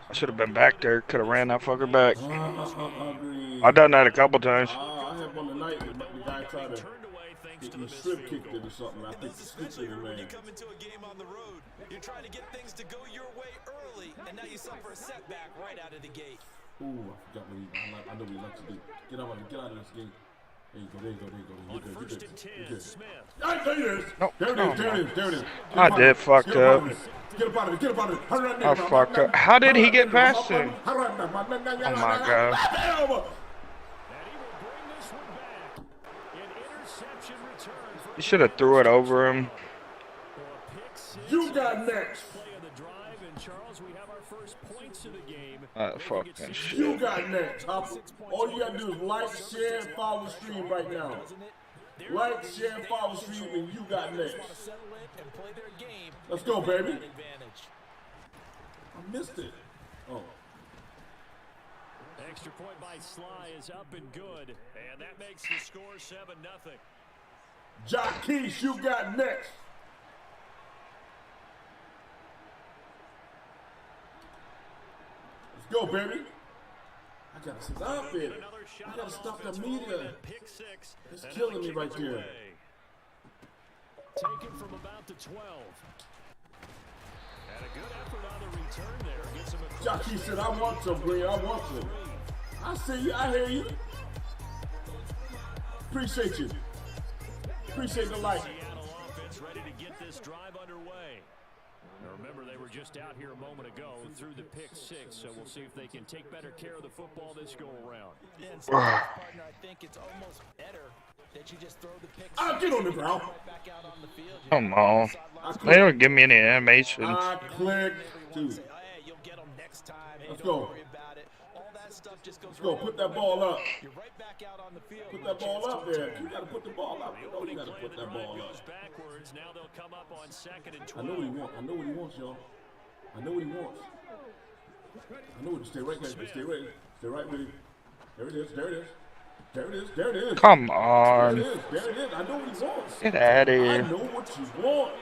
I should have been back there. Could have ran that fucker back. I've done that a couple times. I had one tonight. The guy tried to. He strip kicked it or something. I think he skipped it, man. You come into a game on the road, you're trying to get things to go your way early, and now you suffer a setback right out of the gate. Ooh, I forgot what I know what he likes to do. Get out of this game. There you go, there you go, there you go. You're good, you're good. There it is. No, There it is. I did fucked up. Get up out of it. I fucked up. How did he get past him? Oh my god. You should have threw it over him. You got next. Fucking shit. You got next. All you gotta do is like, share, and follow the stream right now. Like, share, and follow the stream, and you got next. Let's go, baby. I missed it. Oh. Extra point by Sly is up and good, and that makes the score 7-0. Jacquees, you got next. Let's go, baby. I gotta stop it. I gotta stop the media. It's killing me right there. Taken from about the 12. And a good effort on the return there. Gets him a Jacquees said, I want some, Green. I want some. I see you. I hear you. Appreciate you. Appreciate the like. Seattle offense ready to get this drive underway. Now remember, they were just out here a moment ago through the pick 6, so we'll see if they can take better care of the football this go around. And sometimes, partner, I think it's almost better that you just throw the pick. I'll get on the ground. Back out on the field. Come on. They don't give me any animations. I click. Dude. Hey, you'll get them next time. Let's Don't go. worry about it. All that stuff just goes. Let's go. Put that ball up. You're right back out on the field. Put that ball up there. You gotta put the ball up. You know you gotta put that ball up. Backwards. Now they'll come up on 2nd and 12. I know what he wants. I know what he wants, y'all. I know what he wants. I know what. Stay right there. Stay right. Stay right with him. There it is. There it is. There it is. There it is. Come on. There it is. There it is. I know what he wants. Get out of I here. know what you want.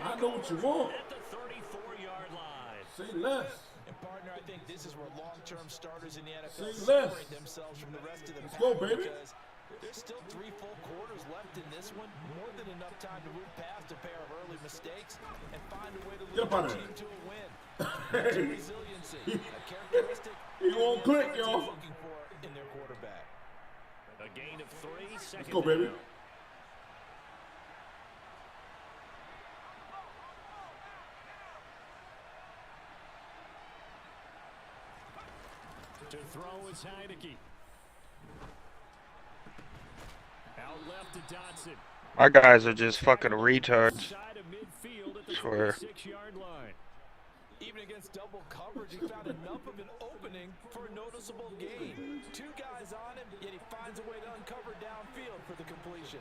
I know what you want. At the 34-yard line. Say less. And partner, I think this is where long-term starters in the NFL Say less. separate themselves from the rest of the Let's pack, go, baby. because there's still 3 full quarters left in this one. More than enough time to move past a pair of early mistakes and find a way to lead the team to a win. Hey. Resiliency, a characteristic He won't click, y'all. looking for in their quarterback. A gain of 3. Let's go, baby. To throw is Heineke. Out left to Dotson. My guys are just fucking retards. Side of midfield at the Swear. 46-yard line. Even against double coverage, he found enough of an opening for a noticeable gain. 2 guys on him, yet he finds a way to uncover downfield for the completion.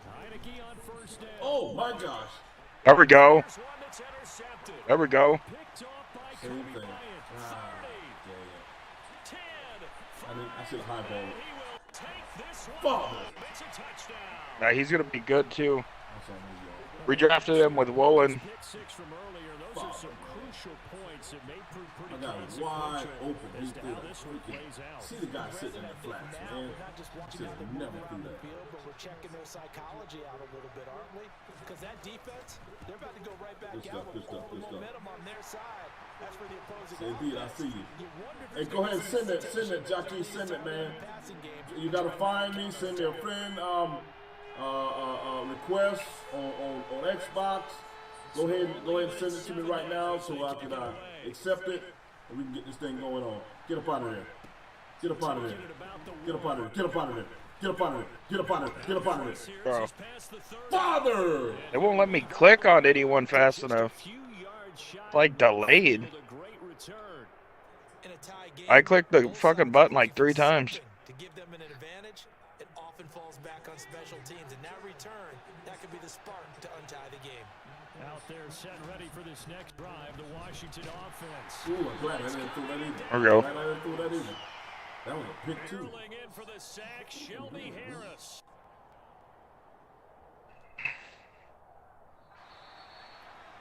Heineke on 1st down. Oh my gosh. There we go. There's one that's intercepted. There we go. Picked off by Same Kobe thing. Bryant. 30, Yeah. 10. I should have highballed it. He will take this one. Fuck. It's a touchdown. Nah, he's gonna be good too. That's on me, y'all. We drafted him with Woolen. Pick 6 from earlier. Those are some crucial points that may prove pretty I got it wide open. As to how this one plays out. See the guy sitting in the flats, man. We're not just watching Should how have they never move do on the that. field, but we're checking their psychology out a little bit, aren't we? Because that defense, they're about to go right back Good out stuff, with good all stuff, the good stuff. momentum on their side. That's for the opposing Indeed, I offense. see you. You wonder if Hey, it's go ahead and gonna be send it, Jackie. Send it, man. passing game. You gotta find me. Send me a friend request on Xbox. Go ahead and send it to me right now so I can accept it and we can get this thing going on. Get up out of there. Get up out of there. Get up out of there. Get up out of there. Get up out of there. Get up out of there. Get up out of there. Bro. Father! They won't let me click on anyone fast enough. It's like delayed. In a tie game, I clicked the both fucking sides button are like 3 times. to give them an advantage. It often falls back on special teams, and that return, that could be the spark to untie the game. Out there set ready for this next drive, the Washington offense. Ooh, I'm glad I didn't throw that either. There we go. Glad I didn't throw that either. That was a pick, too. Barreling in for the sack, Shelby Harris.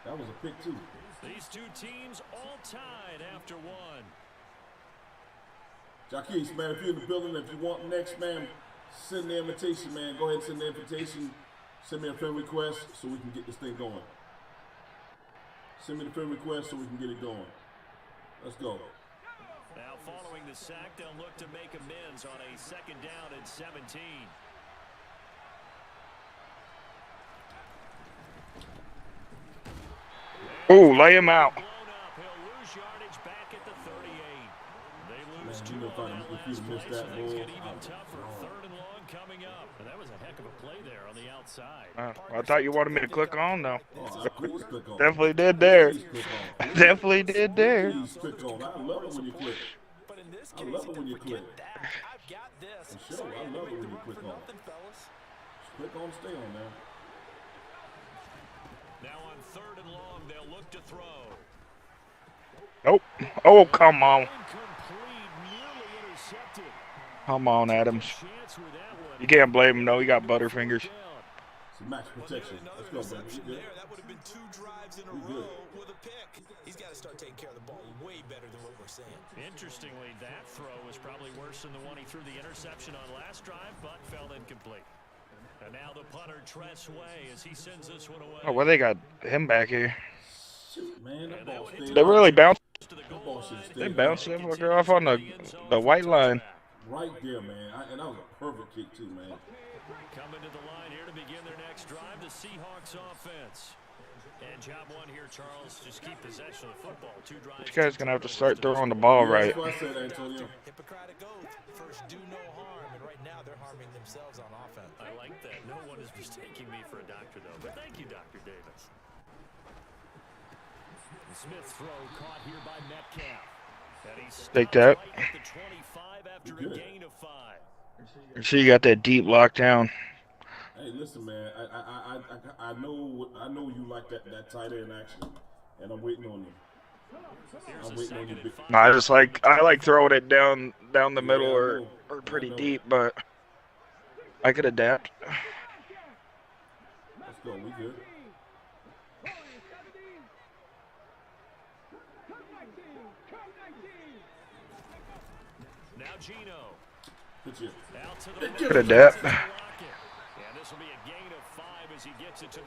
That was a pick, too. These two teams all tied after one. Jaquez, man, if you're in the building, if you want next, man, send the invitation, man. Go ahead and send the invitation. Send me a friend request so we can get this thing going. Send me the friend request so we can get it going. Let's go. Now following the sack, they'll look to make amends on a 2nd down and 17. Oh, lay him out. He'll lose yardage back at the 38. They lose 2 on that last play, so things get even tougher. 3rd and long coming up. And that was a heck of a play there on the outside. I thought you wanted me to click on, though. Oh, click on. Definitely did there. Definitely did there. Please click on. I love it when you click. I love it when you click. For sure, I love it when you click on. Just click on, stay on there. Now on 3rd and long, they'll look to throw. Nope. Oh, come on. Come on, Adams. You can't blame him, though. He got butterfingers. Some max protection. Let's go, baby. You good? That would have been 2 drives in a row with a pick. He's got to start taking care of the ball way better than what we're saying. Interestingly, that throw was probably worse than the one he threw the interception on last drive, but fell incomplete. And now the punter Tress Way as he sends this one away. Oh, well, they got him back here. Shoot, man. That ball stayed They really bounced. They bounced that fucker off on the white line. Right there, man. And that was a perfect kick, too, man. Coming to the line here to begin their next drive, the Seahawks offense. And job one here, Charles, just keep possession of the football. 2 drives. This guy's going to have to start throwing the ball right. That's what I said, Antonio. Hippocratic oath. First, do no harm. And right now, they're harming themselves on offense. I like that. No one is mistaking me for a doctor, though. But thank you, Dr. Davis. The Smith throw caught here by Metcalf. Take that. Right at the 25 after a gain of 5. So you got that deep lockdown. Hey, listen, man. I know you like that tight end action, and I'm waiting on you. I'm waiting on you. No, I like throwing it down the middle or pretty deep, but I could adapt. Let's go. We good. Now Gino. Could adapt.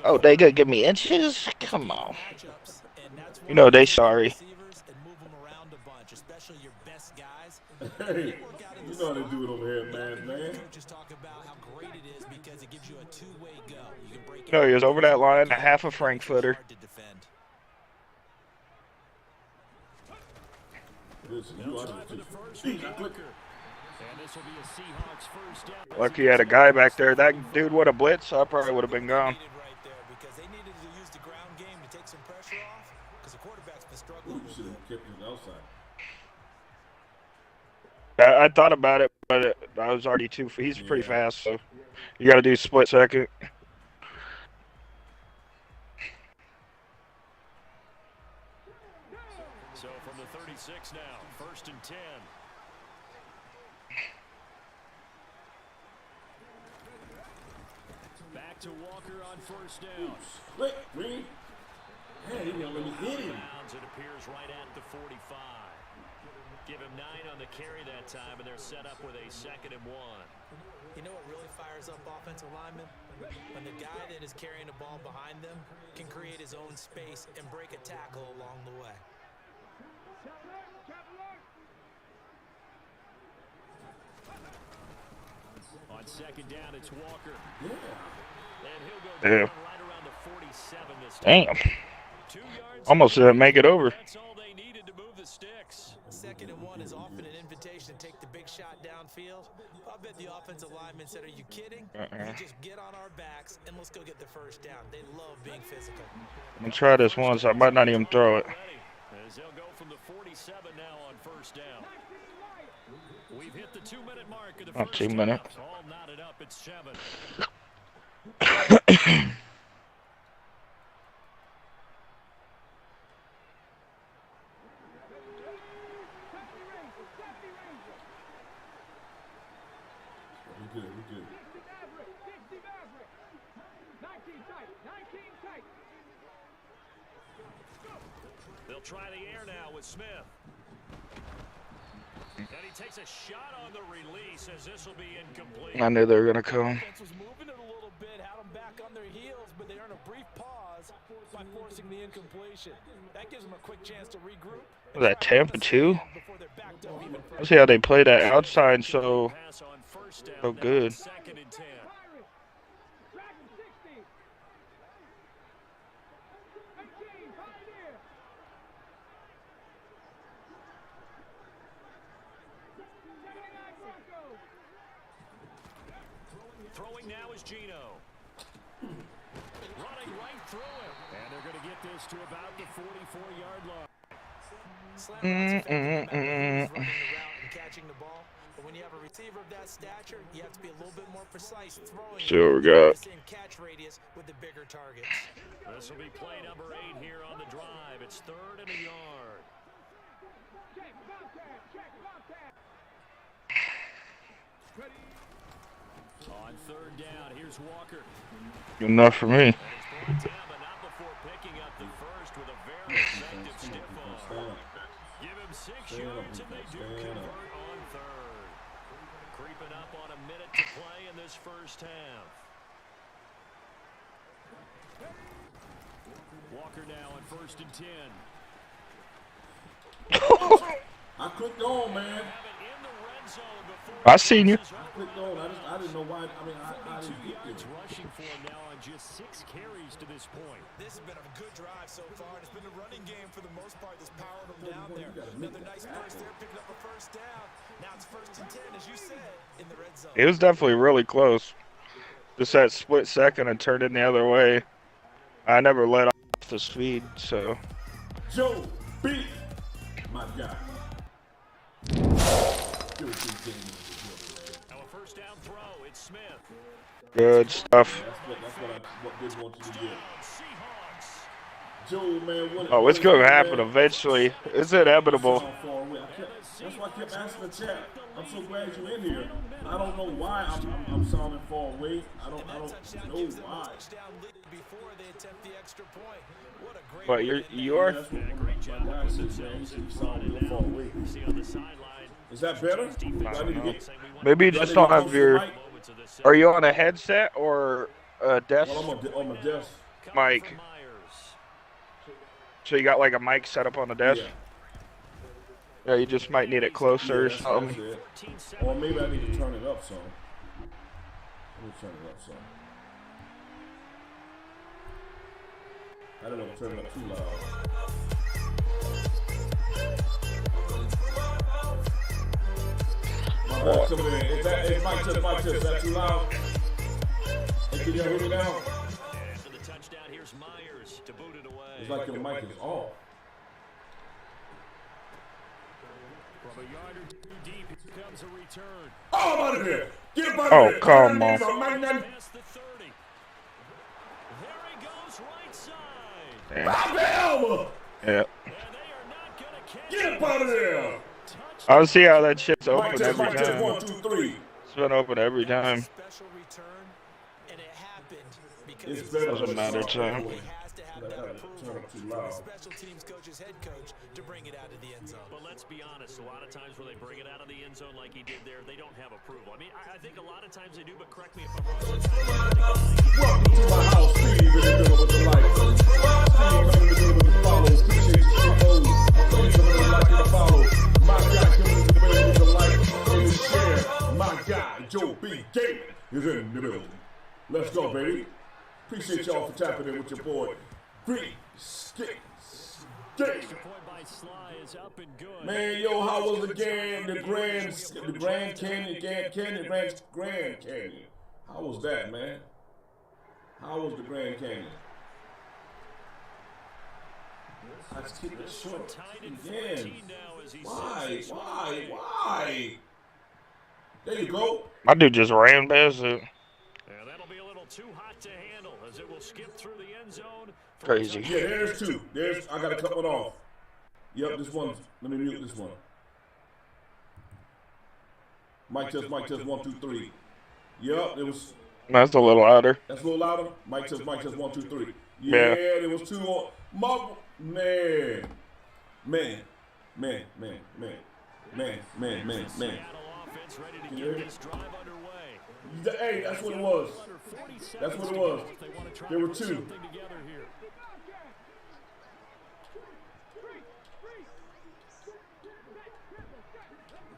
Oh, they gonna give me inches? Come on. You know they sorry. Hey, you know how they do it over here, man. No, he was over that line, a half a Frankfurter. Listen, you are the Lucky he had a guy back there. That dude would have blitzed, I probably would have been gone. I thought about it, but I was already he's pretty fast, so you got to do split second. So from the 36 now, 1st and 10. Back to Walker on 1st down. Wait, Green. Man, he didn't really hit him. It appears right at the 45. Give him 9 on the carry that time, and they're set up with a 2nd and 1. You know what really fires up offensive linemen? When the guy that is carrying the ball behind them can create his own space and break a tackle along the way. On 2nd down, it's Walker. Yeah. And he'll go down right around the 47 this time. Damn. 2 yards. Almost didn't make it over. That's all they needed to move the sticks. 2nd and 1 is often an invitation to take the big shot downfield. I bet the offensive linemen said, "Are you kidding? You just get on our backs and let's go get the 1st down." They love being physical. I'm gonna try this once. I might not even throw it. As they'll go from the 47 now on 1st down. We've hit the 2-minute mark of the Not 2 minutes. All knotted up at 7. good. We good. They'll try the air now with Smith. And he takes a shot on the release as this will be incomplete. I knew they were going to come. Defense was moving it a little bit, had them back on their heels, but they earn a brief pause by forcing the incompletion. That gives them a quick chance to regroup. Was that Tampa too? Let's see how they play that outside so good. Throwing now is Gino. Running right through him. And they're going to get this to about the 44-yard line. Running the route and catching the ball. But when you have a receiver of that stature, you have to be a little bit more precise throwing. See what we got. The same catch radius with the bigger targets. This will be play number 8 here on the drive. It's 3rd and a yard. On 3rd down, here's Walker. Enough for me. Down, but not before picking up the first with a very effective stiff arm. Give him 6 yards and they do convert on 3rd. Creeping up on a minute to play in this first half. Walker now on 1st and 10. I clicked on, man. I seen you. I clicked on. I didn't know why. I mean, I didn't get it. Rushing for him now on just 6 carries to this point. This has been a good drive so far, and it's been a running game for the most part that's powered them down there. Another nice burst there, picking up a first down. Now it's 1st and 10, as you said, in the red zone. It was definitely really close. Just that split second and turned it the other way. I never let off the speed, so. Joe B, my guy. Now a first down throw, it's Smith. Good stuff. That's what I did want you to get. Joe, man, Oh, it's going to happen eventually. It's inevitable. That's why I kept asking the chat. I'm so glad you're in here. I don't know why I'm sounding far away. I don't know why. But you're Is that better? Maybe you just don't have your. Are you on a headset or a desk? Well, I'm on my desk. Mic. So you got like a mic set up on the desk? Yeah, you just might need it closer or something. Or maybe I need to turn it up some. Let me turn it up some. I don't want to turn it up too loud. My boy coming in. Is mic test, is that too loud? Hey, can y'all hear me now? For the touchdown, here's Myers to boot it away. It's like your mic is off. From a yard or 2 deep, here comes a return. Oh, I'm out of here. Get up out of here. Oh, come on. Past the 30. There he goes right side. Alabama. Yeah. And they are not going to catch Get up out of there. I don't see how that shit's open Mic every test, time. 1, 2, 3. It's been open every time. Special return, and it happened because It's better. Doesn't matter to him. he has to have that approval from the special teams coach's head coach to bring it out of the end zone. But let's be honest, a lot of times when they bring it out of the end zone like he did there, they don't have approval. I mean, I think a lot of times they do, but correct me if I'm wrong. Welcome to my house, Steve, in the middle with the light. Steve coming in the middle with the follow. Appreciate you, Steve. Steve coming in the light with the follow. My guy coming in the middle with the light and the share. My guy, Joe B. Gaming, is in the middle. Let's go, baby. Appreciate y'all for tapping in with your boy, Greeneskins. Man, yo, how was the game? The Grand Canyon. How was that, man? How was the Grand Canyon? Let's keep it short. Again. Why? There you go. My dude just ran past it. And that'll be a little too hot to handle as it will skip through the end zone. Crazy. Yeah, there's 2. I gotta cut one off. Yep, this one. Let me mute this one. Mic test, 1, 2, 3. Yep, it was. That's a little louder. That's a little louder. Mike says 1, 2, 3. Yeah, Yeah. there was 2 on. Man. Can you hear me? Hey, that's what it was. That's what it was. There were 2.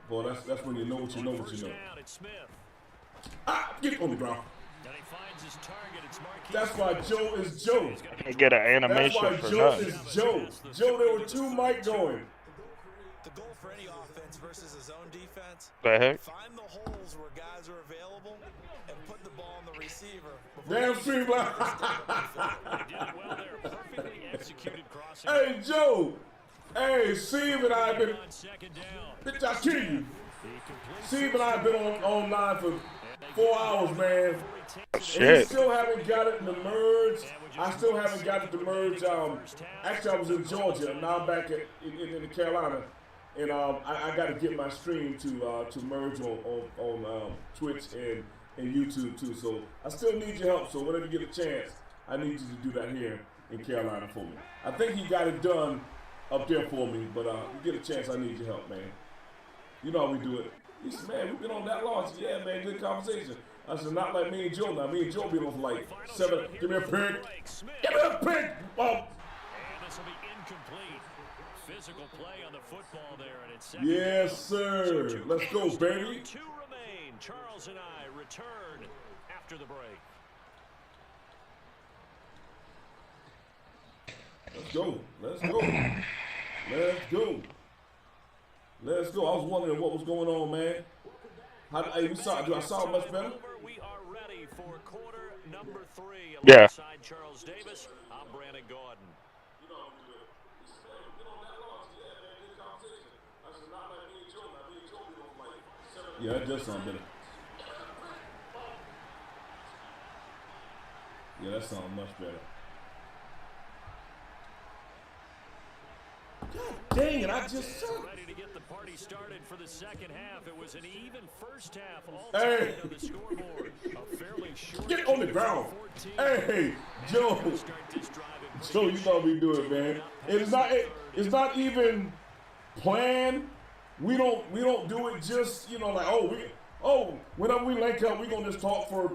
Boy, that's when you know what you know what you know. Ah, get on the ground. That's why Joe is Joe. You get an animation That's why for Joe nothing. is Joe. Joe, there were 2 Mike going. The goal for any offense versus his own defense. The heck? Find the holes where guys are available and put the ball on the receiver. Damn streamline. Hey, Joe. Hey, Steve and I have been. Bitch, I kill you. Steve and I have been online for 4 hours, man. Shit. And we still haven't got it in the merge. I still haven't got it to merge. Actually, I was in Georgia, and now I'm back in Carolina. And I got to get my stream to merge on Twitch and YouTube too. So I still need your help. So whenever you get a chance, I need you to do that here in Carolina for me. I think he got it done up there for me, but you get a chance, I need your help, man. You know how we do it. He said, man, we've been on that long. I said, yeah, man, good conversation. I said, not like me and Joe now. Me and Joe been on for like 7. Give me a pick. Give me a pick. Oh. Physical play on the football there, and it's yes, sir. Let's go, baby. 2 remain. Charles and I return after the break. Let's go. Let's go. Let's go. Let's go. I was wondering what was going on, man. Hey, do I sound much better? We are ready for quarter number 3. Yeah. Alongside Charles Davis, I'm Brandon Gordon. Yeah, that does sound better. Yeah, that sounds much better. God dang it, I just said. Ready to get the party started for the second half. It was an even first half. All hey. on the scoreboard. A fairly short get on the ground. Hey, Joe. Joe, you know we do it, man. It's not even planned. We don't do it just, like, whenever we link up, we're gonna just talk for,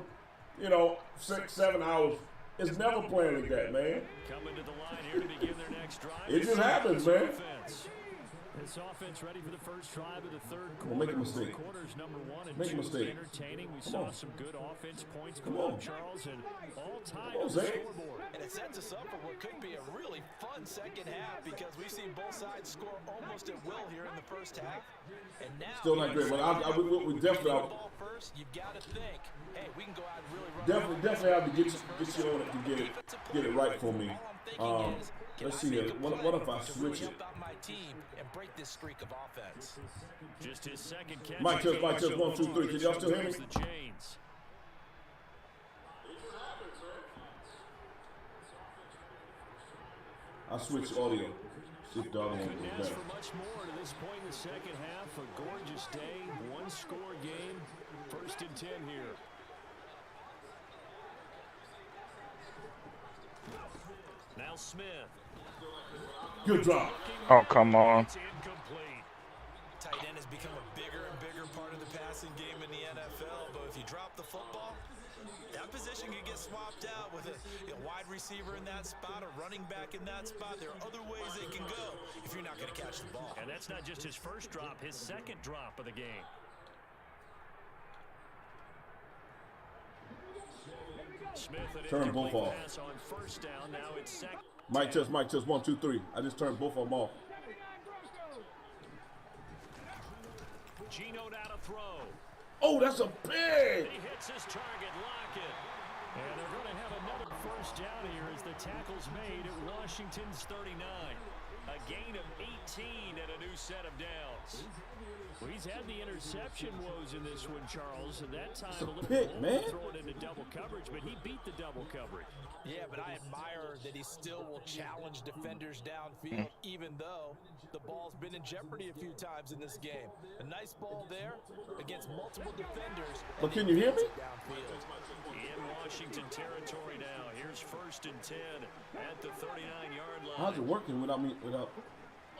6, 7 hours. It's never planned like that, man. Coming to the line here to begin their next drive. It just happens, man. This offense ready for the first drive of the third quarter. Well, make a mistake. Quarters number 1 and make 2 a mistake. Entertaining. We saw some good offense points come from on, Charles, and all tied on, on the scoreboard. And it sets us up for what could be a really fun second half because we've seen both sides score almost at will here in the first half. And now still not great, but we definitely ball first. You've got to think, hey, we can go out and really run. Definitely have to get you on it to get it right for me. Let's see here. What if I switch it? And break this streak of offense. Just his second catch. Mike test 1, 2, 3. Can y'all still hear me? I switch audio. See if the other one is better. For much more to this point in the second half. A gorgeous day, 1-score game. 1st and 10 here. Now Smith. Good drop. Oh, come on. Tight end has become a bigger and bigger part of the passing game in the NFL, but if you drop the football, that position can get swapped out with a wide receiver in that spot, a running back in that spot. There are other ways it can go if you're not going to catch the ball. And that's not just his first drop, his second drop of the game. Smith turn both off. On first down. Now it's second. Mike test 1, 2, 3. I just turned both of them off. Gino now to throw. Oh, that's a big. He hits his target, Lockett. And they're going to have another first down here as the tackle's made at Washington's 39. A gain of 18 and a new set of downs. Well, he's had the interception woes in this one, Charles, and that time a little pick, man. Throwing into double coverage, but he beat the double coverage. Yeah, but I admire that he still will challenge defenders downfield, even though the ball's been in jeopardy a few times in this game. A nice ball there against multiple defenders. But can you hear me? Washington territory now. Here's 1st and 10 at the 39-yard line. How's it working without me?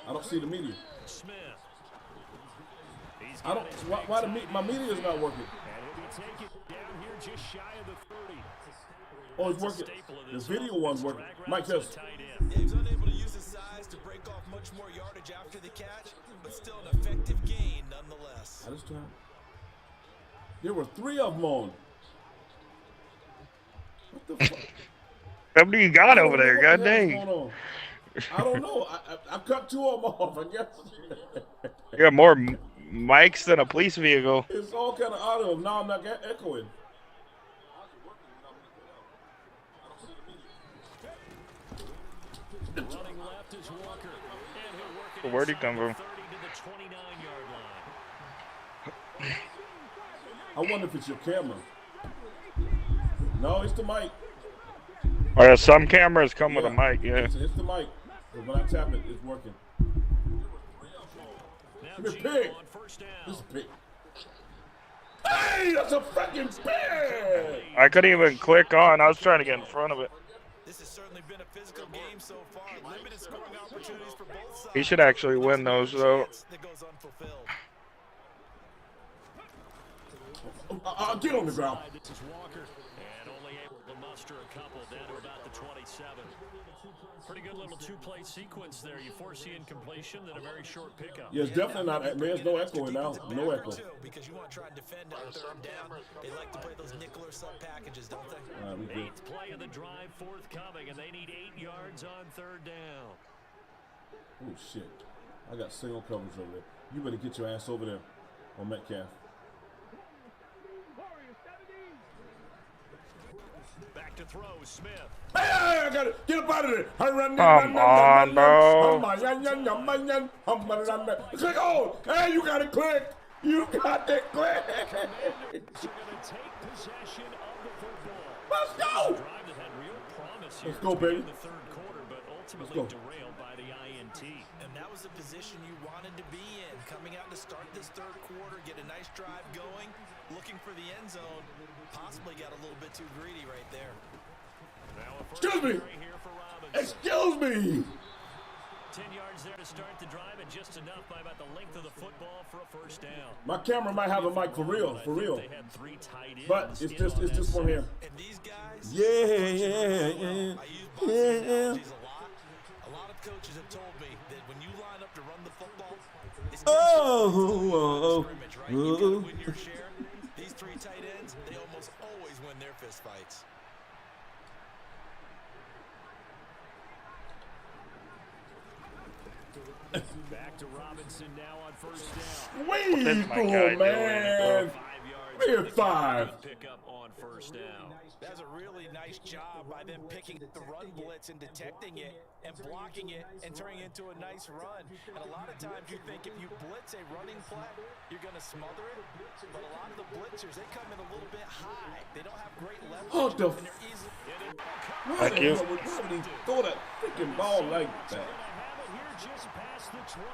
I don't see the media. Smith. I don't. Why my media is not working? And he'll be taken down here just shy of the 30. Oh, it's working. The video one's working. Mike, test. Yeah, he was unable to use his size to break off much more yardage after the catch, but still an effective gain nonetheless. I just tried. There were 3 of them on. What the fuck? How many you got over there? God dang. I don't know. I cut 2 of them off, I guess. You got more mics than a police vehicle. It's all kind of audio. Now I'm not echoing. Running left is Walker. And he'll work it Where'd he come from? 30 to the 29-yard line. I wonder if it's your camera. No, it's the mic. Oh, yeah, some cameras come with a mic, yeah. It's the mic. But when I tap it, it's working. Come here, pig. This is pig. Hey, that's a fucking pig! I couldn't even click on. I was trying to get in front of it. This has certainly been a physical game so far. Limited scoring opportunities for both sides. He should actually win those, though. That goes unfulfilled. Get on the ground. This is Walker. And only able to muster a couple down to about the 27. Pretty good little 2-play sequence there. You foresee incompletion, then a very short pickup. Yeah, it's definitely not. There's no echoing now. No echo. Because you want to try and defend on 3rd down. They like to play those nickel or sub packages, don't they? 8th play of the drive forthcoming, and they need 8 yards on 3rd down. Oh shit! I got single coverage over there. You better get your ass over there on Metcalf. Back to throw, Smith. Hey, I got it. Get up out of there. Come on, bro. Click on. Hey, you got it click. You got it click. Let's go. Let's go, baby. Let's go. Derailed by the INT. And that was the position you wanted to be in. Coming out to start this 3rd quarter, get a nice drive going, looking for the end zone. Possibly got a little bit too greedy right there. Excuse me. Excuse me. 10 yards there to start the drive, and just enough by about the length of the football for a 1st down. My camera might have a mic for real, for real. They had 3 tight ends. But it's this one here. And these guys, yeah. I use boxing analogies a lot. A lot of coaches have told me that when you line up to run the football, it's scrimmage, right? You gotta win your share. These 3 tight ends, they almost always win their fist fights. Back to Robinson now on 1st down. Sweet, cool, man. 5. Pick up on 1st down. That's a really nice job by them picking the run blitz and detecting it and blocking it and turning it into a nice run. And a lot of times you think if you blitz a running play, you're going to smother it. But a lot of the blitzers, they come in a little bit high. They don't have great leverage. Oh, the and they're easily... Thank you. Throw that freaking ball like that. Just past the 25.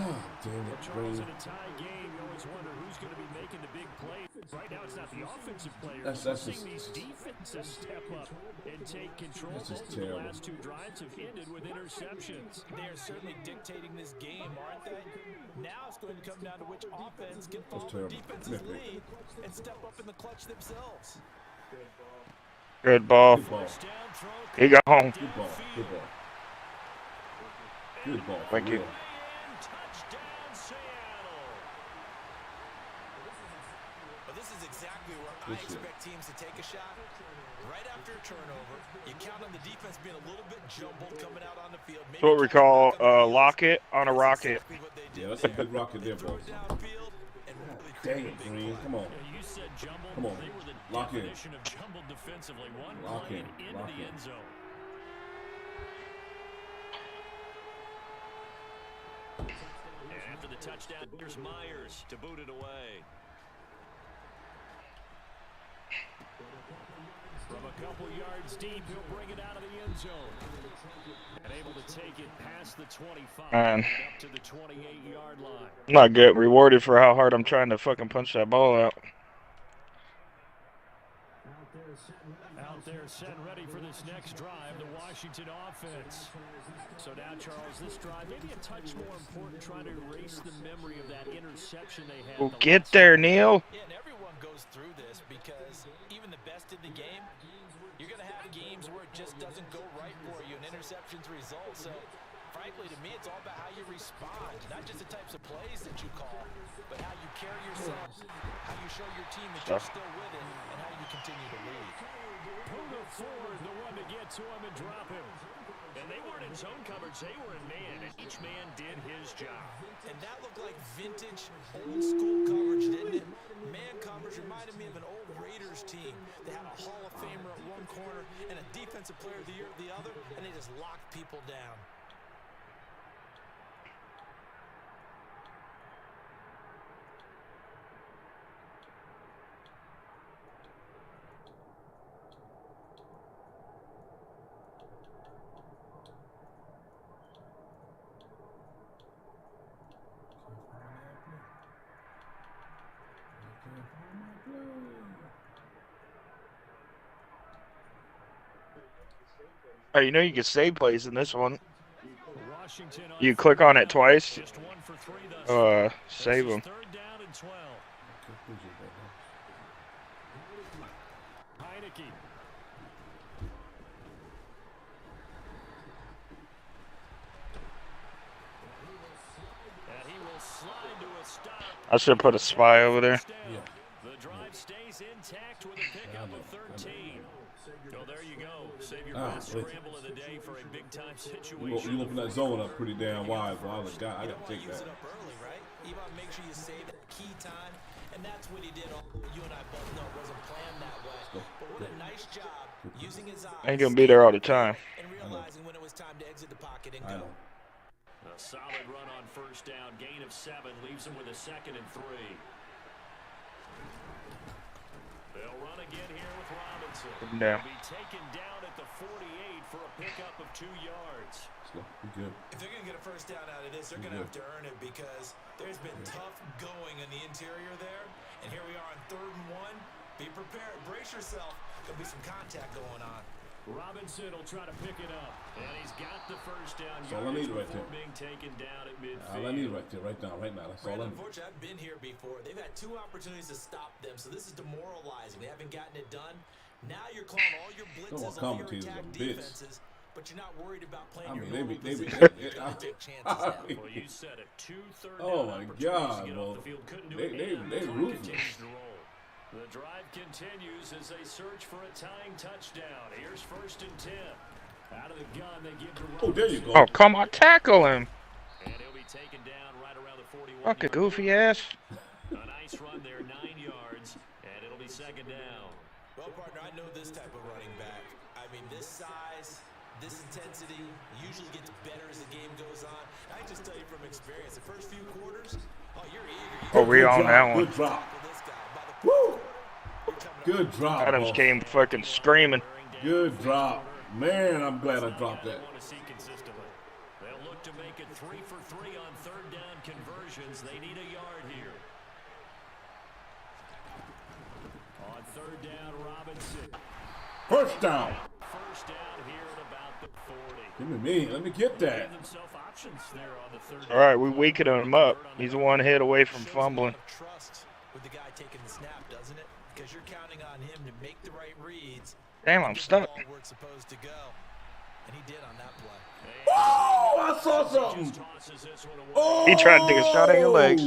Oh, damn it, Green. In a tie game, you always wonder who's going to be making the big play. Right now, it's not the offensive players. That's seeing just, these defenses step up and take control. That's just Both terrible. The last 2 drives have ended with interceptions. They are certainly dictating this game, aren't they? Now it's going to come down to which offense can follow their defense's lead and step up in the clutch themselves. Good ball. He got home. Good ball. Good ball. Good ball. Thank you. Touchdown, Seattle. Well, this is exactly where I expect teams to take a shot. Right after a turnover, you count on the defense being a little bit jumbled coming out on the field. That's what we call lock it on a rocket. Yeah, that's a good rocket there, boys. Dang it, Green. Come on. You said jumbled. Come on. They were the Lock in. definition of jumbled defensively. One Lock play in. into Lock the in. end zone. And after the touchdown, here's Myers to boot it away. From a couple yards deep, he'll bring it out of the end zone. And able to take it past the 25 Man. up to the 28-yard line. I'm not getting rewarded for how hard I'm trying to fucking punch that ball out. Out there set ready for this next drive, the Washington offense. So now, Charles, this drive, maybe a touch more important, trying to erase the memory of that interception they had. We'll get there, Neil. Yeah, and everyone goes through this because even the best in the game, you're going to have games where it just doesn't go right for you, and interceptions result. So, frankly, to me, it's all about how you respond, not just the types of plays that you call, but how you carry yourself, how you show your team that you're still with it, and how you continue to lead. Puga Ford, the one to get to him and drop him. And they weren't in zone coverage, they were in man, and each man did his job. And that looked like vintage, old-school coverage, didn't it? Man coverage reminded me of an old Raiders team. They had a Hall of Famer at one corner and a Defensive Player of the Year at the other, and they just locked people down. Oh, you know you can save plays in this one. You click on it twice. Save them. I should put a spy over there. Yeah. The drive stays intact with a pickup of 13. So there you go. Save your best scramble of the day for a big-time situation. You open that zone up pretty damn wide, bro. I got to take that. Early, right? You want to make sure you save that key time, and that's what he did. You and I both know it wasn't planned that way. But what a nice job using his eyes. Ain't gonna be there all the time. And realizing when it was time to exit the pocket and go. A solid run on first down, gain of 7, leaves him with a 2nd and 3. They'll run again here with Robinson. Down. He'll be taken down at the 48 for a pickup of 2 yards. Good. If they're going to get a first down out of this, they're going to have to earn it because there's been tough going in the interior there. And here we are on 3rd and 1. Be prepared. Brace yourself. There'll be some contact going on. Robinson will try to pick it up, and he's got the first down. That's all I need right there. Being taken down at midfield. All I need right there, right now. That's all I need. Unfortunately, I've been here before. They've had 2 opportunities to stop them, so this is demoralizing. They haven't gotten it done. Now you're calling all your blitzes, all your attack defenses, but you're not worried about playing your normal position. You're going to take chances now. Well, you said it. 2 third oh down my God, to get bro. off the field. Couldn't do it. They ruthless. The drive continues as they search for a tying touchdown. Here's 1st and 10. Out of the gun, they give to Robinson. Oh, there you go. Oh, come on, tackle him. And he'll be taken down right around the 41. Fucking goofy ass. A nice run there, 9 yards, and it'll be 2nd down. Well, partner, I know this type of running back. I mean, this size, this intensity usually gets better as the game goes on. I can just tell you from experience, the first few quarters, you're eager. Oh, we on that one. Good drop. Woo! Good drop. Adams came fucking screaming. Good drop. Man, I'm glad I dropped that. They'll look to make it 3 for 3 on 3rd down conversions. They need a yard here. On 3rd down, Robinson. First down. First down here at about the 40. Give me. Let me get that. All right, we weakening him up. He's 1 hit away from fumbling. Trust with the guy taking the snap, doesn't it? Because you're counting on him to make the right reads. Damn, I'm stuck. Where it's supposed to go. And he did on that play. Oh, I saw something. Oh, He tried to take a shot at your legs.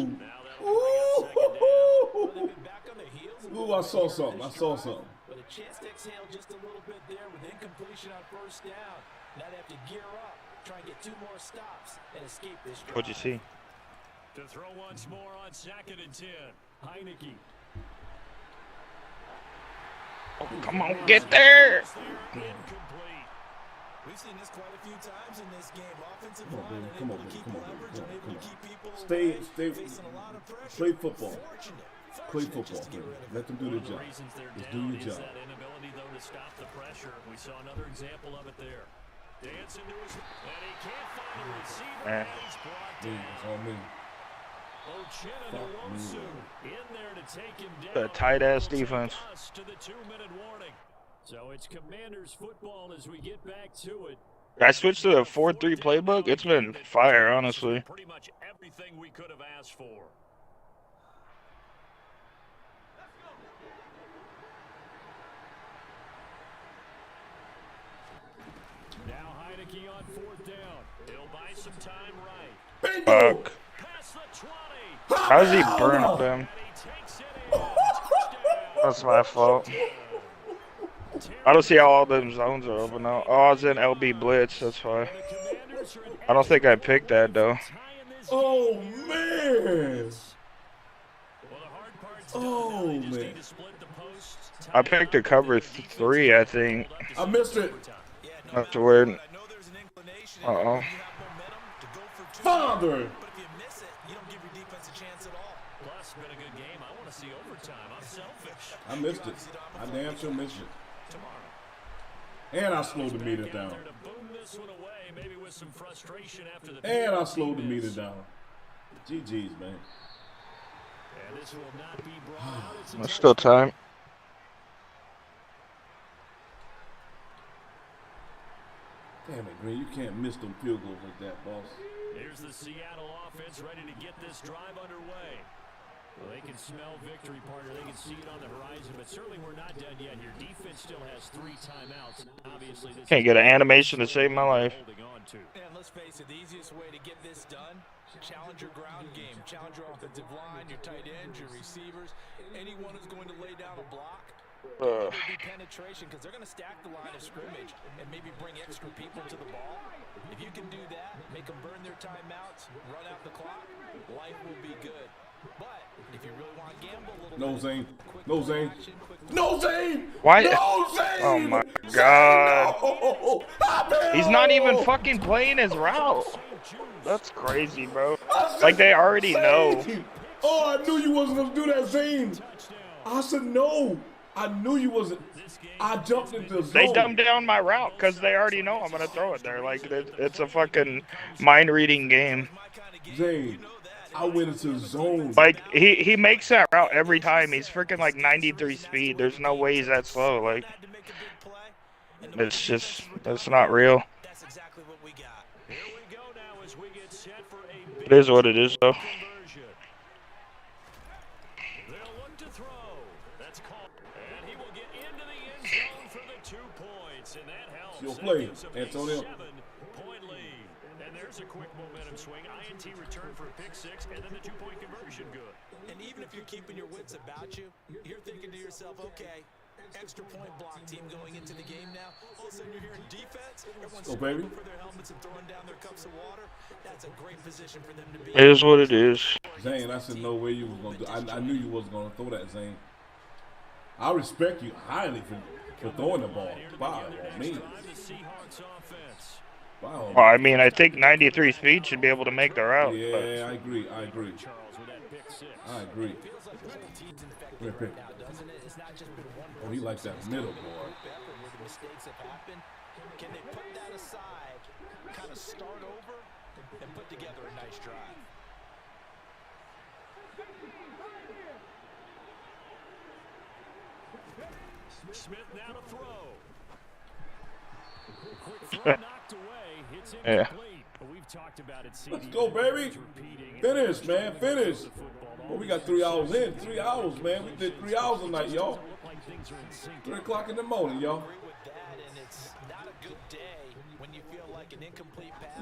Ooh, I saw something. But a chance to exhale just a little bit there with incompletion on first down. Now they have to gear up, try and get 2 more stops, and escape this drive. What'd you see? To throw once more on 2nd and 10. Heineke. Oh, come on, get there. We've seen this quite a few times in this game. Offensive Come line on, unable to keep leverage, unable to keep people Stay, facing a lot of pressure. play football. Play Fortunate football. just to get rid of it. Let them do their job. Just do your job. That inability, though, to stop the pressure. We saw another example of it there. Dancing to his, and he can't find a receiver, and he's brought down. It's all me. In there to take him down. The tight ass defense. To the 2-minute warning. So it's Commanders football as we get back to it. I switched to the 4-3 playbook. It's been fire, honestly. Pretty much everything we could have asked for. Now Heineke on 4th down. He'll buy some time right. Fuck. Past the 20. How does he burn them? That's my fault. I don't see how all them zones are open now. Oh, I was in LB Blitz. That's fine. I don't think I picked that, though. Oh, man. Oh, man. I picked a cover 3, I think. I missed it. That's weird. Uh-oh. Father. I missed it. I damn sure missed it. And I slowed the meter down. And I slowed the meter down. GG's, man. There's still time. Damn it, Green. You can't miss them field goals like that, boss. Here's the Seattle offense ready to get this drive underway. Well, they can smell victory, partner. They can see it on the horizon, but certainly we're not done yet. Your defense still has 3 timeouts. Obviously, this Can't get an animation to save my life. And let's face it, the easiest way to get this done, challenge your ground game, challenge your offensive line, your tight ends, your receivers, anyone who's going to lay down a block. There'll be penetration because they're going to stack the line of scrimmage and maybe bring extra people to the ball. If you can do that, make them burn their timeouts, run out the clock, life will be good. But if you really want to gamble a little no, Zane. No, Zane. No, Zane. Why? No, Zane. Oh my God. No. He's not even fucking playing his route. That's crazy, bro. Like they already know. Oh, I knew you wasn't gonna do that, Zane. I said no. I knew you wasn't. I jumped into the zone. They dumbed down my route because they already know I'm gonna throw it there. Like it's a fucking mind-reading game. Zane, I went into the zone. Like he makes that route every time. He's freaking like 93 speed. There's no way he's that slow. Like it's not real. It is what it is, though. You'll play, Antonio. And there's a quick momentum swing. INT return for a pick 6, and then the 2-point conversion good. And even if you're keeping your wits about you, you're thinking to yourself, okay, extra point block team going into the game now. All of a sudden you're hearing defense. Everyone's screaming for their helmets and throwing down their cups of water. That's a great position for them to be. It is what it is. Zane, I said no way you was gonna do. I knew you wasn't gonna throw that, Zane. I respect you highly for throwing the ball. Wow, me. Wow. Well, I mean, I think 93 speed should be able to make the route. Yeah, but. I agree. I agree. Oh, he likes that middle, boy. Mistakes have happened. Can they put that aside, kind of start over, and put together a nice drive? Smith now to throw. Quick throw knocked away. It's incomplete. We've talked about it. Let's go, baby. Finish, man. Finish. Well, we got 3 hours in. 3 hours, man. We did 3 hours a night, y'all. 3 o'clock in the morning, y'all.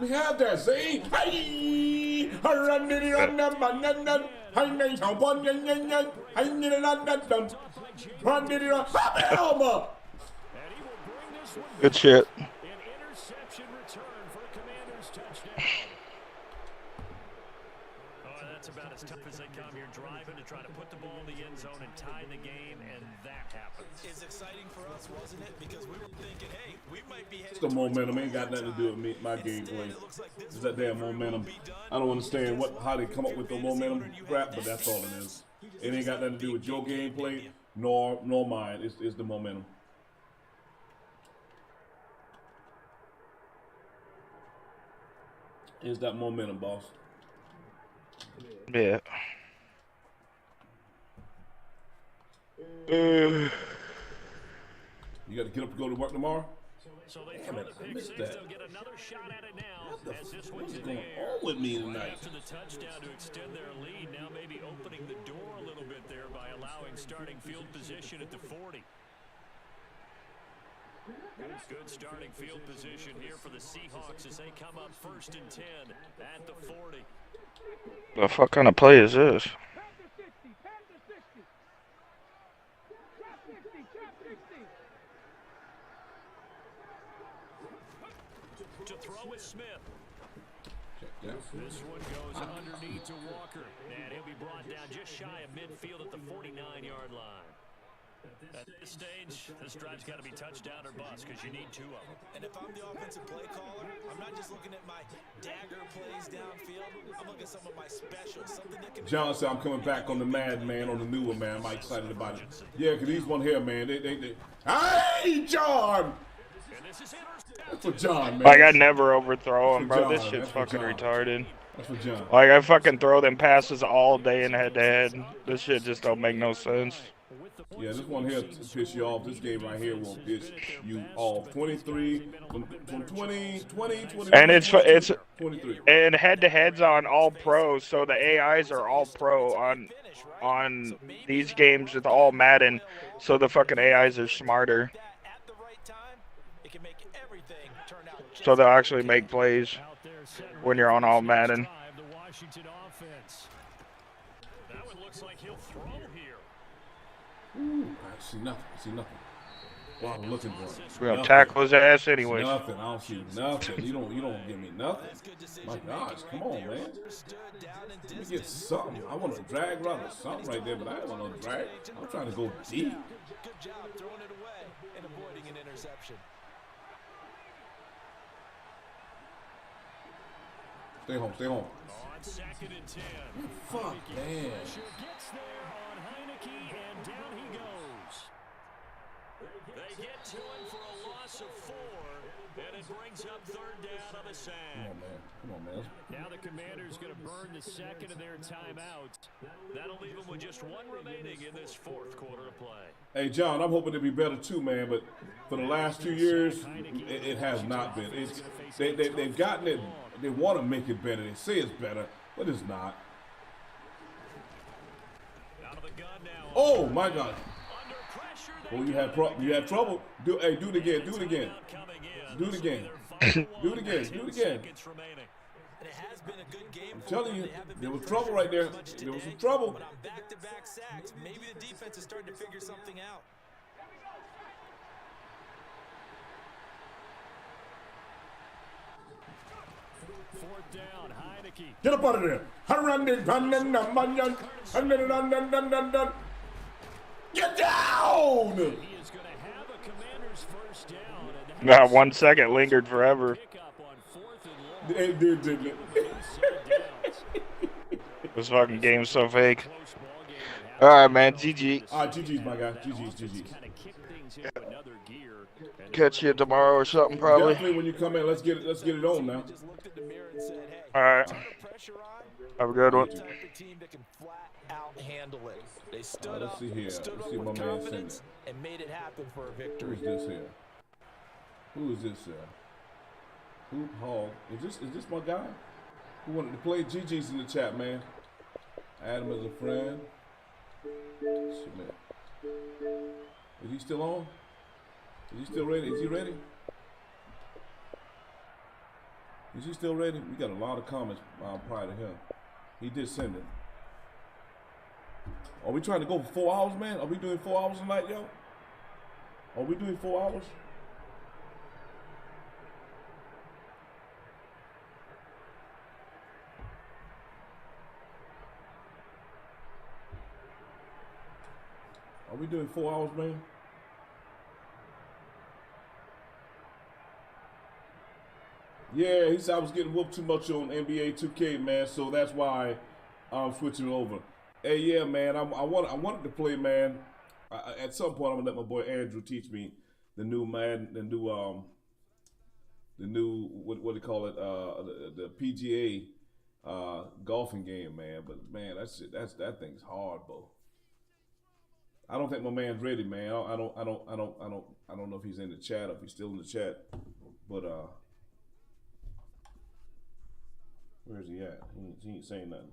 We have that, Zane. Hey, Good shit. An interception return for a Commanders touchdown. Oh, that's about as tough as they come here, driving to try to put the ball in the end zone and tie the game, and that happens. It's exciting for us, wasn't it? Because we were thinking, hey, we might be headed. It's the momentum. Ain't got nothing to do with me, my gameplay. It's that damn momentum. I don't understand how they come up with the momentum crap, but that's all it is. It ain't got nothing to do with your gameplay nor mine. It's the momentum. Is that momentum, boss? Yeah. You You got to get up to go to work tomorrow? So they Damn throw it, the I pick missed six. that. They'll get another shot at it now as this What one's is in going the air. on with me Right tonight? after the touchdown to extend their lead, now maybe opening the door a little bit there by allowing starting field position at the 40. Good starting field position here for the Seahawks as they come up 1st and 10 at the 40. The fuck kind of play is this? To throw is Smith. Yeah. This one goes underneath to Walker, and he'll be brought down just shy of midfield at the 49-yard line. At this stage, this drive's got to be touchdown or bust because you need 2 of them. And if I'm the offensive play caller, I'm not just looking at my dagger plays downfield. I'm looking at some of my specials, something that can. John said I'm coming back on the Mad Man, on the new one, man. I'm excited about it. Yeah, because these one here, man, they. Hey, John! That's for John, man. Like, I never overthrow him, bro. John. This shit's fucking retarded. That's for John. Like, I fucking throw them passes all day in head-to-head. This shit just don't make no sense. Yeah, this one here piss you off. This game right here will piss you off. 23, from 20, 20, And it's 23. And head-to-head's on all pro, so the AIs are all pro on these games with all Madden, so the fucking AIs are smarter. So they'll actually make plays when you're on all Madden. That one looks like he'll throw here. Ooh, I see nothing. I see nothing. Well, I'm looking for it. We're gonna tackle his ass anyway. Nothing. I don't see nothing. You don't give me nothing. My gosh, come on, man. Let me get something. I want to drag route or something right there, but I don't want no drag. I'm trying to go deep. Good job throwing it away and avoiding an interception. Stay home. Stay home. On 2nd and 10. Fuck, man. Pressure gets there on Heineke, and down he goes. They get to him for a loss of 4, and it brings up 3rd down on the sack. Come on, man. Now the Commanders going to burn the second of their timeout. That'll leave them with just 1 remaining in this 4th quarter of play. Hey, John, I'm hoping to be better too, man, but for the last 2 years, it has not been. They've gotten it. They want to make it better. They say it's better, but it's not. Out of the gun now. Oh my God! Oh, you had trouble. Do it again. Do it again. Do it again. Do it again. Do it again. I'm telling you, there was trouble right there. There was some trouble. But on back-to-back sacks, maybe the defense is starting to figure something out. Fourth down, Heineke. Get up out of there. Get down! He is going to have a Commander's first down. Not 1 second lingered forever. This fucking game's so fake. All right, man. GG. All right, GG's, my guy. GG's. Catch you tomorrow or something, probably. Definitely when you come in, let's get it on now. All right. Have a good one. They stood Let's up, see here. stood Let's up see with my man confidence and made it happen for a victory. Who is this here? Who is this here? Hoop Hall. Is this my guy? Who wanted to play? GG's in the chat, man. Adam is a friend. Submit. Is he still on? Is he still ready? Is he ready? Is he still ready? We got a lot of comments prior to him. He did send it. Are we trying to go for 4 hours, man? Are we doing 4 hours tonight, yo? Are we doing 4 hours? Are we doing 4 hours, man? Yeah, he said I was getting whooped too much on NBA 2K, man, so that's why I'm switching over. Hey, yeah, man, I wanted to play, man. At some point, I'm gonna let my boy Andrew teach me the new what do you call it? The PGA golfing game, man. But man, that thing's hard, bro. I don't think my man's ready, man. I don't know if he's in the chat or if he's still in the chat. But where's he at? He ain't saying nothing.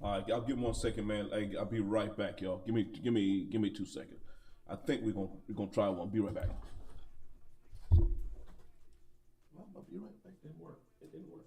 All right, I'll give him 1 second, man. Hey, I'll be right back, y'all. Give me 2 seconds. I think we're gonna try one. Be right back. Well, I'll be right back. It didn't work. It didn't work.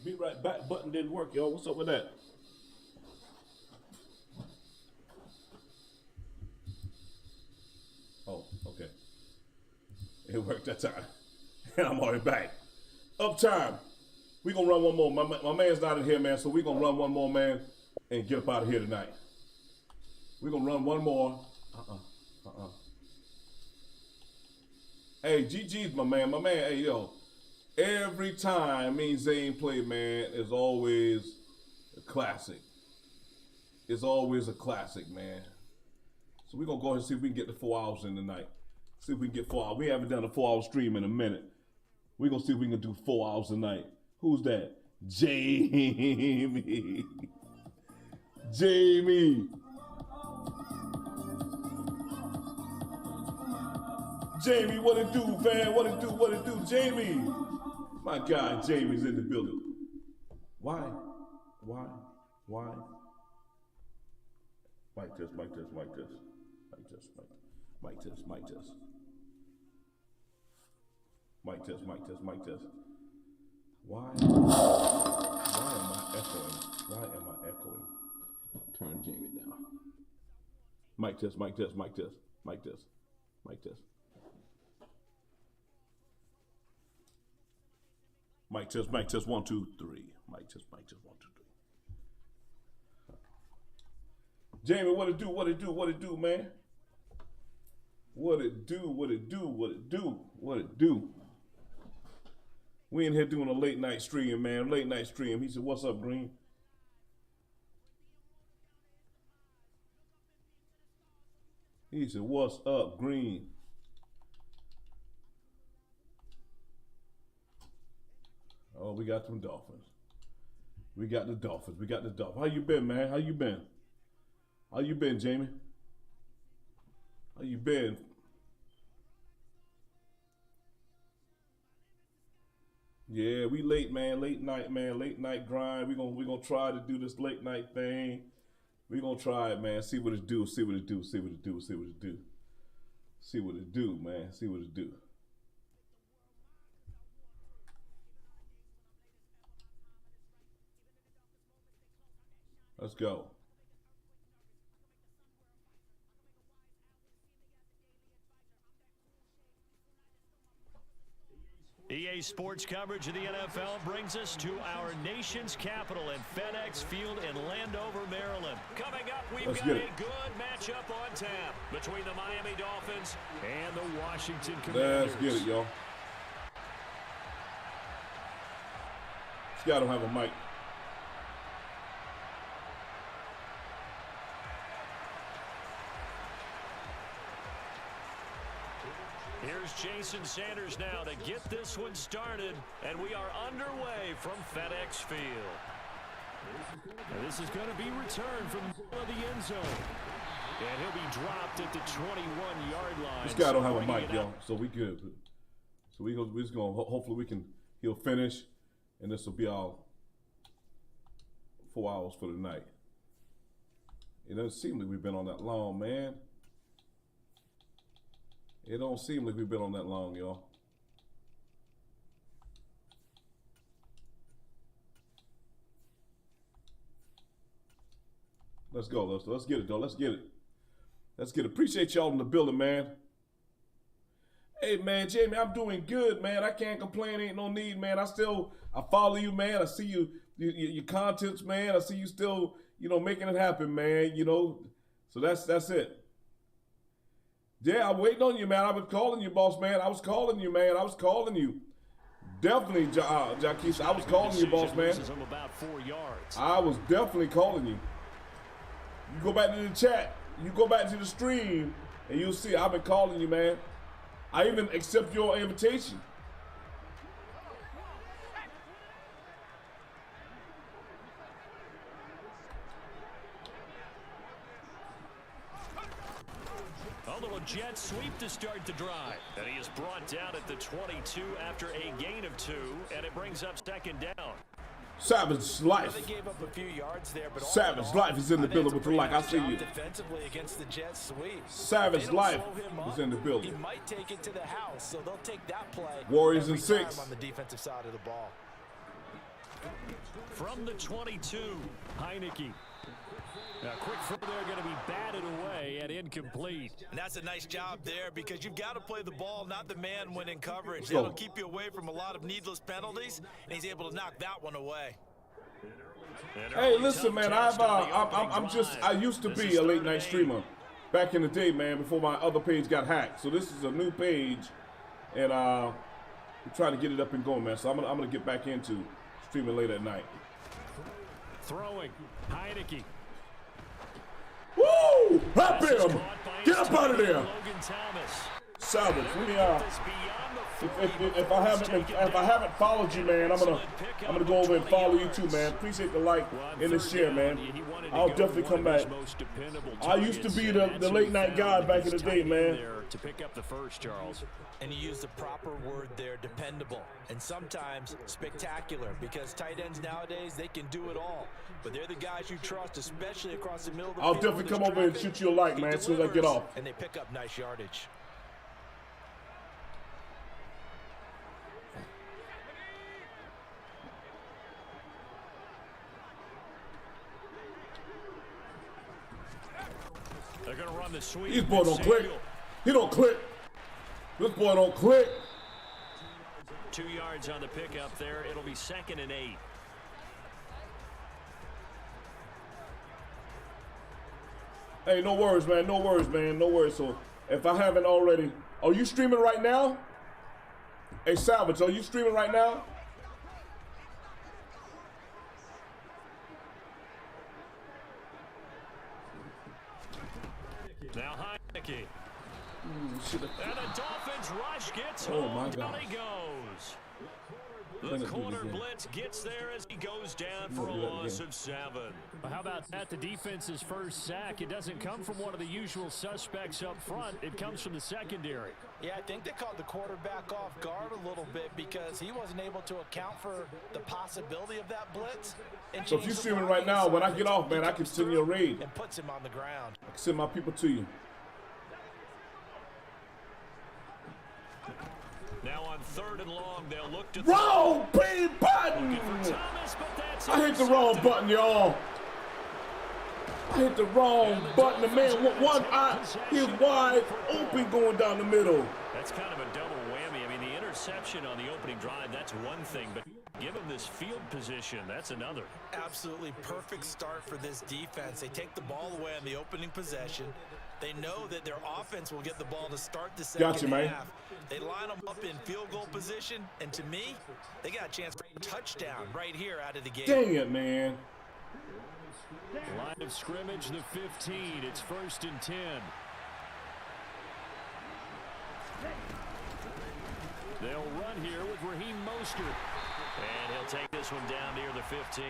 Be right back. Button didn't work, y'all. What's up with that? Oh, okay. It worked that time. And I'm already back. Uptime. We're going to run one more. My man's not in here, man, so we're going to run one more, man, and get up out of here tonight. We're going to run one more. Hey, GG's my man. My man, hey, yo. Every time me and Zane play, man, is always a classic. It's always a classic, man. So we're going to go ahead and see if we can get the 4 hours in tonight. See if we can get 4 hours. We haven't done a 4-hour stream in a minute. We're going to see if we can do 4 hours tonight. Who's that? Jamie. Jamie. Jamie, what it do, fam? What it do? What it do? Jamie. My God, Jamie's in the building. Why? Mic test. Mic test. Why am I echoing? Turn Jamie down. Mic test. Mic test. 1, 2, 3. Mic test, 1, 2, 3. Jamie, what it do, man? What it do? We in here doing a late night stream, man. Late night stream. He said, what's up, Green? He said, what's up, Green? Oh, we got some Dolphins. We got the Dolphins. How you been, man? How you been, Jamie? How you been? Yeah, we late, man. Late night, man. Late night grind. We gonna try to do this late night thing. We gonna try it, man. See what it do, man. Let's go. EA Sports coverage of the NFL brings us to our nation's capital at FedEx Field in Landover, Maryland. Coming up, we've got a good matchup on tap between the Miami Dolphins and the Washington Commanders. Let's get it, y'all. This guy don't have a mic. Here's Jason Sanders now to get this one started, and we are underway from FedEx Field. And this is going to be returned from the end zone. And he'll be dropped at the 21-yard line. This guy don't have a mic, y'all, so we good. So we're just gonna hopefully he'll finish, and this will be our 4 hours for the night. It doesn't seem like we've been on that long, man. It don't seem like we've been on that long, y'all. Let's go. Let's get it, though. Let's get it. Let's get it. Appreciate y'all in the building, man. Hey, man, Jamie, I'm doing good, man. I can't complain. Ain't no need, man. I follow you, man. I see your contents, man. I see you still, making it happen, man. So that's it. Yeah, I'm waiting on you, man. I've been calling you, boss, man. I was calling you, man. I was calling you. Definitely, Jaquise. I was calling you, boss, man. I was definitely calling you. You go back to the chat. You go back to the stream, and you'll see I've been calling you, man. I even accept your invitation. A little jet sweep to start the drive. And he is brought down at the 22 after a gain of 2, and it brings up second down. Savage Life. They gave up a few yards there, but Savage Life is in the building with the like. I see you. Defensively against the jet sweep. Savage Life is in the building. He might take it to the house, so they'll take that play. Warriors in 6 on the defensive side of the ball. From the 22, Heineke. A quick throw there, going to be batted away and incomplete. And that's a nice job there because you've got to play the ball, not the man when in coverage. That'll keep you away from a lot of needless penalties, and he's able to knock that one away. Hey, listen, man, I used to be a late night streamer back in the day, man, before my other page got hacked. So this is a new page, and we're trying to get it up and going, man. So I'm gonna get back into streaming late at night. Throwing, Heineke. Woo! Help him! Get up out of there! Savage, if I haven't followed you, man, I'm gonna go over and follow you too, man. Appreciate the like and the share, man. I'll definitely come back. I used to be the late night guy back in the day, man. To pick up the first, Charles. And you use the proper word there, dependable, and sometimes spectacular, because tight ends nowadays, they can do it all. But they're the guys you trust, especially across the middle of the field. I'll definitely come over and shoot you a like, man, as soon as I get off. And they pick up nice yardage. They're going to run the sweep. These boys don't click. He don't click. This boy don't click. 2 yards on the pickup there. It'll be 2nd and 8. Hey, no worries, man. No worries, man. No worries. So if I haven't already, are you streaming right now? Hey, Salvage, are you streaming right now? Now Heineke. And the Dolphins rush gets home. Down he goes. The corner blitz gets there as he goes down for a loss of 7. How about that? The defense's first sack. It doesn't come from one of the usual suspects up front. It comes from the secondary. Yeah, I think they caught the quarterback off guard a little bit because he wasn't able to account for the possibility of that blitz. So if you're streaming right now, when I get off, man, I can send you a raid. And puts him on the ground. I can send my people to you. Now on 3rd and long, they'll look to wrong B button. I hit the wrong button, y'all. I hit the wrong button. The man, one eye, he's wide open going down the middle. That's kind of a double whammy. I mean, the interception on the opening drive, that's one thing, but give him this field position, that's another. Absolutely perfect start for this defense. They take the ball away on the opening possession. They know that their offense will get the ball to start the second half. They line them up in field goal position, and to me, they got a chance for a touchdown right here out of the gate. Dang it, man. Line of scrimmage, the 15. It's 1st and 10. They'll run here with Raheem Mostert. And he'll take this one down near the 15.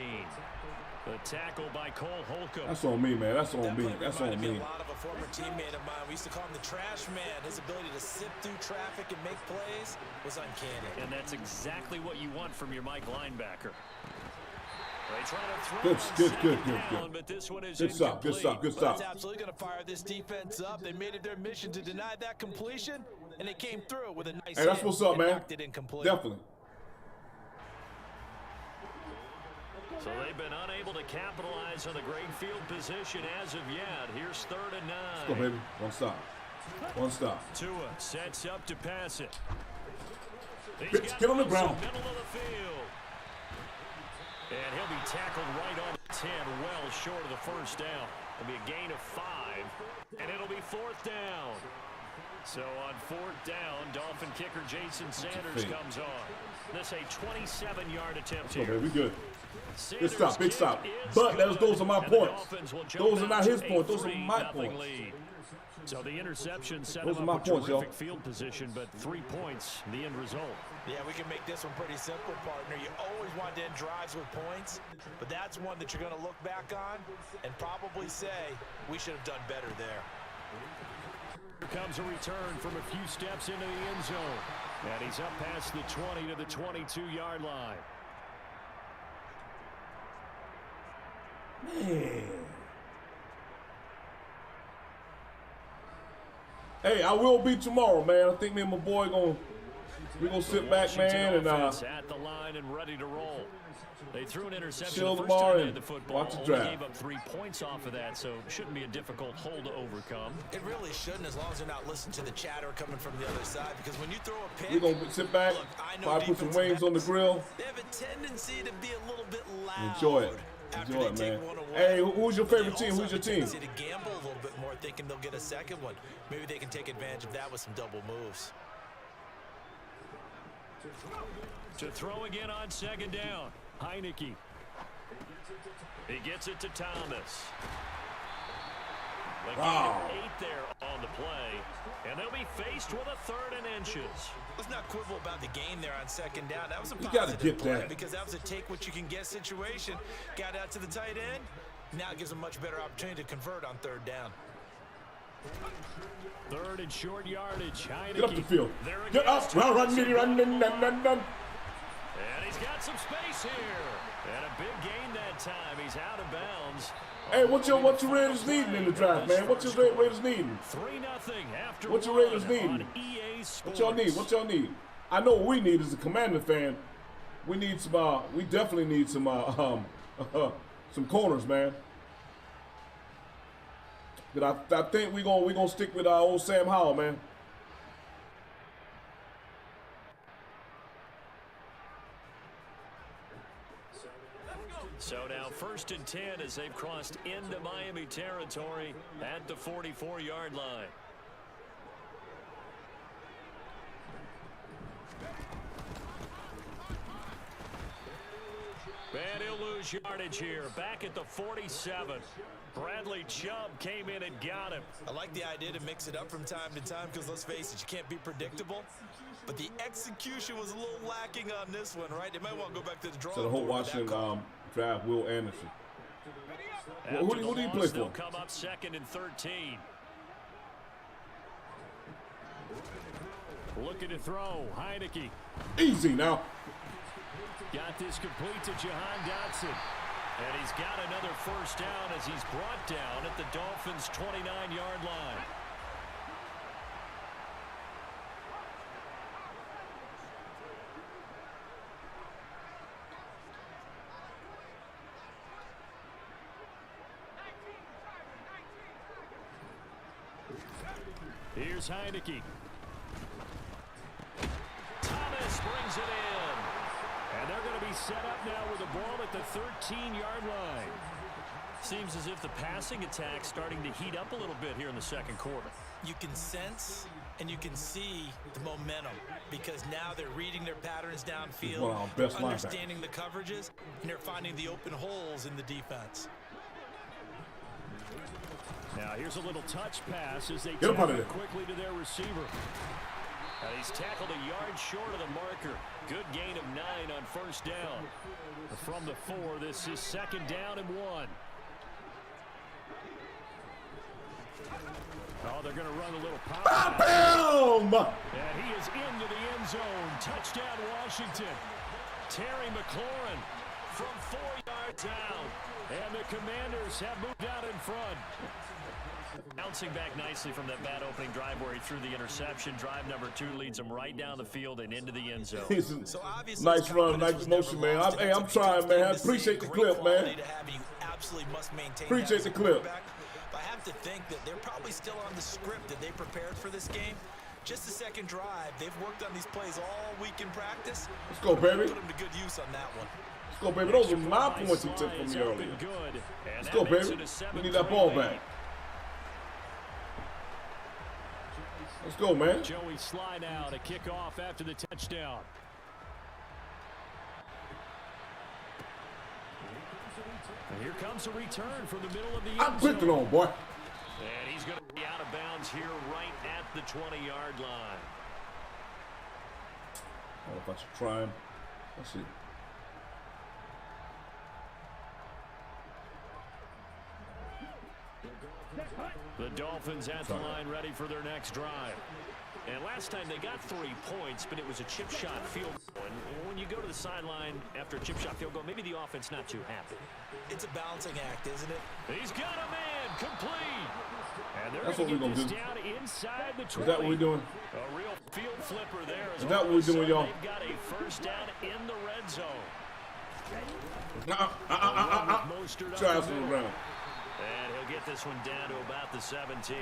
The tackle by Cole Holcomb. That's on me, man. That's on me. That's on me. A lot of a former teammate of mine. We used to call him the trash man. His ability to sift through traffic and make plays was uncanny. And that's exactly what you want from your Mike linebacker. They try to throw Good. but this one is good stop. But it's absolutely going to fire this defense up. They made it their mission to deny that completion, and they came through with a nice Hey, that's what's up, man. Definitely. So they've been unable to capitalize on the great field position as of yet. Here's 3rd and 9. Let's go, baby. One stop. Tua sets up to pass it. Get on the ground. Middle of the field. And he'll be tackled right on the 10, well short of the first down. It'll be a gain of 5, and it'll be 4th down. So on 4th down, Dolphin kicker Jason Sanders comes on. This a 27-yard attempt here. Okay, we good. Good stop, big stop. But those are my points. Those are not his points. Those are my points. So the interception set him up with terrific field position, but 3 points, the end result. Yeah, we can make this one pretty simple, partner. You always want to end drives with points, but that's one that you're going to look back on and probably say, we should have done better there. Here comes a return from a few steps into the end zone. And he's up past the 20 to the 22-yard line. Man. Hey, I will be tomorrow, man. I think me and my boy we're gonna sit back, man, and at the line and ready to roll. They threw an interception chill the first tomorrow time they and had the football. watch the Only draft. gave up 3 points off of that, so it shouldn't be a difficult hole to overcome. It really shouldn't, as long as they're not listening to the chatter coming from the other side. Because when you throw a pick, we're gonna sit back, probably put some wings on the grill. They have a tendency to be a little bit loud. Enjoy it. Enjoy it, man. Hey, who's your favorite team? Who's your team? To gamble a little bit more, thinking they'll get a second one. Maybe they can take advantage of that with some double moves. To throw again on 2nd down, Heineke. He gets it to Thomas. The gain of 8 there on the play, and they'll be faced with a 3rd and inches. Let's not quibble about the gain there on 2nd down. That was a positive play because that was a take-what-you-can-get situation. Got out to the tight end. Now it gives a much better opportunity to convert on 3rd down. 3rd and short yardage. Heineke. Get up the field. Get up. Run. And he's got some space here. And a big gain that time. He's out of bounds. Hey, what your Raiders needing in the draft, man? What your Raiders needing? 3-0 after what your Raiders needing? What y'all need? What y'all need? I know what we need as a Commander fan. We need some. We definitely need some. Some corners, man. But I think we gonna stick with our old Sam Howell, man. So now 1st and 10 as they've crossed into Miami territory at the 44-yard line. And he'll lose yardage here. Back at the 47. Bradley Chubb came in and got him. I like the idea to mix it up from time to time because, let's face it, you can't be predictable. But the execution was a little lacking on this one, right? They might want to go back to the drawing board. So the whole Washington draft, Will Anderson. Who do you play for? They'll come up 2nd and 13. Looking to throw. Heineke. Easy now. Got this complete to Jahan Dotson. And he's got another 1st down as he's brought down at the Dolphins' 29-yard line. Here's Heineke. Thomas brings it in. And they're going to be set up now with the ball at the 13-yard line. Seems as if the passing attack's starting to heat up a little bit here in the 2nd quarter. You can sense and you can see the momentum because now they're reading their patterns downfield, understanding the coverages, and they're finding the open holes in the defense. Now here's a little touch pass as they turn it quickly to their receiver. He's tackled a yard short of the marker. Good gain of 9 on first down. From the 4, this is 2nd down and 1. Oh, they're going to run a little pop. Boom! And he is into the end zone. Touchdown, Washington. Terry McLaurin from 4 yards out. And the Commanders have moved out in front. Bouncing back nicely from that bad opening drive where he threw the interception. Drive number 2 leads him right down the field and into the end zone. So nice run, nice motion, man. I'm trying, man. I appreciate the clip, man. Appreciate the clip. I have to think that they're probably still on the script that they prepared for this game. Just the second drive. They've worked on these plays all week in practice. Let's go, baby. Put them to good use on that one. Let's go, baby. Those are my points he took from me earlier. Let's go, baby. We need that ball back. Let's go, man. Joey Sly now to kick off after the touchdown. And here comes a return from the middle of the end zone. I'm clicking on, boy. And he's going to be out of bounds here right at the 20-yard line. I don't know if I should try him. Let's see. The Dolphins at the line ready for their next drive. And last time they got 3 points, but it was a chip shot field goal. And when you go to the sideline after a chip shot field goal, maybe the offense not too happy. It's a balancing act, isn't it? He's got a man complete. And they're That's what we're going to do. Down inside the 20. Is that what we're doing? A real field flipper there. Is that what we're doing, y'all? They've got a first down in the red zone. Try some around. And he'll get this one down to about the 17.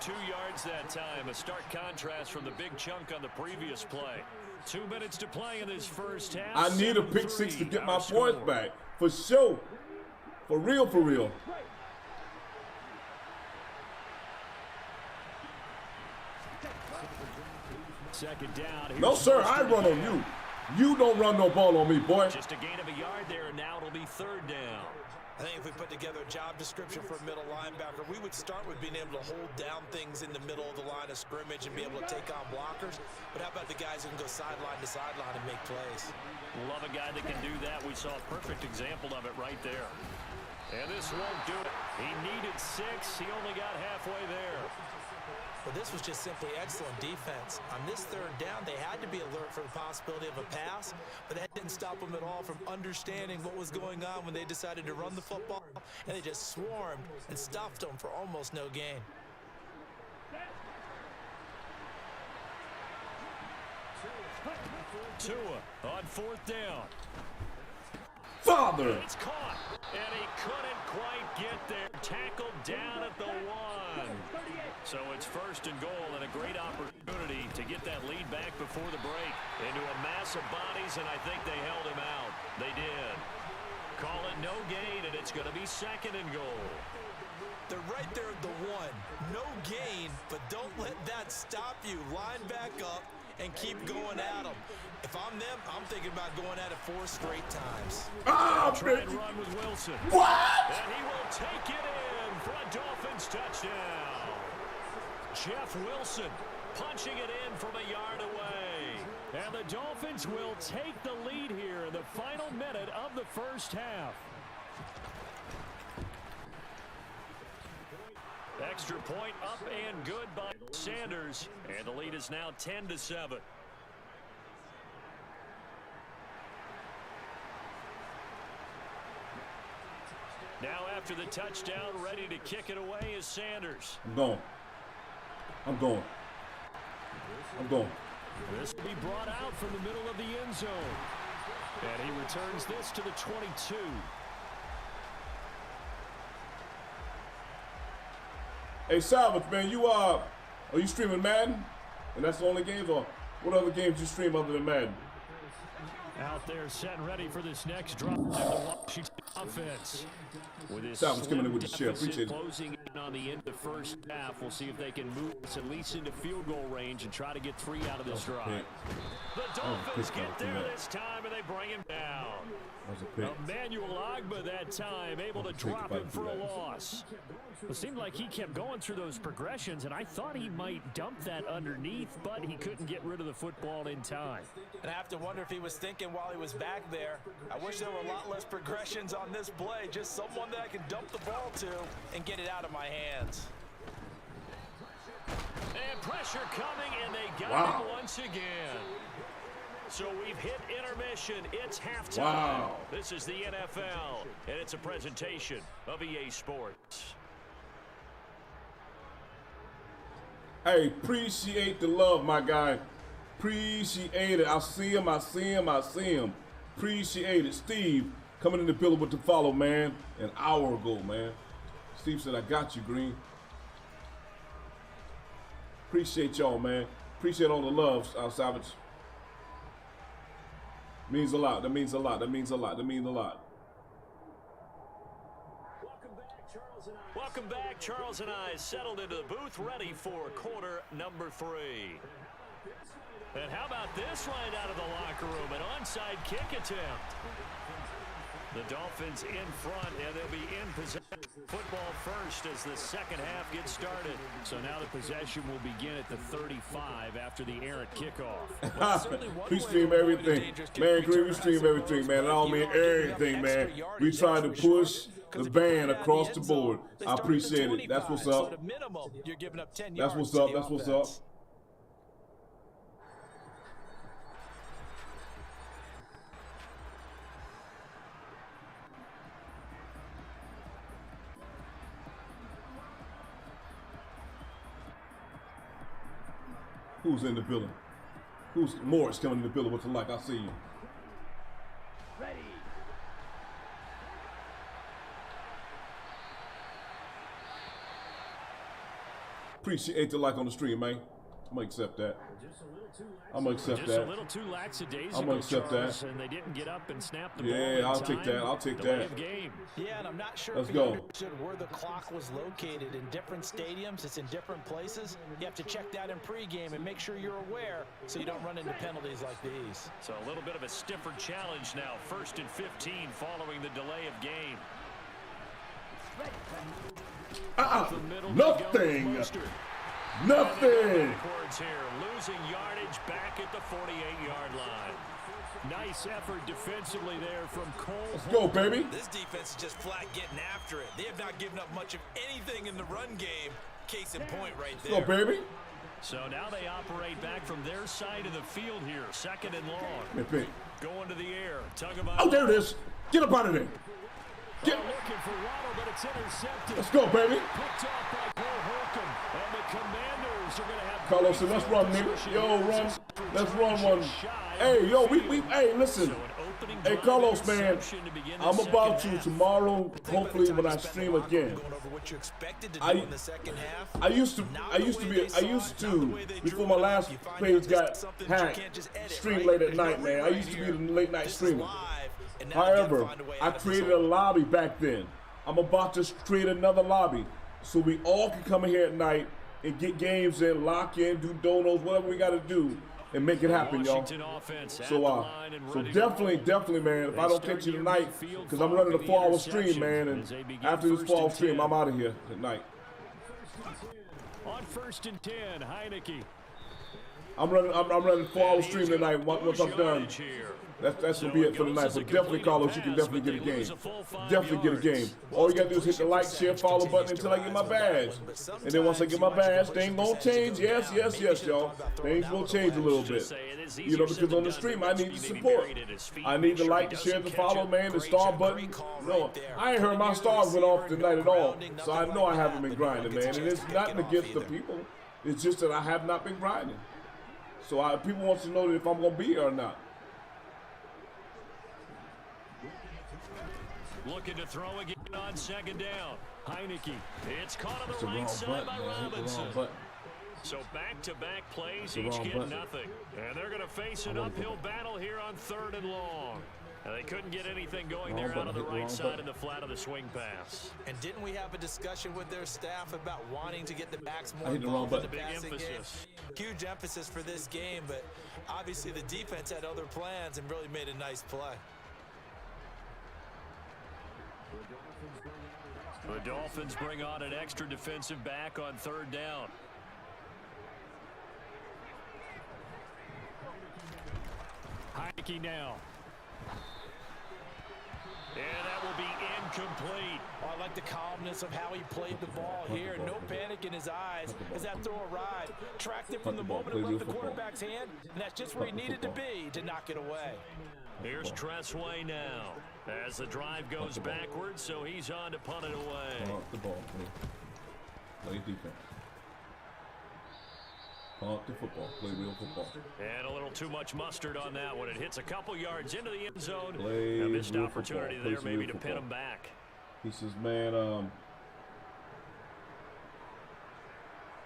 2 yards that time. A stark contrast from the big chunk on the previous play. 2 minutes to play in this first half. I need a pick 6 to get my points back. For sure. For real, for real. Second down. No, sir. I run on you. You don't run no ball on me, boy. Just a gain of a yard there, and now it'll be 3rd down. I think if we put together a job description for a middle linebacker, we would start with being able to hold down things in the middle of the line of scrimmage and be able to take on blockers. But how about the guys who can go sideline to sideline and make plays? Love a guy that can do that. We saw a perfect example of it right there. And this won't do it. He needed 6. He only got halfway there. But this was just simply excellent defense. On this 3rd down, they had to be alert for the possibility of a pass, but that didn't stop them at all from understanding what was going on when they decided to run the football, and they just swarmed and stuffed them for almost no gain. Tua on 4th down. Father! It's caught, and he couldn't quite get there. Tackled down at the 1. So it's 1st and goal, and a great opportunity to get that lead back before the break. Into a mass of bodies, and I think they held him out. They did. Call it no gain, and it's going to be 2nd and goal. They're right there at the 1. No gain, but don't let that stop you. Line back up and keep going at them. If I'm them, I'm thinking about going at it 4 straight times. Try and run with Wilson. What? And he will take it in for a Dolphins touchdown. Jeff Wilson punching it in from a yard away. And the Dolphins will take the lead here in the final minute of the first half. Extra point up and good by Sanders. And the lead is now 10-7. Now after the touchdown, ready to kick it away is Sanders. I'm going. I'm going. I'm going. This will be brought out from the middle of the end zone. And he returns this to the 22. Hey, Salvage, man, are you streaming Madden? And that's the only games, or what other games you stream other than Madden? Out there set and ready for this next drop. The Washington offense. With his Salvage coming in with the share. Appreciate it. Closing on the end of the first half. We'll see if they can move us at least into field goal range and try to get 3 out of this drive. The Dolphins get there this time, and they bring him down. Emmanuel Ogbah that time able to drop him for a loss. It seemed like he kept going through those progressions, and I thought he might dump that underneath, but he couldn't get rid of the football in time. And I have to wonder if he was thinking while he was back there, I wish there were a lot less progressions on this play, just someone that I can dump the ball to and get it out of my hands. And pressure coming, and they got him once again. So we've hit intermission. It's halftime. Wow. This is the NFL, and it's a presentation of EA Sports. Hey, appreciate the love, my guy. Appreciate it. I see him. I see him. I see him. Appreciate it. Steve coming in the building with the follow, man. An hour ago, man. Steve said, I got you, Green. Appreciate y'all, man. Appreciate all the love, Savage. Means a lot. That means a lot. That means a lot. That means a lot. Welcome back. Charles and I settled into the booth, ready for quarter number 3. And how about this right out of the locker room? An onside kick attempt. The Dolphins in front, and they'll be in possession. Football first as the second half gets started. So now the possession will begin at the 35 after the errant kickoff. We stream everything. Man, Green, we stream everything, man. I don't mean everything, man. We try to push the band across the board. I appreciate it. That's what's up. That's what's up. That's what's up. Who's in the building? Who's Morris coming in the building with the like? I see you. Ready. Appreciate the like on the stream, man. I'm gonna accept that. I'm gonna accept Just that. a little too lackadaisical, I'm gonna accept Charles, that. and they didn't get up and snap the ball. Yeah, I'll take that. I'll take that. Game. Yeah, and I'm not sure Let's if go. he understood where the clock was located. In different stadiums, it's in different places. You have to check that in pregame and make sure you're aware so you don't run into penalties like these. So a little bit of a stiffer challenge now. 1st and 15 following the delay of game. Nothing. Nothing. Here, losing yardage back at the 48-yard line. Nice effort defensively there from Cole. Let's go, baby. This defense is just flat getting after it. They have not given up much of anything in the run game. Case in point right there. Let's go, baby. So now they operate back from their side of the field here. 2nd and long. Going to the air. Oh, there it is. Get up out of there. Get looking for Waddle, but it's intercepted. Let's go, baby. Picked off by Cole Holcomb. And the Commanders are going to have Carlos, so let's run, nigga. Yo, run. Let's run one. Hey, yo, hey, listen. Hey, Carlos, man, I'm about to tomorrow, hopefully when I stream again. I used to, before my last page got hacked, stream late at night, man. I used to be the late night streamer. However, I created a lobby back then. I'm about to create another lobby so we all can come in here at night and get games in, lock in, do donos, whatever we got to do, and make it happen, y'all. So, definitely, man, if I don't catch you tonight, because I'm running a 4-hour stream, man, and after this 4-hour stream, I'm out of here at night. On 1st and 10, Heineke. I'm running 4-hour stream tonight once I'm done. That's gonna be it for tonight. But definitely, Carlos, you can definitely get a game. Definitely get a game. All you gotta do is hit the like, share, follow button until I get my badge. And then once I get my badge, things gonna change. Yes, y'all. Things will change a little bit. You know, because on the stream, I need the support. I need the like, the share, the follow, man, the star button. No, I ain't heard my stars went off tonight at all. So I know I haven't been grinding, man. And it's nothing against the people. It's just that I have not been grinding. So people want to know that if I'm gonna be here or not. Looking to throw again on 2nd down. Heineke. It's caught on the right side by Robinson. So back-to-back plays, each get nothing. And they're going to face an uphill battle here on 3rd and long. They couldn't get anything going there out of the right side in the flat of the swing pass. And didn't we have a discussion with their staff about wanting to get the backs more involved in the passing game? Huge emphasis for this game, but obviously the defense had other plans and really made a nice play. The Dolphins bring on an extra defensive back on 3rd down. Heineke now. And that will be incomplete. Oh, I like the calmness of how he played the ball here. No panic in his eyes as that throw arrived. Tracked it from the moment it left the quarterback's hand, and that's just where he needed to be to knock it away. Here's Tressway now as the drive goes backwards, so he's on to punt it away. Punt the ball, please. Play defense. Punt the football. Play real football. And a little too much mustard on that one. It hits a couple yards into the end zone. Play a missed opportunity football. there maybe to pin him back. He says, man,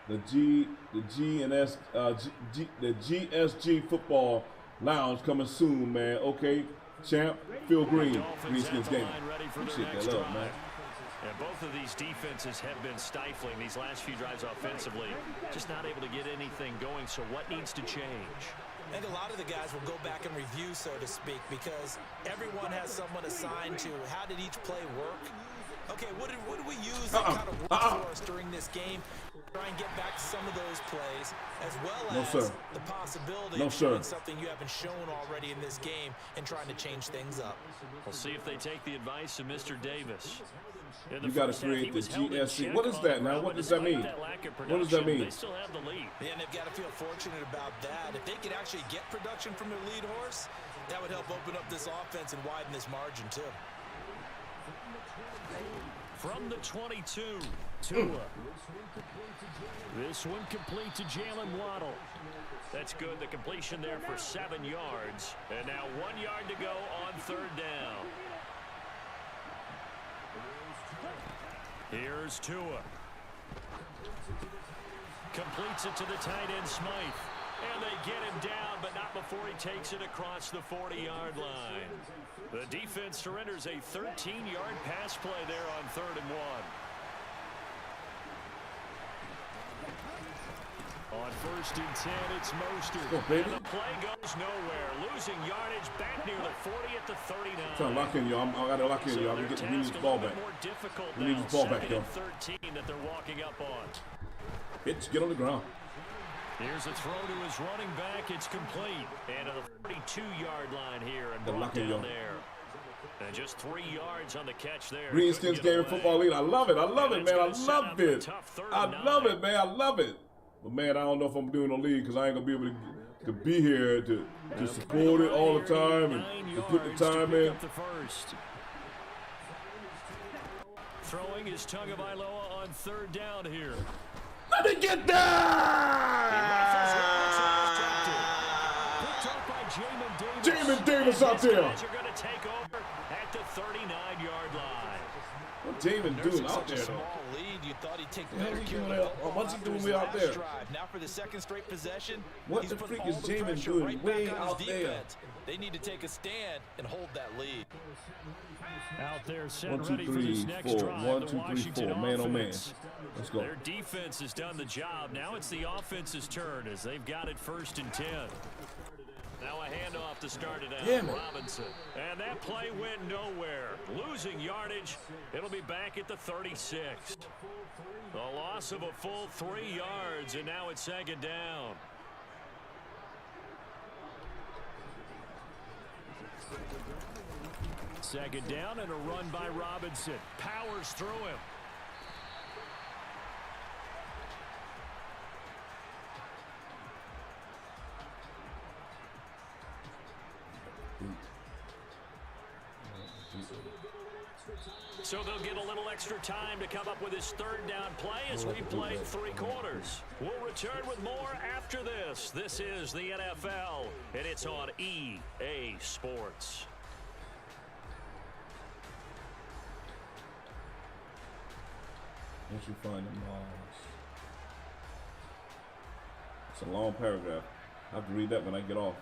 the GSG football lounge coming soon, man. Okay, champ, Phil Green, Greeneskins game. Appreciate that love, man. And both of these defenses have been stifling these last few drives offensively. Just not able to get anything going, so what needs to change? I think a lot of the guys will go back and review, so to speak, because everyone has someone assigned to how did each play work. Okay, what did we use that kind of work for us during this game? Try and get back to some of those plays, as well as the possibility of showing something you haven't shown already in this game and trying to change things up. We'll see if they take the advice of Mr. Davis. You got to create the GSC. What is that now? What does that mean? What does that mean? They still have the lead. Yeah, and they've got to feel fortunate about that. If they could actually get production from their lead horse, that would help open up this offense and widen this margin too. From the 22, Tua. This one complete to Jalen Waddle. That's good. The completion there for 7 yards. And now 1 yard to go on 3rd down. Here's Tua. Completes it to the tight end, Smythe. And they get him down, but not before he takes it across the 40-yard line. The defense surrenders a 13-yard pass play there on 3rd and 1. On 1st and 10, it's Mostert. And the play goes nowhere. Losing yardage back near the 40 at the 39. Trying to lock in, y'all. I got to lock in, y'all. We need this ball back. We need this ball back, y'all. 13 that they're walking up on. Bitch, get on the ground. Here's a throw to his running back. It's complete. And to the 42-yard line here and brought down there. And just 3 yards on the catch there. Greeneskins game and football league. I love it. I love it, man. I love it. I love it, man. I love it. But, man, I don't know if I'm doing a league because I ain't going to be able to be here to support it all the time and to put the time in. Throwing is Tagovailoa on 3rd down here. Let me get that! Jamin Davis out there. Are going to take over at the 39-yard line. What's Jamin doing out there, though? You thought he'd take What's he doing way out there? Now for the 2nd straight possession. What the freak is Jamin doing way out there? They need to take a stand and hold that lead. Out there, set 1, 2, ready 3, for this next 4. drive. 1, 2, 3, 4. Man, oh man. Let's go. Their defense has done the job. Now it's the offense's turn as they've got it 1st and 10. Now a handoff to start it out. Robinson. And that play went nowhere. Losing yardage. It'll be back at the 36. The loss of a full 3 yards, and now it's 2nd down. Second down and a run by Robinson. Powers through him. So they'll get a little extra time to come up with his 3rd down play as we played 3 quarters. We'll return with more after this. This is the NFL, and it's on EA Sports. Once you find them It's a long paragraph. I have to read that when I get off.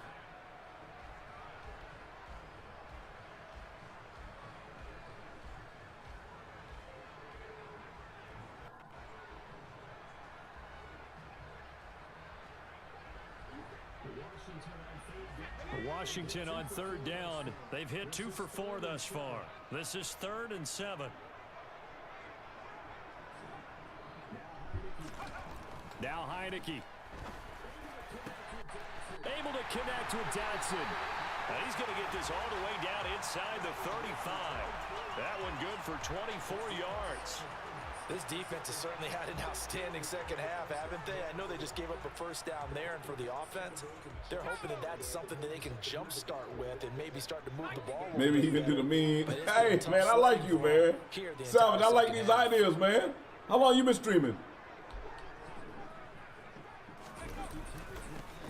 Washington on third down. They've hit 2 for 4 thus far. This is 3rd and 7. Now Heineke. Able to connect with Dotson. And he's going to get this all the way down inside the 35. That one good for 24 yards. This defense has certainly had an outstanding second half, haven't they? I know they just gave up a first down there, and for the offense, they're hoping that that's something that they can jumpstart with and maybe start to move the ball. Maybe even do the mean. Hey, man, I like you, man. Salvage, I like these ideas, man. How long you been streaming?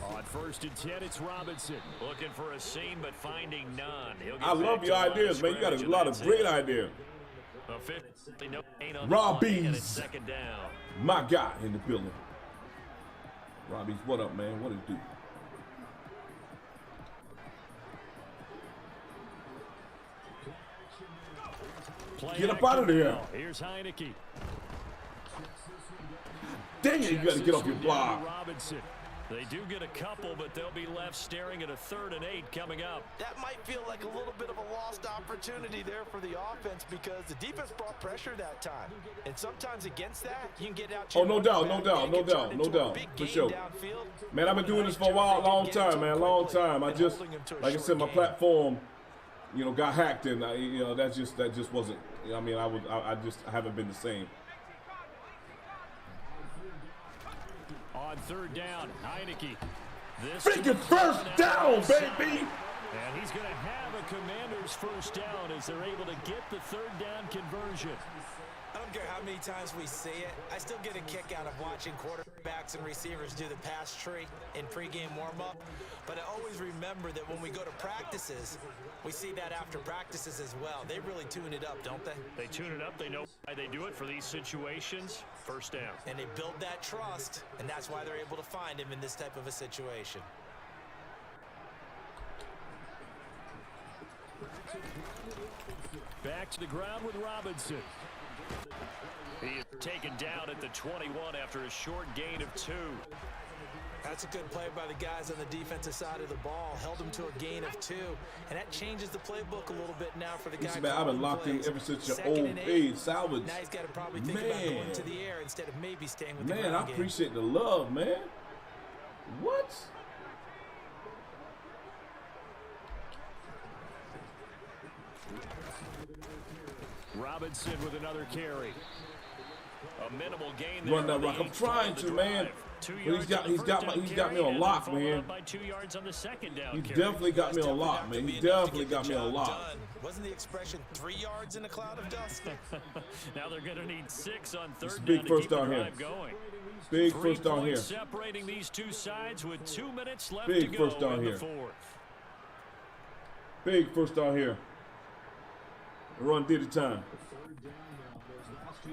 On 1st and 10, it's Robinson. Looking for a seam, but finding none. I love your ideas, man. You got a lot of great ideas. Robbie's second down. My guy in the building. Robbie's, what up, man? What it do? Get up out of there. Here's Heineke. Dang it, you got to get off your block. Robinson. They do get a couple, but they'll be left staring at a 3rd and 8 coming up. That might feel like a little bit of a lost opportunity there for the offense because the defense brought pressure that time. And sometimes against that, you can get out. Oh, no doubt, no doubt, no doubt, no doubt. For sure. Man, I've been doing this for a while, long time, man, long time. I just, like I said, my platform, you know, got hacked, and you know, that just wasn't. I mean, I haven't been the same. On 3rd down, Heineke. Freaking first down, baby! And he's going to have a Commanders first down as they're able to get the 3rd down conversion. I don't care how many times we see it. I still get a kick out of watching quarterbacks and receivers do the pass tree in pregame warm-up. But I always remember that when we go to practices, we see that after practices as well. They really tune it up, don't they? They tune it up. They know why they do it for these situations. First down. And they build that trust, and that's why they're able to find him in this type of a situation. Back to the ground with Robinson. He is taken down at the 21 after a short gain of 2. That's a good play by the guys on the defensive side of the ball. Held him to a gain of 2. And that changes the playbook a little bit now for the guy. Man, I've been locked in ever since your old age, Salvage. Now he's got to probably think about going to the air instead of maybe staying with the ground game. Man, I appreciate the love, man. What? Robinson with another carry. A minimal gain Run that rock. I'm trying to, man. But he's got me on lock, man. He definitely got me on lock, man. He definitely got me on lock. Wasn't the expression 3 yards in a cloud of dust? Now they're going to need 6 on 3rd down. Big first down here. Big first down here. Separating these two sides with 2 minutes left Big to go first down in here. the 4th. Big first down here. Run did the time.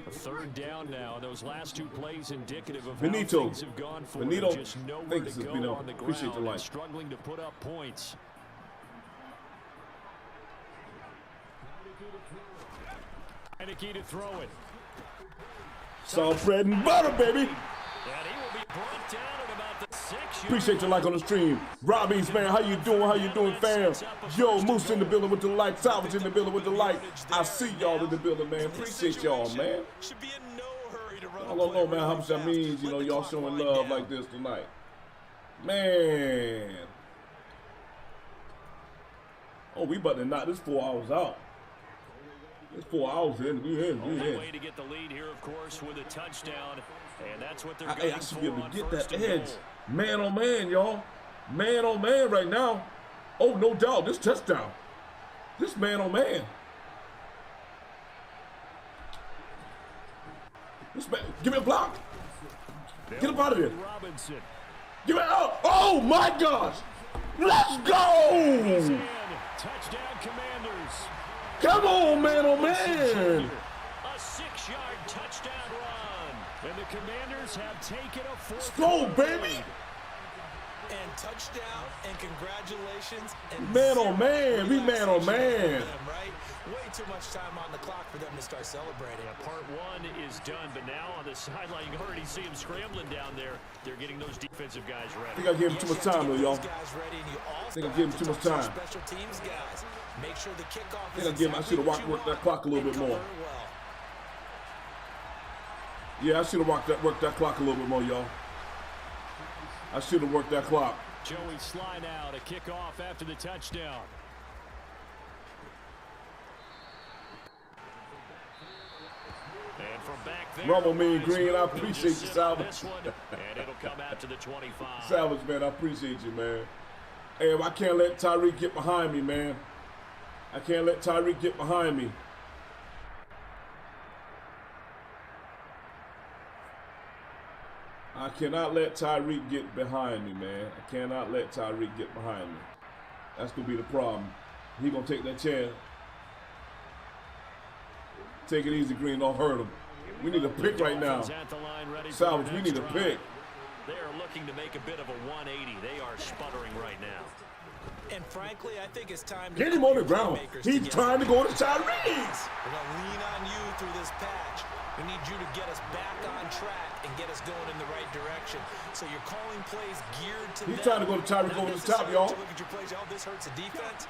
3rd down now. Those last 2 plays indicative of Benito. how things have gone for Benito. them. Just nowhere to go on the Appreciate ground the and light. struggling to put up points. Heineke to throw it. Salt, bread, and butter, baby. And he will be brought down at about the 6. Appreciate your like on the stream. Robbie's, man, how you doing? How you doing, fam? Yo, Moose in the building with the light. Salvage in the building with the light. I see y'all in the building, man. Appreciate y'all, man. Should be in no hurry to run. I don't know, man, how much that means, you know, y'all showing love like this tonight. Man. Oh, we about to knock this 4 hours out. It's 4 hours in. We in. Only way to get the lead here, of course, with a touchdown. And that's what they're going I for should be able to on get 1st that and edge. goal. Man on man, y'all. Man on man right now. Oh, no doubt. This touchdown. This man on man. This man. Give me a block. Get up out of there. Robinson. Give it up. Oh, my gosh. Let's go. Touchdown, Commanders. Come on, man on man. A 6-yard touchdown run. And the Commanders have taken a 4th. Let's go, baby. And touchdown and congratulations. And man on man. We man on man. Right? Way too much time on the clock for them to start celebrating. Yeah, part one is done, but now on the sideline, you can already see them scrambling down there. They're getting those defensive guys ready. I think I gave him too much time, though, y'all. I think I gave him too much time. Special teams guys. Make sure the kickoff I should have worked that clock a little bit more. Yeah, I should have worked that clock a little bit more, y'all. I should have worked that clock. Joey Sly now to kick off after the touchdown. And from back there, Rumble Mean Green, I appreciate you, Salvage. And it'll come out to the 25. Salvage, man, I appreciate you, man. Hey, I can't let Tyreek get behind me, man. I can't let Tyreek get behind me. I cannot let Tyreek get behind me, man. I cannot let Tyreek get behind me. That's going to be the problem. He going to take that chance. Take it easy, Green. Don't hurt him. We need a pick right now. Salvage, we need a pick. They are looking to make a bit of a 180. They are sputtering right now. And frankly, I think it's time to get him on the ground. He's trying to go to Tyreek. We're going to lean on you through this patch. We need you to get us back on track and get us going in the right direction. So you're calling plays geared to He's trying to go to Tyreek over the top, y'all. Look at your plays. Oh, this hurts the defense.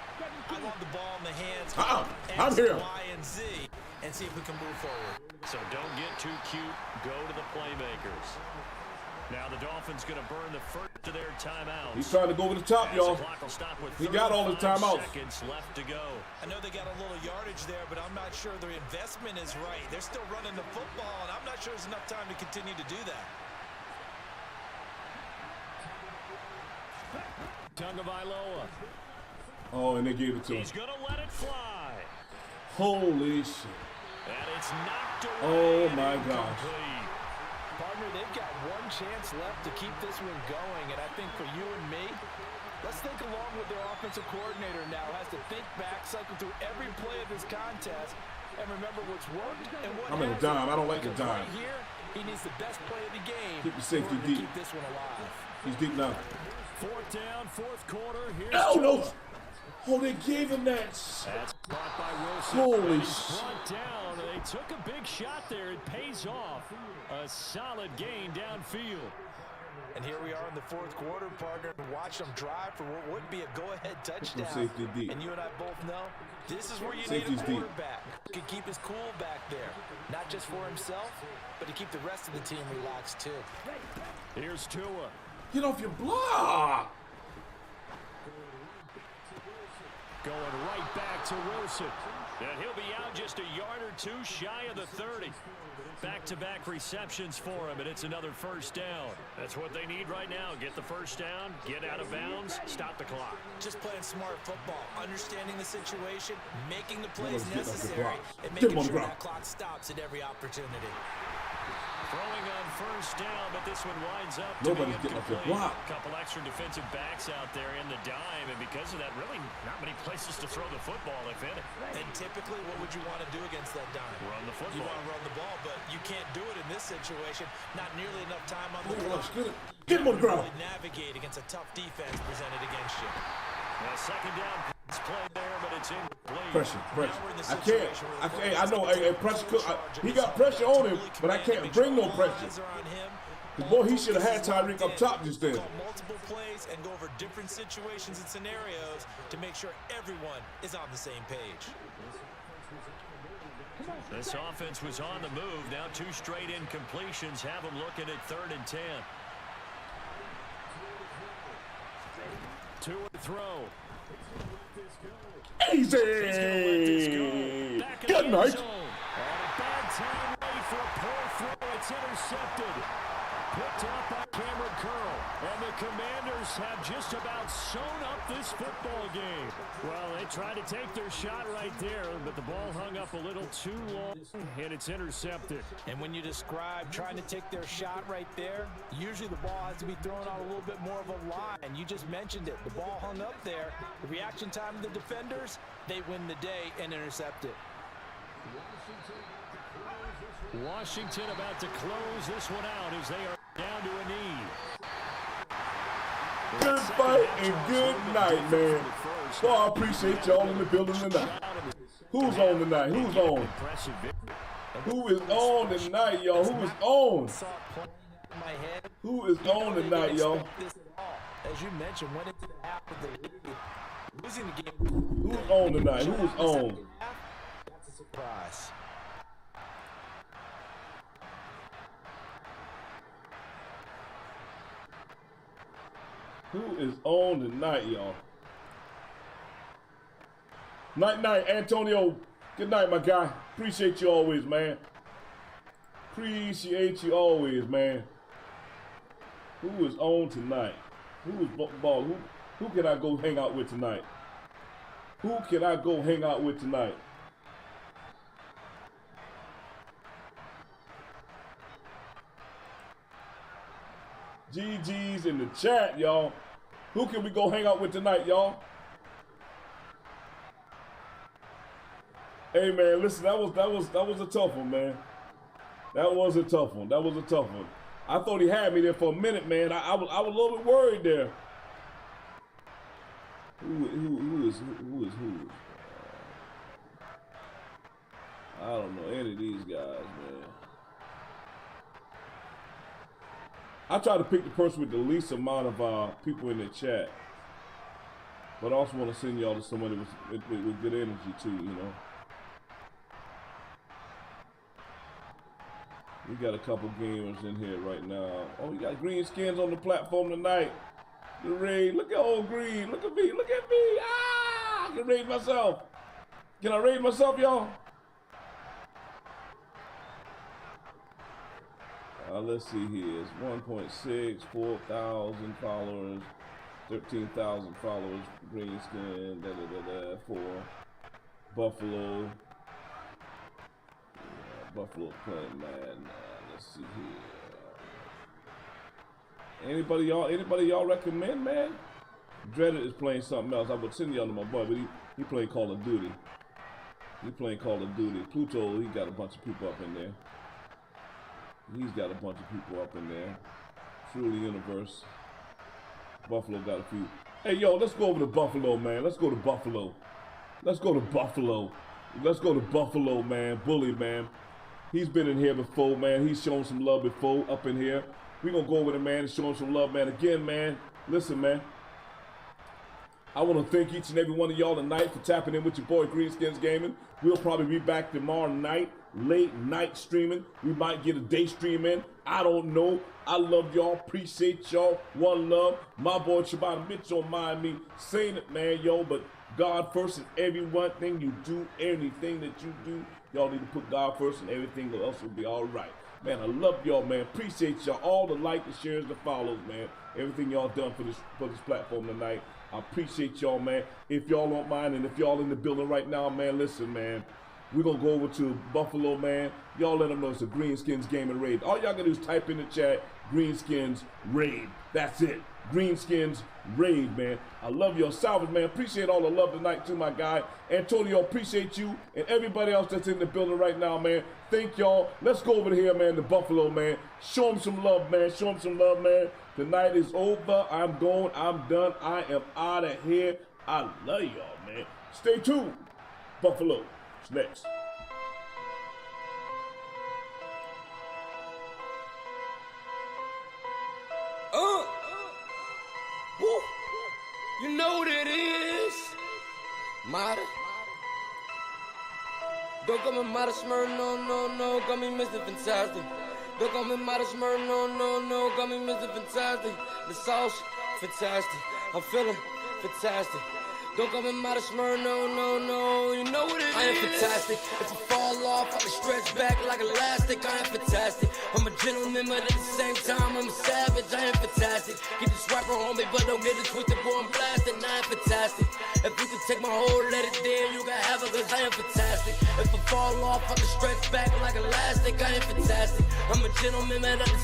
I want the ball in the hands. I'm here. Y and Z, and see if we can move forward. So don't get too cute. Go to the playmakers. Now the Dolphins going to burn the first of their timeouts. He's trying to go over the top, y'all. He got all the timeouts. Seconds left to go. I know they got a little yardage there, but I'm not sure their investment is right. They're still running the football, and I'm not sure there's enough time to continue to do that. Tagovailoa. Oh, and they gave it to him. He's going to let it fly. Holy shit. And it's knocked away. Oh, my gosh. Partner, they've got one chance left to keep this one going, and I think for you and me, let's think along with their offensive coordinator now. Has to think back, cycle through every play of this contest, and remember what's worked and what I'm in a dime. I don't like the dime. Right here, he needs the best play of the game. Keep the safety deep. Keep this one alive. He's deep now. Fourth down, fourth quarter. Here's no. Oh, they gave him that. That's caught by Wilson. Holy shit. Down. They took a big shot there. It pays off. A solid gain downfield. And here we are in the fourth quarter, partner. Watch them drive for what would be a go-ahead touchdown. Safety deep. And you and I both know this is where you Safety's need a quarterback who can keep his cool back there. Not just for himself, but to keep the rest of the team relaxed too. Here's Tua. Get off your block. Going right back to Wilson. And he'll be out just a yard or two shy of the 30. Back-to-back receptions for him, and it's another first down. That's what they need right now. Get the first down, get out of bounds, stop the clock. Just playing smart football, understanding the situation, making the plays necessary, and making sure that clock stops at every opportunity. Throwing on first down, but this one winds up to Nobody's getting off the block. A couple extra defensive backs out there in the dime, and because of that, really not many places to throw the football, if any. And typically, what would you want to do against that dime? Run the football. You want to run the ball, but you can't do it in this situation. Not nearly enough time on the clock. Get him on the ground. Really navigate against a tough defense presented against you. Second down played there, but it's incomplete. Pressure. I can't. I know. Pressure. He got pressure on him, but I can't bring no pressure. Because, boy, he should have had Tyreek up top just then. Multiple plays and go over different situations and scenarios to make sure everyone is on the same page. This offense was on the move. Now two straight incompletions have them looking at 3rd and 10. Two to throw. Easy. Good night. And a bad time late for a poor throw. It's intercepted. Picked up by Cameron Curl. And the Commanders have just about sewn up this football game. Well, they tried to take their shot right there, but the ball hung up a little too long, and it's intercepted. And when you describe trying to take their shot right there, usually the ball has to be thrown on a little bit more of a line. You just mentioned it. The ball hung up there. The reaction time of the defenders, they win the day and intercept it. Washington about to close this one out as they are down to a knee. Good fight and good night, man. Well, I appreciate y'all in the building tonight. Who's on tonight? Who's on? Who is on tonight, y'all? Who is on? Who is on tonight, y'all? As you mentioned, went into the half of the lead, losing the game. Who's on tonight? Who is on? That's a surprise. Who is on tonight, y'all? Night, Antonio. Good night, my guy. Appreciate you always, man. Appreciate you always, man. Who is on tonight? Who is ball? Who can I go hang out with tonight? Who can I go hang out with tonight? GG's in the chat, y'all. Who can we go hang out with tonight, y'all? Hey man, listen, that was a tough one, man. That was a tough one. That was a tough one. I thought he had me there for a minute, man. I was a little bit worried there. Who is who? I don't know any of these guys, man. I try to pick the person with the least amount of people in the chat, but I also want to send y'all to somebody with good energy too, you know. We got a couple gamers in here right now. Oh, we got Greeneskins on the platform tonight. The raid. Look at old Green. Look at me. Look at me. Ah! I can raid myself. Can I raid myself, y'all? Let's see here. It's 1.6, 4,000 followers, 13,000 followers. Greenskin. For Buffalo. Buffalo playing mad now. Let's see here. Anybody y'all recommend, man? Dreaded is playing something else. I would send y'all to my boy, but he playing Call of Duty. He playing Call of Duty. Pluto, he got a bunch of people up in there. He's got a bunch of people up in there. Truly Universe. Buffalo got a few. Hey, yo, let's go over to Buffalo, man. Let's go to Buffalo. Let's go to Buffalo. Let's go to Buffalo, man. Bully, man. He's been in here before, man. He's shown some love before up in here. We're going to go over there, man, and show him some love, man. Again, man, listen, man. I want to thank each and every one of y'all tonight for tapping in with your boy Greeneskins Gaming. We'll probably be back tomorrow night, late night streaming. We might get a day stream in. I don't know. I love y'all. Appreciate y'all. One love. My boy Shabbat Mitch don't mind me saying it, man, yo, but God first in every one thing you do, anything that you do, y'all need to put God first and everything else will be all right. Man, I love y'all, man. Appreciate y'all. All the like, the shares, the follows, man. Everything y'all done for this platform tonight. I appreciate y'all, man. If y'all don't mind and if y'all in the building right now, man, listen, man. We're going to go over to Buffalo, man. Y'all let them know it's a Greeneskins Gaming Raid. All y'all got to do is type in the chat, Greeneskins Raid. That's it. Greeneskins Raid, man. I love y'all. Salvage, man. Appreciate all the love tonight too, my guy. Antonio, appreciate you and everybody else that's in the building right now, man. Thank y'all. Let's go over here, man, to Buffalo, man. Show them some love, man. Show them some love, man. Tonight is over. I'm going. I'm done. I am out of here. I love y'all, man. Stay tuned. Buffalo. It's next. Woo. You know what it is. Mata. Don't call me Mata Smurf, no. Call me Mr. Fantastic. Don't call me Mata Smurf, no. Call me Mr. Fantastic. The sauce, fantastic. I'm feeling fantastic. Don't call me Mata Smurf, no. You know what it is. I am fantastic. If I fall off, I can stretch back like elastic. I am fantastic. I'm a gentleman, but at the same time, I'm a savage. I am fantastic. Get this rapper on me, but don't get it twisted, boy, I'm blasting. I am fantastic. If you can take my whole, let it there, you can have it, cause I am fantastic. If I fall off, I can stretch back like elastic. I am fantastic. I'm a gentleman, man, at the